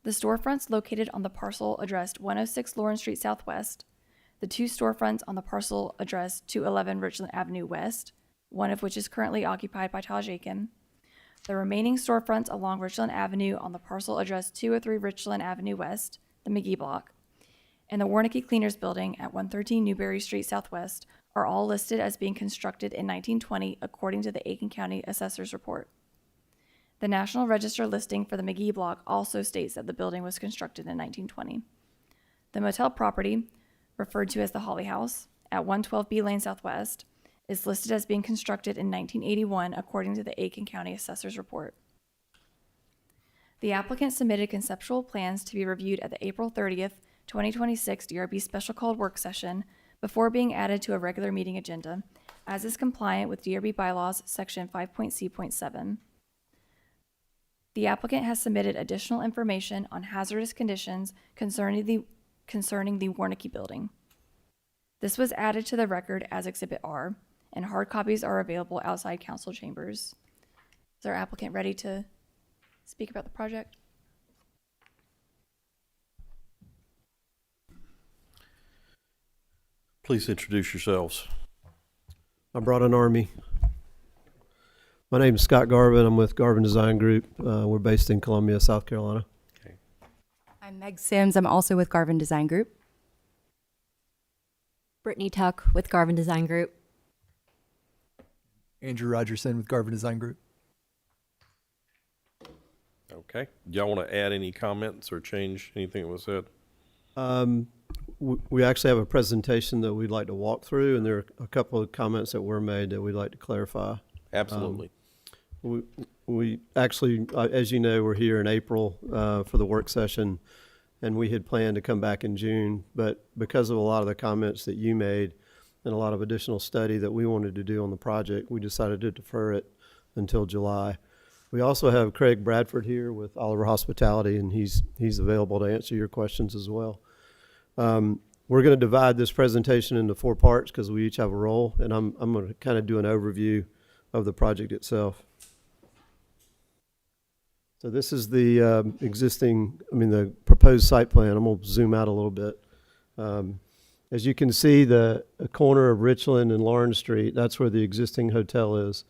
Speaker 3: The storefronts located on the parcel addressed 106 Lawrence Street Southwest, the 2 storefronts on the parcel addressed 211 Richland Avenue West, one of which is currently occupied by Taj Aiken, the remaining storefronts along Richland Avenue on the parcel addressed 203 Richland Avenue West, the McGee block, and the Warnicki Cleaners building at 113 Newberry Street Southwest are all listed as being constructed in 1920 according to the Aiken County Assessor's Report. The National Register listing for the McGee block also states that the building was constructed in 1920. The motel property, referred to as the Holly House, at 112 B Lane Southwest, is listed as being constructed in 1981 according to the Aiken County Assessor's Report. The applicant submitted conceptual plans to be reviewed at the April 30th, 2026 DRB Special Called Work Session before being added to a regular meeting agenda, as is compliant with DRB Bylaws Section 5.C.7. The applicant has submitted additional information on hazardous conditions concerning the Warnicki building. This was added to the record as Exhibit R, and hard copies are available outside council chambers. Is our applicant ready to speak about the project?
Speaker 1: Please introduce yourselves.
Speaker 20: I brought an army. My name is Scott Garvin. I'm with Garvin Design Group. We're based in Columbia, South Carolina.
Speaker 21: I'm Meg Sims. I'm also with Garvin Design Group. Brittany Tuck with Garvin Design Group.
Speaker 22: Andrew Rogerson with Garvin Design Group.
Speaker 1: Okay. Do y'all want to add any comments or change anything that was said?
Speaker 20: We actually have a presentation that we'd like to walk through, and there are a couple of comments that were made that we'd like to clarify.
Speaker 1: Absolutely.
Speaker 20: We actually, as you know, we're here in April for the work session, and we had planned to come back in June, but because of a lot of the comments that you made and a lot of additional study that we wanted to do on the project, we decided to defer it until July. We also have Craig Bradford here with Oliver Hospitality, and he's available to answer your questions as well. We're going to divide this presentation into 4 parts because we each have a role, and I'm going to kind of do an overview of the project itself. So this is the the proposed site plan. I'm going to zoom out a little bit. As you can see, the corner of Richland and Lawrence Street, that's where the existing hotel is.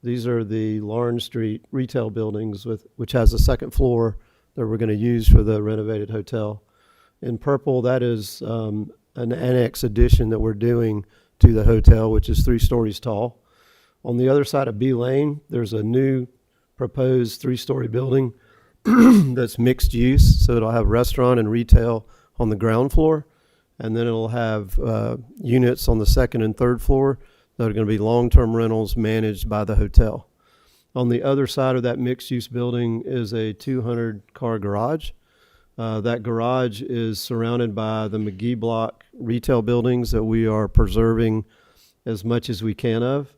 Speaker 20: These are the Lawrence Street retail buildings, which has a second floor that we're going to use for the renovated hotel. In purple, that is an annex addition that we're doing to the hotel, which is 3 stories tall. On the other side of B Lane, there's a new proposed 3-story building that's mixed use. So it'll have restaurant and retail on the ground floor, and then it'll have units on the 2nd and 3rd floor that are going to be long-term rentals managed by the hotel. On the other side of that mixed-use building is a 200-car garage. That garage is surrounded by the McGee Block retail buildings that we are preserving as much as we can of.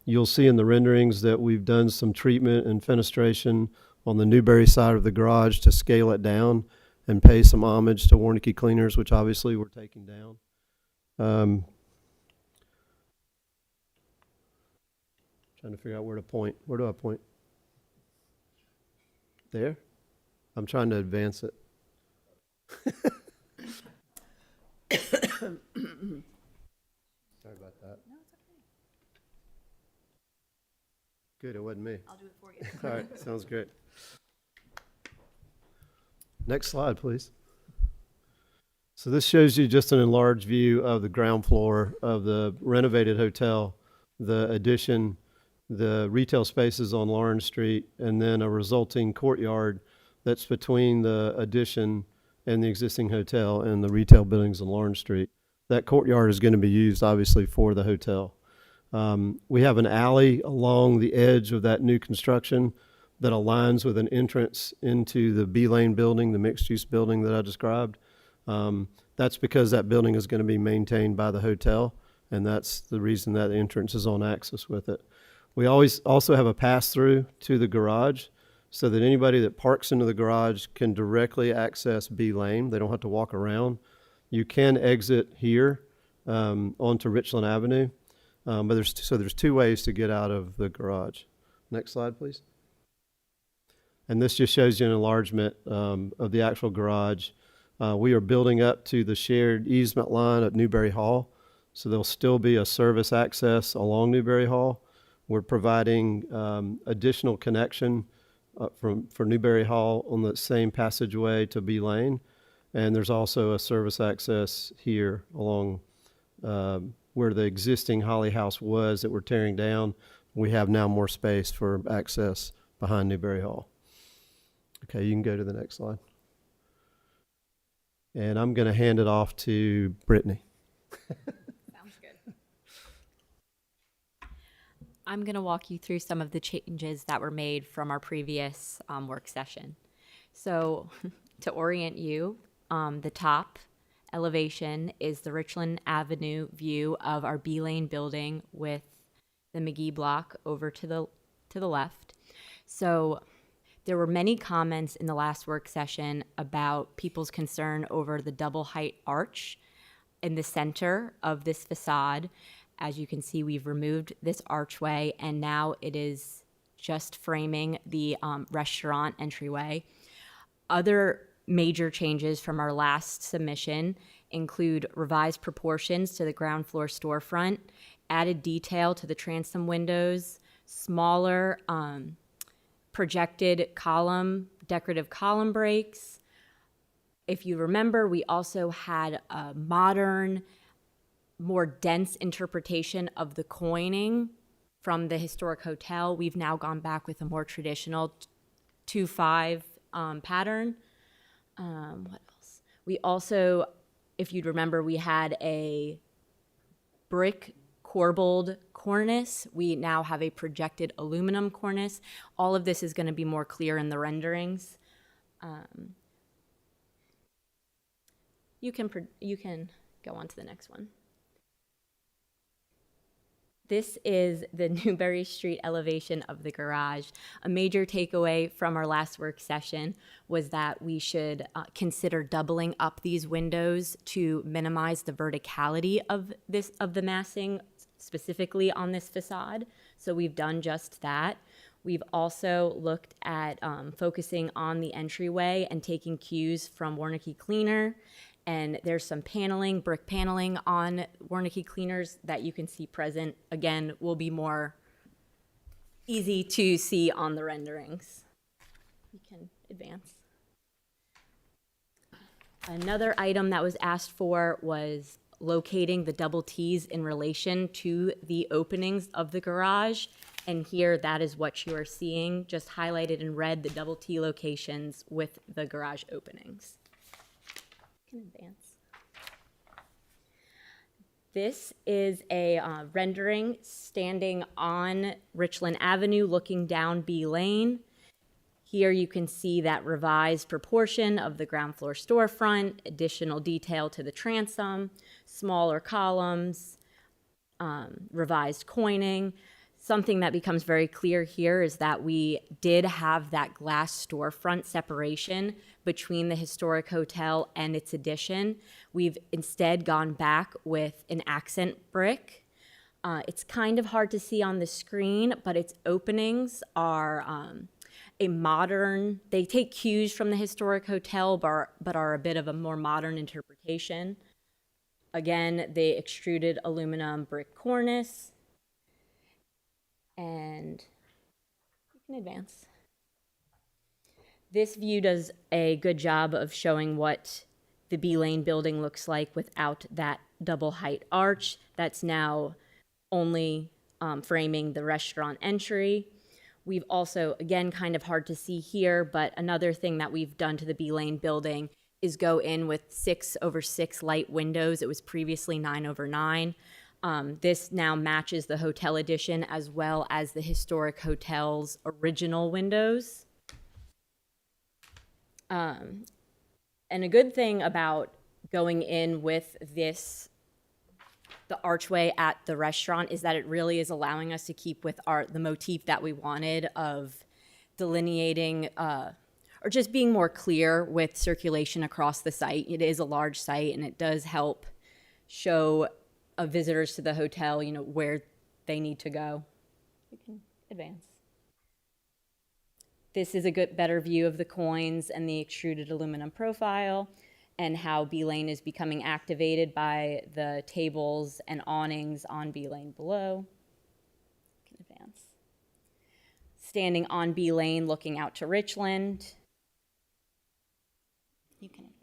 Speaker 20: You'll see in the renderings that we've done some treatment and fenestration on the Newberry side of the garage to scale it down and pay some homage to Warnke Cleaners, which obviously we're taking down. Trying to figure out where to point. Where do I point? There? I'm trying to advance it. Sorry about that.
Speaker 3: No, it's okay.
Speaker 20: Good, it wasn't me.
Speaker 3: I'll do it for you.
Speaker 20: All right, sounds great. Next slide, please. So this shows you just an enlarged view of the ground floor of the renovated hotel, the addition, the retail spaces on Lawrence Street, and then a resulting courtyard that's between the addition and the existing hotel and the retail buildings on Lawrence Street. That courtyard is going to be used, obviously, for the hotel. We have an alley along the edge of that new construction that aligns with an entrance into the B Lane building, the mixed-use building that I described. That's because that building is going to be maintained by the hotel, and that's the reason that entrance is on axis with it. We always also have a pass-through to the garage so that anybody that parks into the garage can directly access B Lane. They don't have to walk around. You can exit here onto Richland Avenue, but there's 2 ways to get out of the garage. Next slide, please. And this just shows you an enlargement of the actual garage. We are building up to the shared easement line at Newberry Hall, so there'll still be a service access along Newberry Hall. We're providing additional connection for Newberry Hall on the same passageway to B Lane, and there's also a service access here along where the existing Holly House was that we're tearing down. We have now more space for access behind Newberry Hall. Okay, you can go to the next slide. And I'm going to hand it off to Brittany.
Speaker 21: Sounds good. I'm going to walk you through some of the changes that were made from our previous work session. So to orient you, the top elevation is the Richland Avenue view of our B Lane building with the McGee Block over to the left. So there were many comments in the last work session about people's concern over the double height arch in the center of this facade. As you can see, we've removed this archway, and now it is just framing the restaurant entryway. Other major changes from our last submission include revised proportions to the ground floor storefront, added detail to the transom windows, smaller projected decorative column breaks. If you remember, we also had a modern, more dense interpretation of the coining from the historic hotel. We've now gone back with a more traditional 2-5 pattern. What else? We also, if you'd remember, we had a brick corbelled cornice. We now have a projected aluminum cornice. All of this is going to be more clear in the renderings. You can go on to the next one. This is the Newberry Street elevation of the garage. A major takeaway from our last work session was that we should consider doubling up these windows to minimize the verticality of the massing, specifically on this facade. So we've done just that. We've also looked at focusing on the entryway and taking cues from Warnke Cleaner. And there's some paneling, brick paneling on Warnke Cleaners that you can see present. Again, will be more easy to see on the renderings. You can advance. Another item that was asked for was locating the double T's in relation to the openings of the garage. And here, that is what you are seeing, just highlighted in red, the double T locations with the garage openings. Can advance. This is a rendering standing on Richland Avenue looking down B Lane. Here you can see that revised proportion of the ground floor storefront, additional detail to the transom, smaller columns, revised coining. Something that becomes very clear here is that we did have that glass storefront separation between the historic hotel and its addition. We've instead gone back with an accent brick. It's kind of hard to see on the screen, but its openings are a modern, they take cues from the historic hotel, but are a bit of a more modern interpretation. Again, the extruded aluminum brick cornice. And you can advance. This view does a good job of showing what the B Lane building looks like without that double height arch that's now only framing the restaurant entry. We've also, again, kind of hard to see here, but another thing that we've done to the B Lane building is go in with 6/6 light windows. It was previously 9/9. This now matches the hotel edition as well as the historic hotel's original windows. And a good thing about going in with the archway at the restaurant is that it really is allowing us to keep with the motif that we wanted of delineating or just being more clear with circulation across the site. It is a large site and it does help show visitors to the hotel, where they need to go. You can advance. This is a better view of the coins and the extruded aluminum profile and how B Lane is becoming activated by the tables and awnings on B Lane below. You can advance. Standing on B Lane looking out to Richland. You can advance.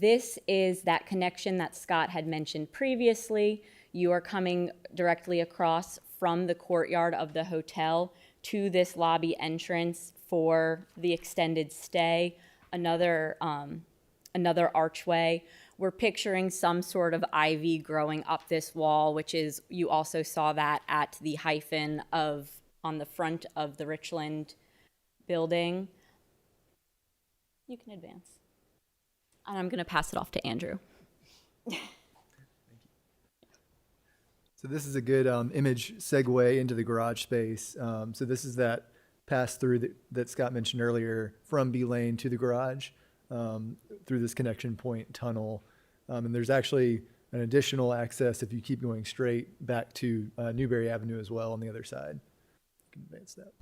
Speaker 21: This is that connection that Scott had mentioned previously. You are coming directly across from the courtyard of the hotel to this lobby entrance for the extended stay. Another archway. We're picturing some sort of ivy growing up this wall, which is, you also saw that at the hyphen on the front of the Richland building. You can advance. And I'm going to pass it off to Andrew.
Speaker 22: So this is a good image segue into the garage space. So this is that pass-through that Scott mentioned earlier from B Lane to the garage through this connection point tunnel. And there's actually an additional access if you keep going straight back to Newberry Avenue as well on the other side. You can advance that.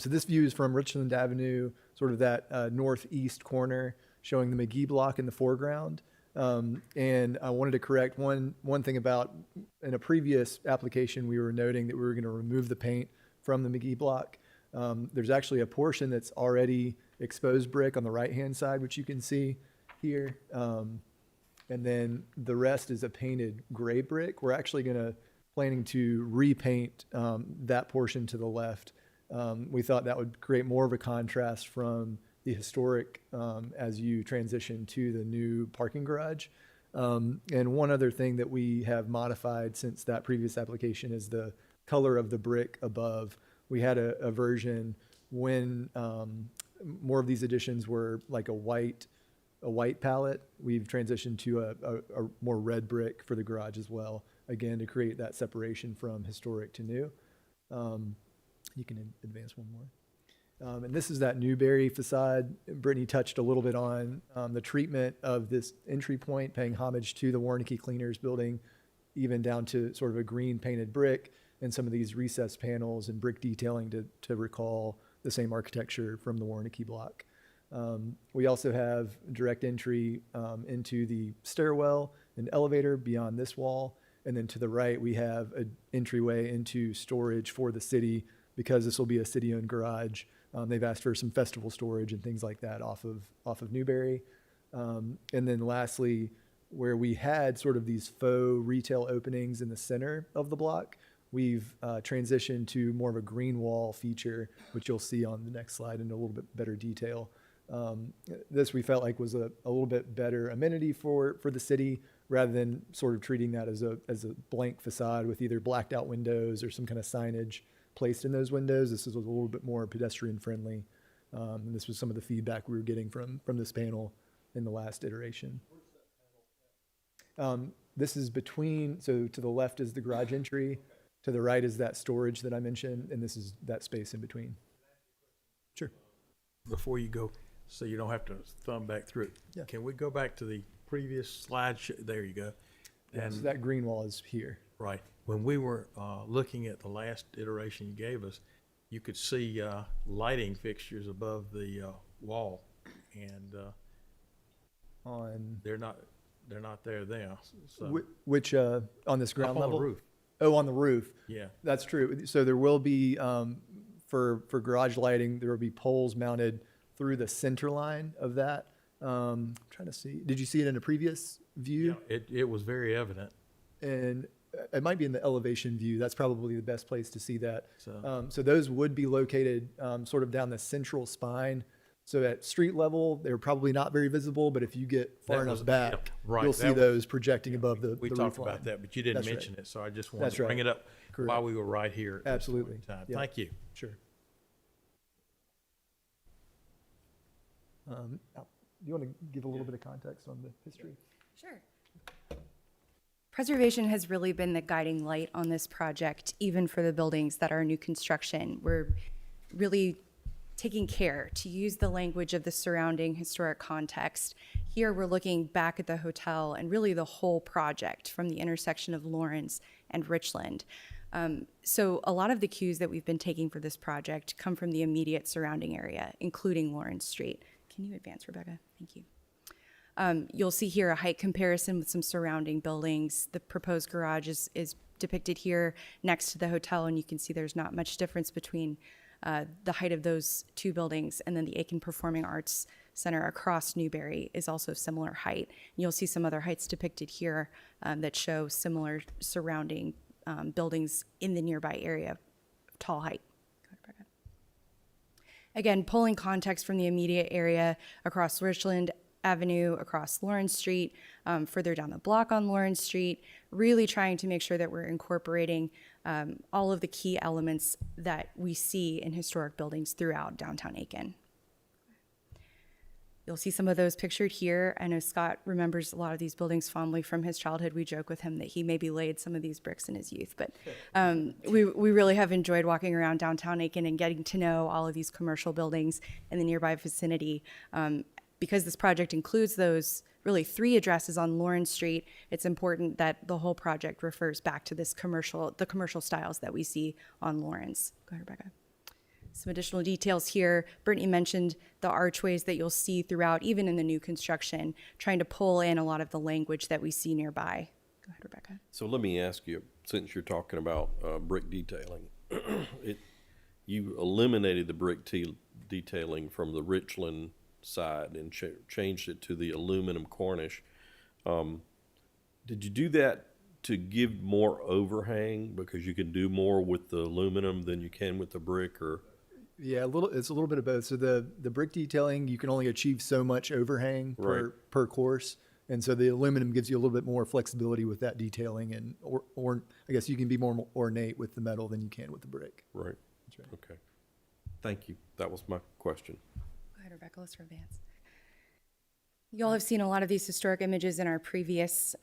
Speaker 22: So this view is from Richland Avenue, sort of that northeast corner, showing the McGee block in the foreground. And I wanted to correct one thing about, in a previous application, we were noting that we were going to remove the paint from the McGee block. There's actually a portion that's already exposed brick on the right-hand side, which you can see here. And then the rest is a painted gray brick. We're actually planning to repaint that portion to the left. We thought that would create more of a contrast from the historic as you transition to the new parking garage. And one other thing that we have modified since that previous application is the color of the brick above. We had a version when more of these additions were like a white palette. We've transitioned to a more red brick for the garage as well, again, to create that separation from historic to new. You can advance one more. And this is that Newberry facade. Brittany touched a little bit on the treatment of this entry point, paying homage to the Warnicki Cleaners building, even down to sort of a green painted brick and some of these recessed panels and brick detailing to recall the same architecture from the Warnicki block. We also have direct entry into the stairwell and elevator beyond this wall. And then to the right, we have an entryway into storage for the city, because this will be a city-owned garage. They've asked for some festival storage and things like that off of Newberry. And then lastly, where we had sort of these faux retail openings in the center of the block, we've transitioned to more of a green wall feature, which you'll see on the next slide in a little bit better detail. This we felt like was a little bit better amenity for the city, rather than sort of treating that as a blank facade with either blacked out windows or some kind of signage placed in those windows. This is a little bit more pedestrian friendly. And this was some of the feedback we were getting from this panel in the last iteration. This is between, so to the left is the garage entry, to the right is that storage that I mentioned, and this is that space in between. Sure.
Speaker 6: Before you go, so you don't have to thumb back through it.
Speaker 22: Yeah.
Speaker 6: Can we go back to the previous slide? There you go.
Speaker 22: Yeah, so that green wall is here.
Speaker 6: Right. When we were looking at the last iteration you gave us, you could see lighting fixtures above the wall, and they're not there now. So
Speaker 22: Which on this ground
Speaker 6: up on
Speaker 22: level?
Speaker 6: the roof.
Speaker 22: Oh, on the roof.
Speaker 6: Yeah.
Speaker 22: That's true. So there will be for garage lighting, there will be poles mounted through the center line of that. I'm trying to see. Did you see it in a previous view?
Speaker 6: Yeah, it was very evident.
Speaker 22: And it might be in the elevation view. That's probably the best place to see that.
Speaker 6: So,
Speaker 22: So those would be located sort of down the central spine. So at street level, they're probably not very visible, but if you get far enough back,
Speaker 6: right,
Speaker 22: you'll see those projecting above the
Speaker 6: we
Speaker 22: the
Speaker 6: talked
Speaker 22: roof line.
Speaker 6: about that, but you didn't
Speaker 22: That's
Speaker 6: mention
Speaker 22: right.
Speaker 6: it, so I just wanted
Speaker 22: That's
Speaker 6: to bring
Speaker 22: right.
Speaker 6: it up
Speaker 22: Correct.
Speaker 6: while we were right here. at this
Speaker 22: Absolutely.
Speaker 6: point in time.
Speaker 22: Yep.
Speaker 6: Thank you.
Speaker 22: Sure. Do you want to give a little bit of context on the history?
Speaker 5: Sure. Preservation has really been the guiding light on this project, even for the buildings that are new construction. We're really taking care to use the language of the surrounding historic context. Here, we're looking back at the hotel and really the whole project from the intersection of Lawrence and Richland. So a lot of the cues that we've been taking for this project come from the immediate surrounding area, including Lawrence Street. Can you advance, Rebecca? Thank you. You'll see here a height comparison with some surrounding buildings. The proposed garage is depicted here next to the hotel, and you can see there's not much difference between the height of those two buildings, and then the Aiken Performing Arts Center across Newberry is also similar height. You'll see some other heights depicted here that show similar surrounding buildings in the nearby area of tall height. Again, pulling context from the immediate area across Richland Avenue, across Lawrence Street, further down the block on Lawrence Street, really trying to make sure that we're incorporating all of the key elements that we see in historic buildings throughout downtown Aiken. You'll see some of those pictured here. I know Scott remembers a lot of these buildings fondly from his childhood. We joke with him that he maybe laid some of these bricks in his youth, but we really have enjoyed walking around downtown Aiken and getting to know all of these commercial buildings in the nearby vicinity. because this project includes those really 3 addresses on Lawrence Street, it's important that the whole project refers back to the commercial styles that we see on Lawrence. Go ahead, Rebecca. Some additional details here. Brittany mentioned the archways that you'll see throughout, even in the new construction, trying to pull in a lot of the language that we see nearby. Go ahead, Rebecca.
Speaker 1: So let me ask you, since you're talking about brick detailing, you eliminated the brick detailing from the Richland side and changed it to the aluminum cornice. Did you do that to give more overhang because you can do more with the aluminum than you can with the brick, or?
Speaker 22: Yeah, it's a little bit of both. So the brick detailing, you can only achieve so much overhang per course. And so the aluminum gives you a little bit more flexibility with that detailing, and or I guess you can be more ornate with the metal than you can with the brick.
Speaker 1: Right.
Speaker 22: That's right.
Speaker 1: Okay. Thank you. That was my question.
Speaker 5: Go ahead, Rebecca, let's advance. You all have seen a lot of these historic images in our previous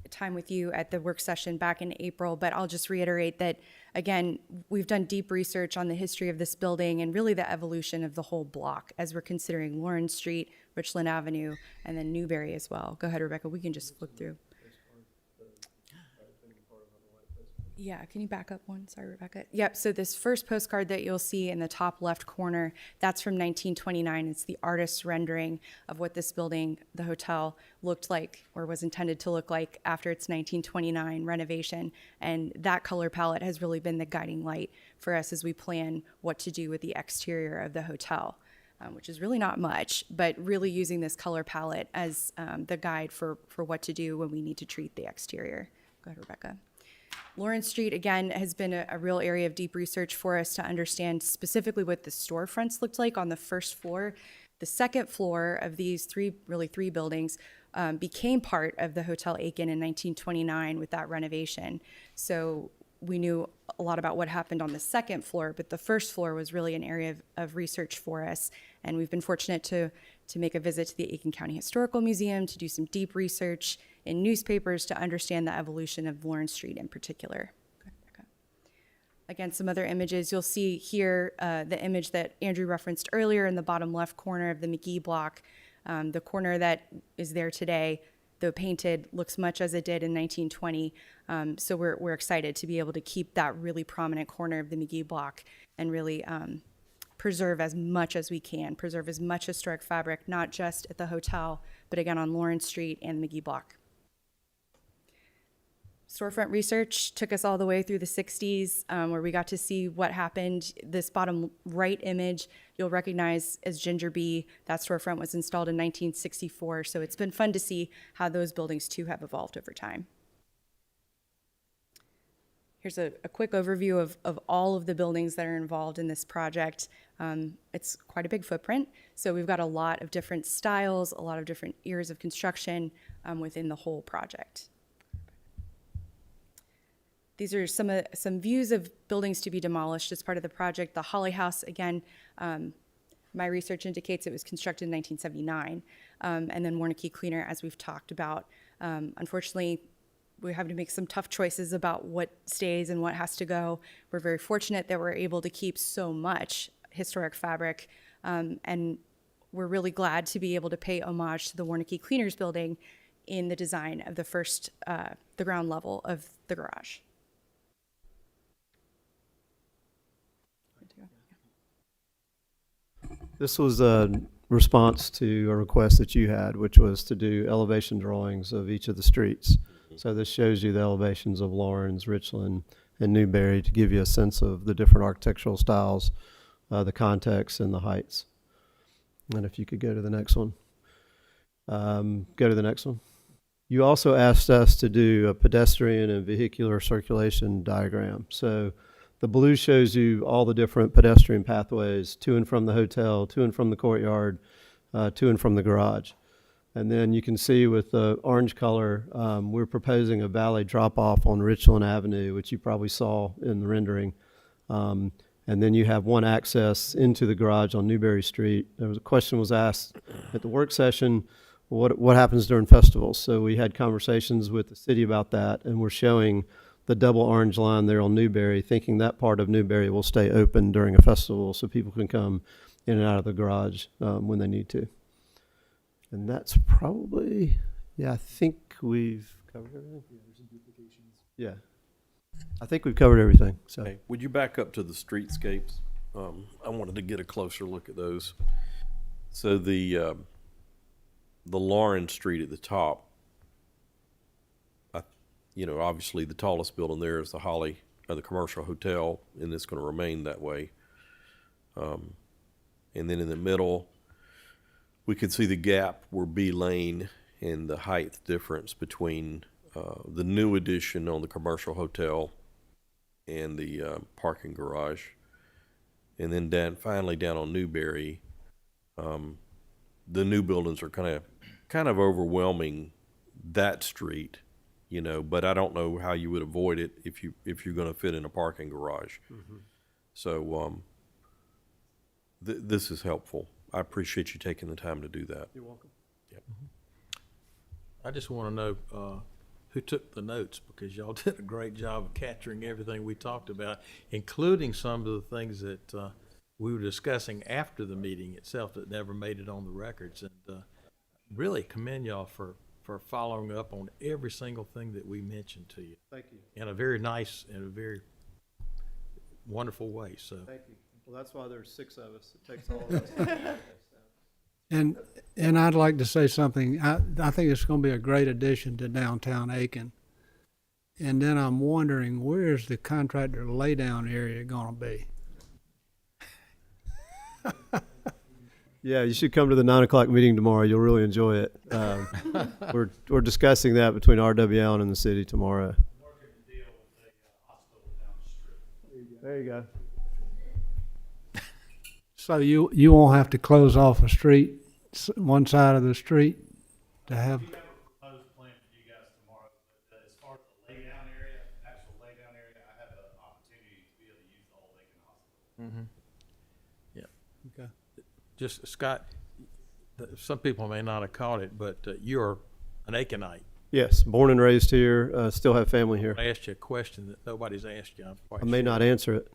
Speaker 5: time with you at the work session back in April, but I'll just reiterate that, again, we've done deep research on the history of this building and really the evolution of the whole block as we're considering Lawrence Street, Richland Avenue, and then Newberry as well. Go ahead, Rebecca, we can just flip through. Yeah, can you back up one? Sorry, Rebecca. Yep, so this first postcard that you'll see in the top left corner, that's from 1929. It's the artist's rendering of what this building, the hotel, looked like or was intended to look like after its 1929 renovation. And that color palette has really been the guiding light for us as we plan what to do with the exterior of the hotel, which is really not much, but really using this color palette as the guide for what to do when we need to treat the exterior. Go ahead, Rebecca. Lawrence Street, again, has been a real area of deep research for us to understand specifically what the storefronts looked like on the first floor. The second floor of these three buildings became part of the Hotel Aiken in 1929 with that renovation. So we knew a lot about what happened on the second floor, but the first floor was really an area of research for us. And we've been fortunate to make a visit to the Aiken County Historical Museum to do some deep research in newspapers to understand the evolution of Lawrence Street in particular. Again, some other images. You'll see here the image that Andrew referenced earlier in the bottom left corner of the McGee block. The corner that is there today, though painted, looks much as it did in 1920. So we're excited to be able to keep that really prominent corner of the McGee block and really preserve as much as we can, preserve as much historic fabric, not just at the hotel, but again on Lawrence Street and McGee block. Storefront research took us all the way through the 60s, where we got to see what happened. This bottom right image you'll recognize as Ginger Bee. That storefront was installed in 1964, so it's been fun to see how those buildings too have evolved over time. Here's a quick overview of all of the buildings that are involved in this project. It's quite a big footprint, so we've got a lot of different styles, a lot of different eras of construction within the whole project. These are some views of buildings to be demolished as part of the project. The Holly House, again, my research indicates it was constructed in 1979. And then Warnke Cleaner, as we've talked about. Unfortunately, we have to make some tough choices about what stays and what has to go. We're very fortunate that we're able to keep so much historic fabric. And we're really glad to be able to pay homage to the Warnke Cleaners building in the design of the ground level of the garage.
Speaker 20: This was a response to a request that you had, which was to do elevation drawings of each of the streets. So this shows you the elevations of Lawrence, Richland, and Newberry to give you a sense of the different architectural styles, the context, and the heights. And if you could go to the next one. Go to the next one. You also asked us to do a pedestrian and vehicular circulation diagram. So the blue shows you all the different pedestrian pathways to and from the hotel, to and from the courtyard, to and from the garage. And then you can see with the orange color, we're proposing a valet drop-off on Richland Avenue, which you probably saw in the rendering. And then you have one access into the garage on Newberry Street. There was a question was asked at the work session, what happens during festivals? So we had conversations with the city about that, and we're showing the double orange line there on Newberry, thinking that part of Newberry will stay open during a festival so people can come in and out of the garage when they need to. And that's probably, yeah, I think we've covered everything.
Speaker 22: Yeah, there's some duplications.
Speaker 20: Yeah. I think we've covered everything, so.
Speaker 1: Okay, would you back up to the streetscapes? I wanted to get a closer look at those. So the Lawrence Street at the top, obviously the tallest building there is the commercial hotel, and it's going to remain that way. And then in the middle, we can see the gap where B Lane and the height difference between the new addition on the commercial hotel and the parking garage. And then finally down on Newberry, the new buildings are kind of overwhelming that street, but I don't know how you would avoid it if you're going to fit in a parking garage.
Speaker 20: Mhm.
Speaker 1: So this is helpful. I appreciate you taking the time to do that.
Speaker 20: You're welcome.
Speaker 1: Yep.
Speaker 6: I just want to know who took the notes, because y'all did a great job of capturing everything we talked about, including some of the things that we were discussing after the meeting itself that never made it on the records. And really commend y'all for following up on every single thing that we mentioned to you.
Speaker 20: Thank you.
Speaker 6: In a very nice and a very wonderful way. So
Speaker 20: Thank you. Well, that's why there's 6 of us. It takes all of us.
Speaker 2: And I'd like to say something. I think it's going to be a great addition to downtown Aiken. And then I'm wondering, where's the contractor laydown area going to be?
Speaker 20: Yeah, you should come to the 9 o'clock meeting tomorrow. You'll really enjoy it. We're discussing that between RWL and the city tomorrow. There you go.
Speaker 2: So you won't have to close off a street, one side of the street, to have.
Speaker 8: We have a proposed plan for you guys tomorrow, but as far as the laydown area, actual laydown area, I have an opportunity to be able to use the whole Aiken Hospital.
Speaker 6: Mm-hmm. Yeah.
Speaker 2: Okay.
Speaker 6: Just, Scott, some people may not have caught it, but you're an Aikenite.
Speaker 20: Yes, born and raised here, still have family here.
Speaker 6: I asked you a question that nobody's asked you. I'm quite
Speaker 20: I may
Speaker 6: sure.
Speaker 20: not answer it.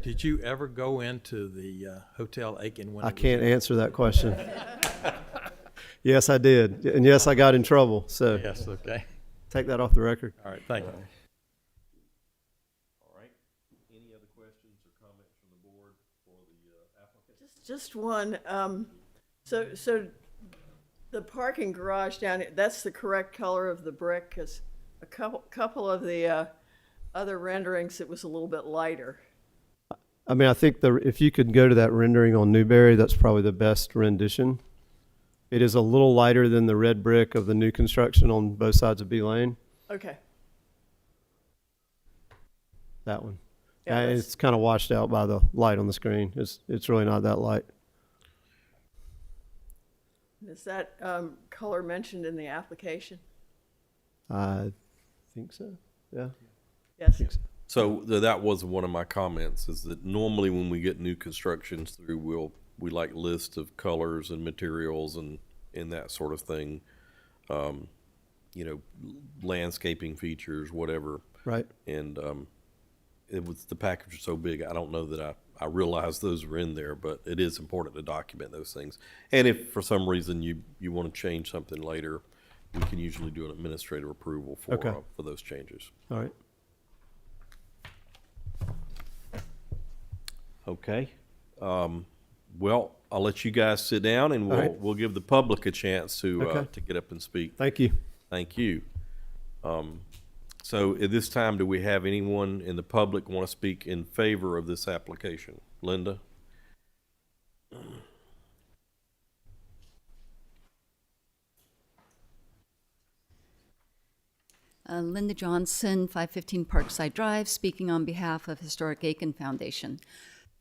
Speaker 6: Did you ever go into the Hotel Aiken when
Speaker 20: I
Speaker 6: it was
Speaker 20: can't
Speaker 6: in-
Speaker 20: answer that question. Yes, I did. And yes, I got in trouble. So
Speaker 6: Yes, okay.
Speaker 20: take that off the record.
Speaker 6: All right, thank you.
Speaker 1: All right. Any other questions or comments from the board for the applicant?
Speaker 7: Just one. So the parking garage down here, that's the correct color of the brick, because a couple of the other renderings, it was a little bit lighter.
Speaker 20: I mean, I think if you could go to that rendering on Newberry, that's probably the best rendition. It is a little lighter than the red brick of the new construction on both sides of B Lane.
Speaker 7: Okay.
Speaker 20: That one.
Speaker 7: Yeah, that's-
Speaker 20: It's kind of washed out by the light on the screen. It's really not that light.
Speaker 7: Is that color mentioned in the application?
Speaker 20: I think so. Yeah.
Speaker 7: Yes.
Speaker 20: I think so.
Speaker 1: So that was one of my comments, is that normally when we get new constructions through, we like lists of colors and materials and that sort of thing. Landscaping features, whatever.
Speaker 20: Right.
Speaker 1: And the package was so big, I don't know that I realized those were in there, but it is important to document those things. And if for some reason you want to change something later, we can usually do an administrative approval for those changes.
Speaker 20: All right.
Speaker 1: Okay. Well, I'll let you guys sit down, and
Speaker 20: All right.
Speaker 1: we'll give the public a chance to
Speaker 20: Okay.
Speaker 1: get up and speak.
Speaker 20: Thank you.
Speaker 1: Thank you. So at this time, do we have anyone in the public want to speak in favor of this application? Linda?
Speaker 14: Linda Johnson, 515 Parkside Drive, speaking on behalf of Historic Aiken Foundation.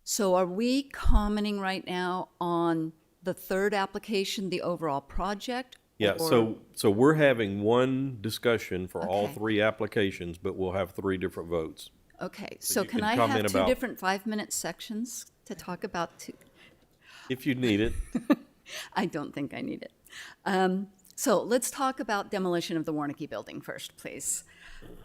Speaker 14: So are we commenting right now on the third application, the overall project?
Speaker 1: Yeah,
Speaker 14: or-
Speaker 1: so we're having one discussion for all
Speaker 14: Okay.
Speaker 1: 3 applications, but we'll have 3 different votes.
Speaker 14: Okay,
Speaker 1: So
Speaker 14: so
Speaker 1: you
Speaker 14: can
Speaker 1: can
Speaker 14: I
Speaker 1: comment
Speaker 14: have two
Speaker 1: about-
Speaker 14: different 5-minute sections to talk about two?
Speaker 1: If you need it.
Speaker 14: I don't think I need it. So let's talk about demolition of the Warnicki building first, please.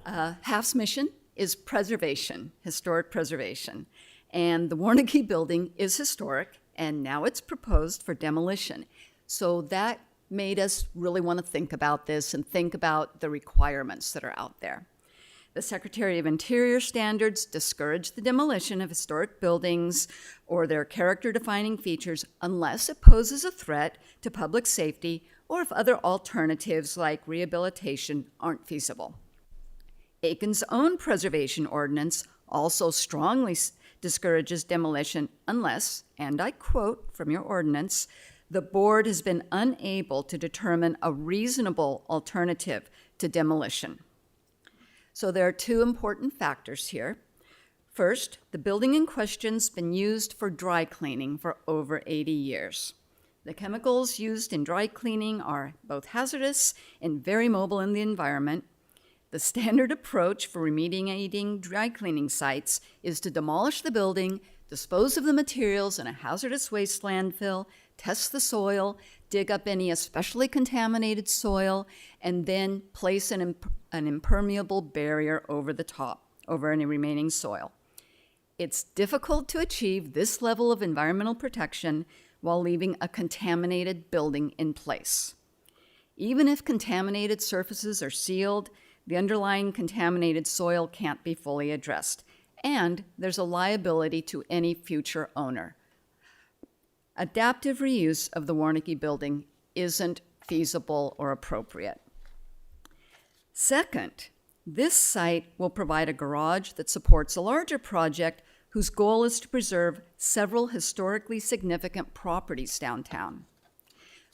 Speaker 14: HAF's mission is preservation, historic preservation. And the Warnicki building is historic, and now it's proposed for demolition. So that made us really want to think about this and think about the requirements that are out there. The Secretary of Interior standards discourage the demolition of historic buildings or their character-defining features unless it poses a threat to public safety or if other alternatives like rehabilitation aren't feasible. Aiken's own preservation ordinance also strongly discourages demolition unless, and I quote from your ordinance, the board has been unable to determine a reasonable alternative to demolition. So there are two important factors here. First, the building in question's been used for dry cleaning for over 80 years. The chemicals used in dry cleaning are both hazardous and very mobile in the environment. The standard approach for remediating dry cleaning sites is to demolish the building, dispose of the materials in a hazardous waste landfill, test the soil, dig up any especially contaminated soil, and then place an impermeable barrier over the top, over any remaining soil. It's difficult to achieve this level of environmental protection while leaving a contaminated building in place. Even if contaminated surfaces are sealed, the underlying contaminated soil can't be fully addressed, and there's a liability to any future owner. Adaptive reuse of the Warnicki building isn't feasible or appropriate. Second, this site will provide a garage that supports a larger project whose goal is to preserve several historically significant properties downtown.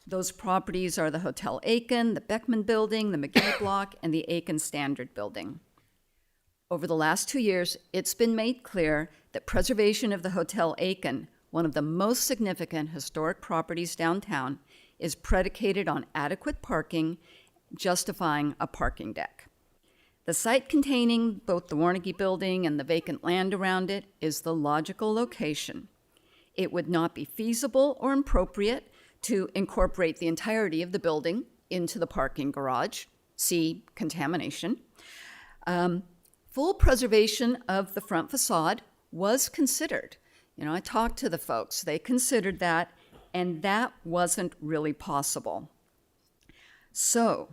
Speaker 14: Those properties are the Hotel Aiken, the Beckman Building, the McGee Block, and the Aiken Standard Building. Over the last 2 years, it's been made clear that preservation of the Hotel Aiken, one of the most significant historic properties downtown, is predicated on adequate parking, justifying a parking deck. The site containing both the Warnicki building and the vacant land around it is the logical location. It would not be feasible or appropriate to incorporate the entirety of the building into the parking garage. See contamination. Full preservation of the front facade was considered. I talked to the folks. They considered that, and that wasn't really possible. So,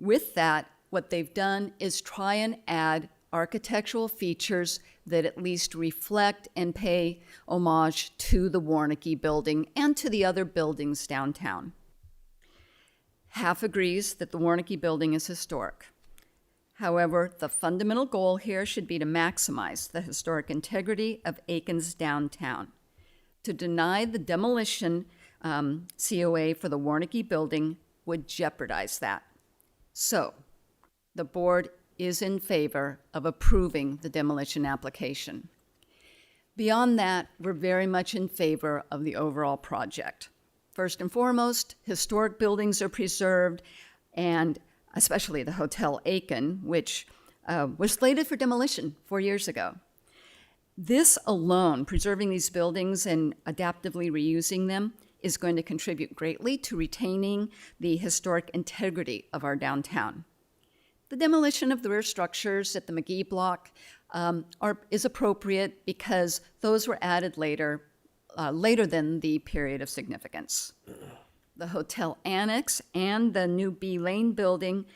Speaker 14: with that, what they've done is try and add architectural features that at least reflect and pay homage to the Warnicki building and to the other buildings downtown. Half agrees that the Warnicki building is historic. However, the fundamental goal here should be to maximize the historic integrity of Aiken's downtown. To deny the demolition COA for the Warnicki building would jeopardize that. So, the board is in favor of approving the demolition application. Beyond that, we're very much in favor of the overall project. First and foremost, historic buildings are preserved, and especially the Hotel Aiken, which was slated for demolition 4 years ago. This alone, preserving these buildings and adaptively reusing them, is going to contribute greatly to retaining the historic integrity of our downtown. The demolition of the rear structures at the McGee Block is appropriate because those were added later than the period of significance. The hotel annex and the new B Lane building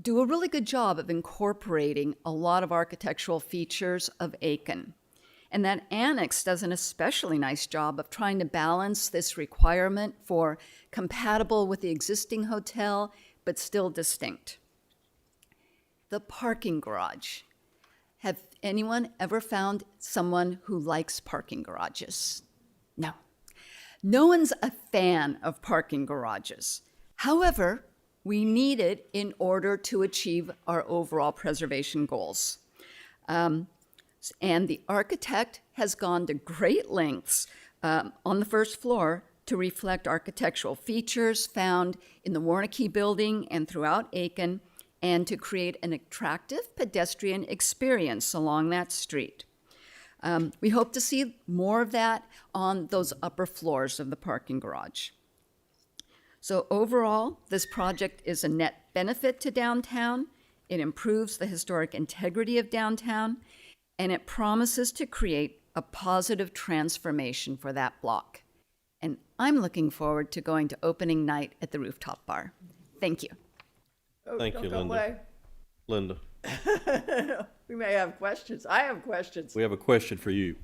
Speaker 14: do a really good job of incorporating a lot of architectural features of Aiken. And that annex does an especially nice job of trying to balance this requirement for compatible with the existing hotel, but still distinct. The parking garage. Have anyone ever found someone who likes parking garages? No. No one's a fan of parking garages. However, we need it in order to achieve our overall preservation goals. And the architect has gone to great lengths on the first floor to reflect architectural features found in the Warnicki building and throughout Aiken, and to create an attractive pedestrian experience along that street. We hope to see more of that on those upper floors of the parking garage. So overall, this project is a net benefit to downtown. It improves the historic integrity of downtown, and it promises to create a positive transformation for that block. And I'm looking forward to going to opening night at the rooftop bar. Thank you.
Speaker 7: Oh,
Speaker 1: Thank
Speaker 7: don't
Speaker 1: you,
Speaker 7: go
Speaker 1: Linda.
Speaker 7: away.
Speaker 1: Linda,
Speaker 7: We may have questions. I have questions.
Speaker 1: we have a question for you.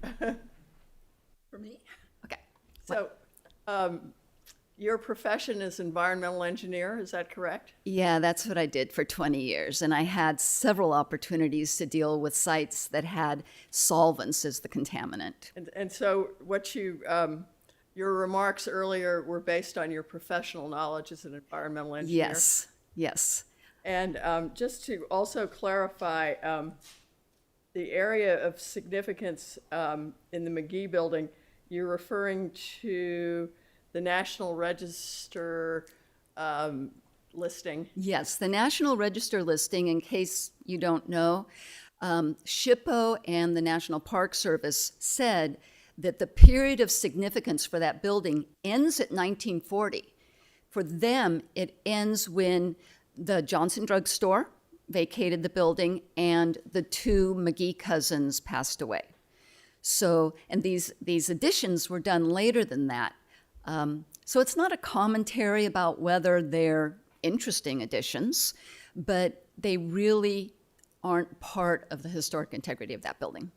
Speaker 14: For me? Okay.
Speaker 7: So, your profession is environmental engineer, is that correct?
Speaker 14: Yeah, that's what I did for 20 years. And I had several opportunities to deal with sites that had solvents as the contaminant.
Speaker 7: And so what your remarks earlier were based on your professional knowledge as an environmental engineer?
Speaker 14: Yes, yes.
Speaker 7: And just to also clarify, the area of significance in the McGee building, you're referring to the National Register listing.
Speaker 14: Yes, the National Register listing, in case you don't know, SHPO and the National Park Service said that the period of significance for that building ends at 1940. For them, it ends when the Johnson Drug Store vacated the building and the two McGee cousins passed away. So, and these additions were done later than that. So it's not a commentary about whether they're interesting additions, but they really aren't part of the historic integrity of that building.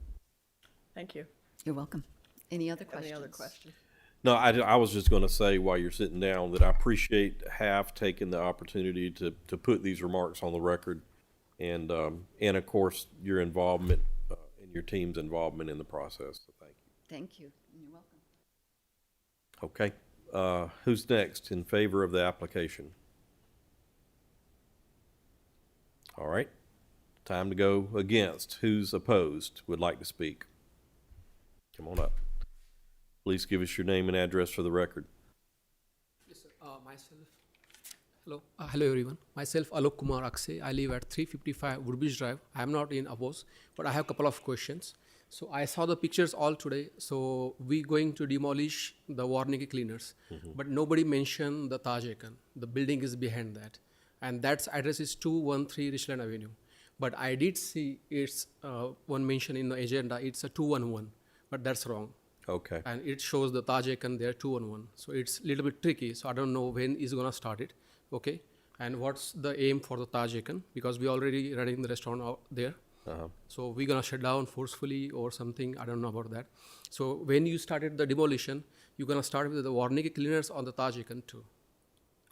Speaker 7: Thank you.
Speaker 14: You're welcome. Any other questions?
Speaker 7: Any other questions?
Speaker 1: No, I was just going to say while you're sitting down that I appreciate HAF taking the opportunity to put these remarks on the record, and of course your involvement and your team's involvement in the process. So thank you.
Speaker 14: Thank you. You're welcome.
Speaker 1: Okay, who's next in favor of the application? All right, time to go against. Who's opposed? Would like to speak? Come on up. Please give us your name and address for the record.
Speaker 9: Yes, sir. Myself. Hello. Hello, everyone. Myself, Alok Kumar Akshay. I live at 355 Woodbridge Drive. I am not in oppose, but I have a couple of questions. So I saw the pictures all today. So we going to demolish the Warneke cleaners, but nobody mentioned the Taj Icon. The building is behind that, and that's address is 213 Richland Avenue. But I did see it's one mention in the agenda. It's a 211, but that's wrong.
Speaker 1: Okay.
Speaker 9: And it shows the Taj Icon there 211. So it's a little bit tricky. So I don't know when is gonna start it. Okay. And what's the aim for the Taj Icon? Because we already running the restaurant out there. So we're gonna shut down forcefully or something. I don't know about that. So when you started the demolition, you're gonna start with the Warneke cleaners on the Taj Icon too.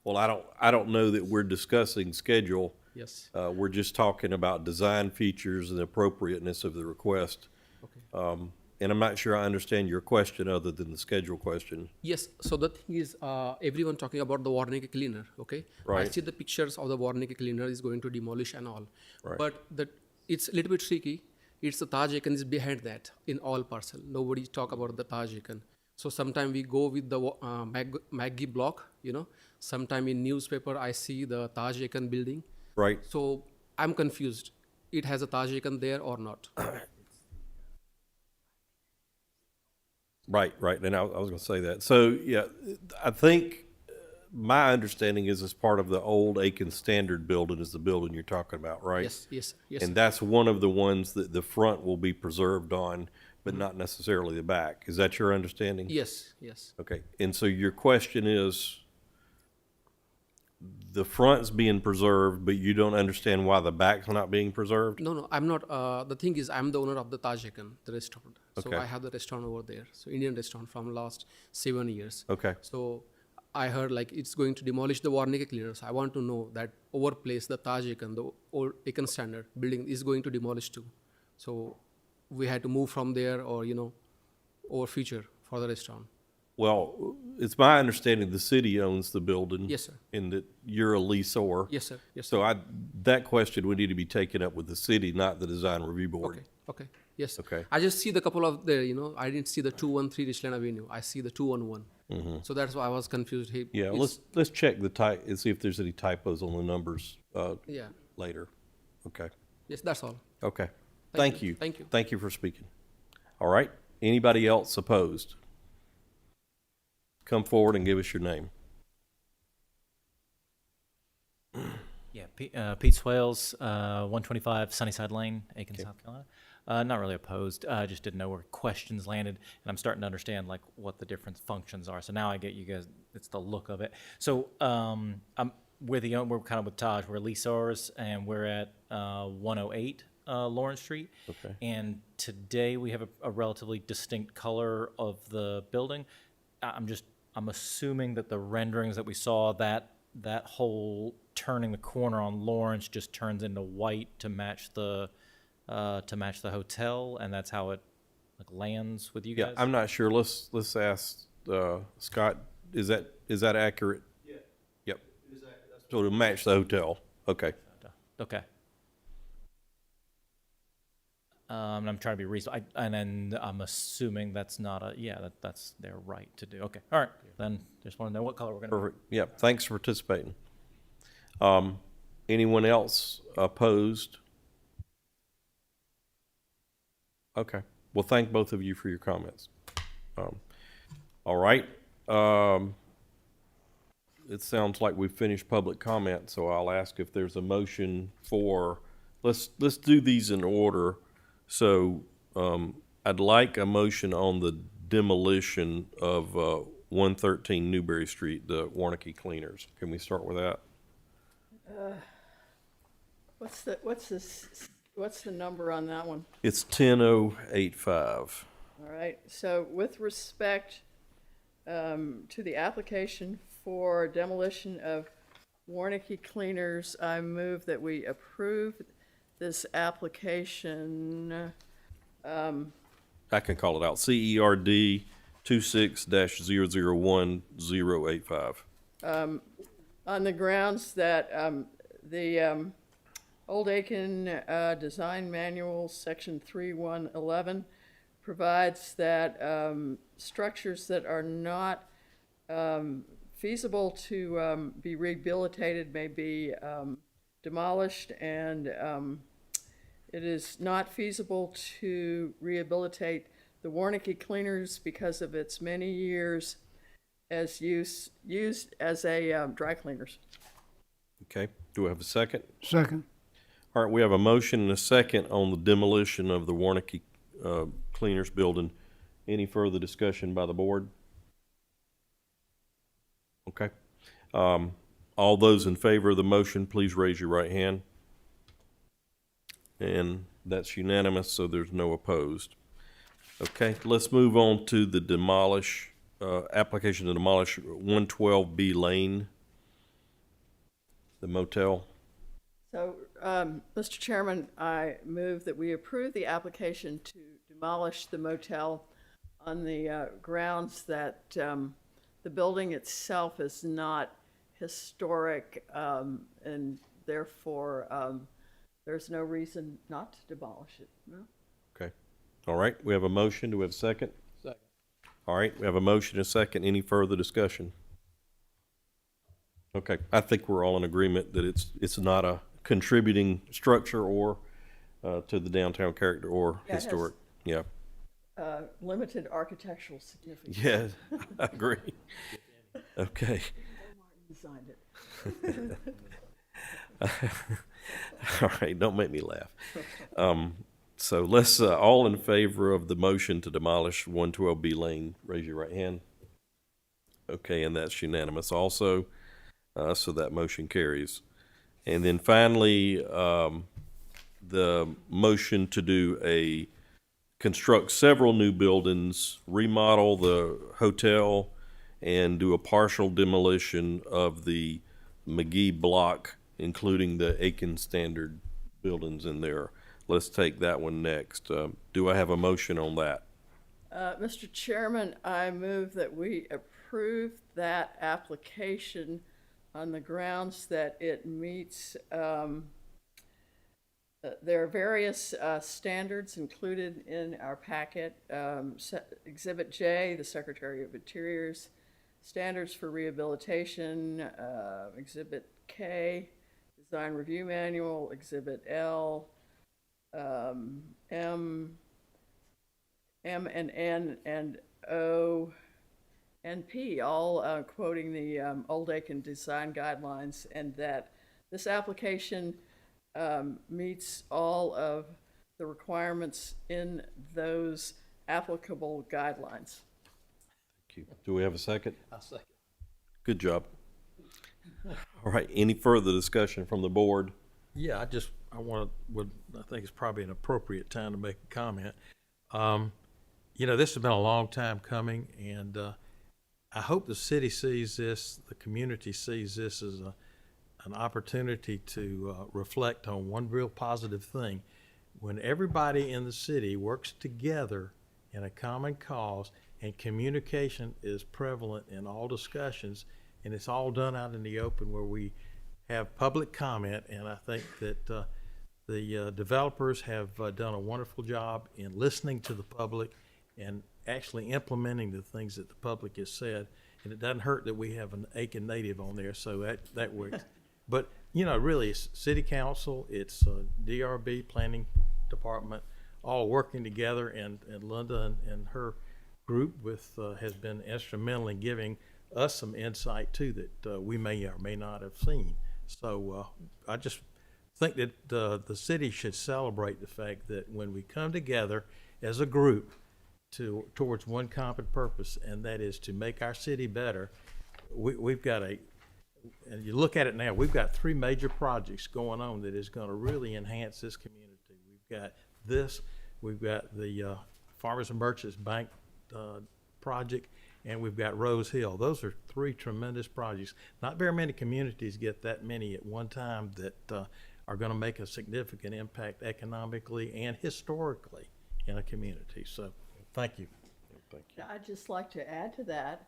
Speaker 1: Well, I don't know that we're discussing schedule.
Speaker 9: Yes.
Speaker 1: We're just talking about design features and appropriateness of the request.
Speaker 9: Okay.
Speaker 1: And I'm not sure I understand your question other than the schedule question.
Speaker 9: Yes. So the thing is, everyone talking about the Warneke cleaner. Okay.
Speaker 1: Right.
Speaker 9: I see the pictures of the Warneke cleaner is going to demolish and all.
Speaker 1: Right.
Speaker 9: But it's a little bit tricky. It's the Taj Icon is behind that in all parcel. Nobody talk about the Taj Icon. So sometime we go with the Maggie block, you know. Sometime in newspaper I see the Taj Icon building.
Speaker 1: Right.
Speaker 9: So I'm confused. It has a Taj Icon there or not?
Speaker 1: Right. And I was going to say that. So, yeah, I think my understanding is it's part of the old Aiken Standard building is the building you're talking about, right?
Speaker 9: Yes.
Speaker 1: And
Speaker 9: Sir.
Speaker 1: that's one of the ones that the front will be preserved on, but not necessarily the back. Is that your understanding?
Speaker 9: Yes.
Speaker 1: Okay. And so your question is, the front's being preserved, but you don't understand why the back's not being preserved?
Speaker 9: No, I'm not. The thing is, I'm the owner of the Taj Icon, the restaurant. So
Speaker 1: Okay.
Speaker 9: I have the restaurant over there. So Indian restaurant from last 7 years.
Speaker 1: Okay.
Speaker 9: So I heard like it's going to demolish the Warneke cleaners. I want to know that our place, the Taj Icon, the old Icon Standard building is going to demolish too. So we had to move from there or, our future for the restaurant.
Speaker 1: Well, it's my understanding the city owns the building.
Speaker 9: Yes, sir.
Speaker 1: And that you're a leaseor.
Speaker 9: Yes, sir. Yes,
Speaker 1: So that question would need to be taken up with the city, not the design review board.
Speaker 9: Okay. Yes.
Speaker 1: Okay.
Speaker 9: I just see the couple of there, I didn't see the 213 Richland Avenue. I see the 211. So that's why I was confused. Hey,
Speaker 1: Yeah, let's check the type and see if there's any typos on the numbers later. Okay.
Speaker 9: Yes, that's all.
Speaker 1: Okay. Thank you.
Speaker 9: Thank you.
Speaker 1: Thank you for speaking. All right. Anybody else opposed? Come forward and give us your name.
Speaker 10: Yeah, Pete Swales, 125 Sunnyside Lane, Aiken, South Carolina. Not really opposed. I just didn't know where questions landed, and I'm starting to understand like what the different functions are. So now I get you guys. It's the look of it. So we're kind of with Taj. We're leaseors, and we're at 108 Lawrence Street.
Speaker 1: Okay.
Speaker 10: And today we have a relatively distinct color of the building. I'm assuming that the renderings that we saw, that whole turning the corner on Lawrence just turns into white to match the hotel, and that's how it like lands with you
Speaker 1: Yeah,
Speaker 10: guys.
Speaker 1: I'm not sure. Let's ask Scott. Is that accurate? Yeah. Yep. So to match the hotel. Okay.
Speaker 10: Okay. I'm trying to be reasonable, and then I'm assuming that's not that's their right to do. Okay, all right. Then just want to know what color we're going to.
Speaker 1: Perfect. Yeah. Thanks for participating. Anyone else opposed? Okay. Well, thank both of you for your comments. All right. It sounds like we've finished public comment, so I'll ask if there's a motion for. Let's do these in order. So I'd like a motion on the demolition of 113 Newberry Street, the Warnicki Cleaners. Can we start with that?
Speaker 7: What's the number on that one?
Speaker 1: It's 10085.
Speaker 7: All right, so with respect to the application for demolition of Warnicki Cleaners, I move that we approve this application.
Speaker 1: I can call it out. CERD 26-001085.
Speaker 7: On the grounds that the Old Aiken Design Manual, Section 3111, provides that structures that are not feasible to be rehabilitated may be demolished, and it is not feasible to rehabilitate the Warnicki Cleaners because of its many years as used as a dry cleaners.
Speaker 1: Okay. Do we have a second?
Speaker 2: Second.
Speaker 1: All right, we have a motion and a second on the demolition of the Warnicki Cleaners building. Any further discussion by the board? Okay. All those in favor of the motion, please raise your right hand. And that's unanimous, so there's no opposed. Okay, let's move on to the application to demolish 112B Lane, the motel.
Speaker 7: So, Mr. Chairman, I move that we approve the application to demolish the motel on the grounds that the building itself is not historic, and therefore there's no reason not to demolish it. No?
Speaker 1: Okay. All right, we have a motion. Do we have a second?
Speaker 6: Second.
Speaker 1: All right, we have a motion and a second. Any further discussion? Okay, I think we're all in agreement that it's not a contributing structure or to the downtown character or
Speaker 7: Yeah,
Speaker 1: historic. Yeah.
Speaker 7: Limited architectural significance.
Speaker 1: Yeah, I agree. Okay.
Speaker 7: Designed it.
Speaker 1: All right, don't make me laugh. So let's, all in favor of the motion to demolish 112B Lane, raise your right hand. Okay, and that's unanimous also, so that motion carries. And then finally, the motion to construct several new buildings, remodel the hotel, and do a partial demolition of the McGee block, including the Aiken Standard buildings in there. Let's take that one next. Do I have a motion on that?
Speaker 7: Mr. Chairman, I move that we approve that application on the grounds that it meets, there are various standards included in our packet. Exhibit J, the Secretary of Interior's standards for rehabilitation. Exhibit K, Design Review Manual. Exhibit L, M and N and O and P, all quoting the Old Aiken Design Guidelines, and that this application meets all of the requirements in those applicable guidelines.
Speaker 1: Thank you. Do we have a second?
Speaker 6: I'll second.
Speaker 1: Good job. All right, any further discussion from the board?
Speaker 6: Yeah, I think it's probably an appropriate time to make a comment. This has been a long time coming, and I hope the city sees this, the community sees this as an opportunity to reflect on one real positive thing. When everybody in the city works together in a common cause and communication is prevalent in all discussions, and it's all done out in the open where we have public comment, and I think that the developers have done a wonderful job in listening to the public and actually implementing the things that the public has said. And it doesn't hurt that we have an Aiken native on there, so that works. But, really, it's city council, it's DRB, planning department, all working together, and Linda and her group has been instrumental in giving us some insight too that we may or may not have seen. So I just think that the city should celebrate the fact that when we come together as a group towards one common purpose, and that is to make our city better, we've got and you look at it now, we've got 3 major projects going on that is going to really enhance this community. We've got the Farmers and Merchants Bank project, and we've got Rose Hill. Those are 3 tremendous projects. Not very many communities get that many at one time that are going to make a significant impact economically and historically in a community. So, thank you.
Speaker 1: Thank you.
Speaker 7: I'd just like to add to that,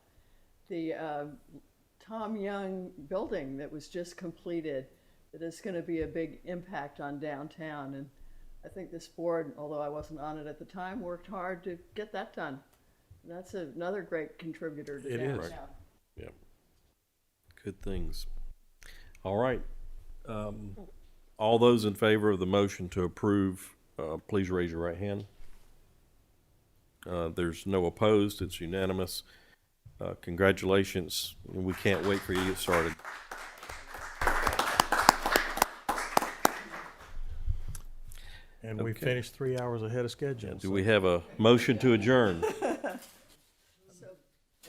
Speaker 7: the Tom Young building that was just completed, that is going to be a big impact on downtown. And I think this board, although I wasn't on it at the time, worked hard to get that done. And that's another great contributor to downtown.
Speaker 1: Is. Yeah. Good things. All right. All those in favor of the motion to approve, please raise your right hand. There's no opposed. It's unanimous. Congratulations. We can't wait for you to get started.
Speaker 6: And we finished 3 hours ahead of schedule.
Speaker 1: Do we have a motion to adjourn?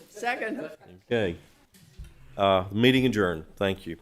Speaker 7: Second.
Speaker 1: Okay. Meeting adjourned. Thank you.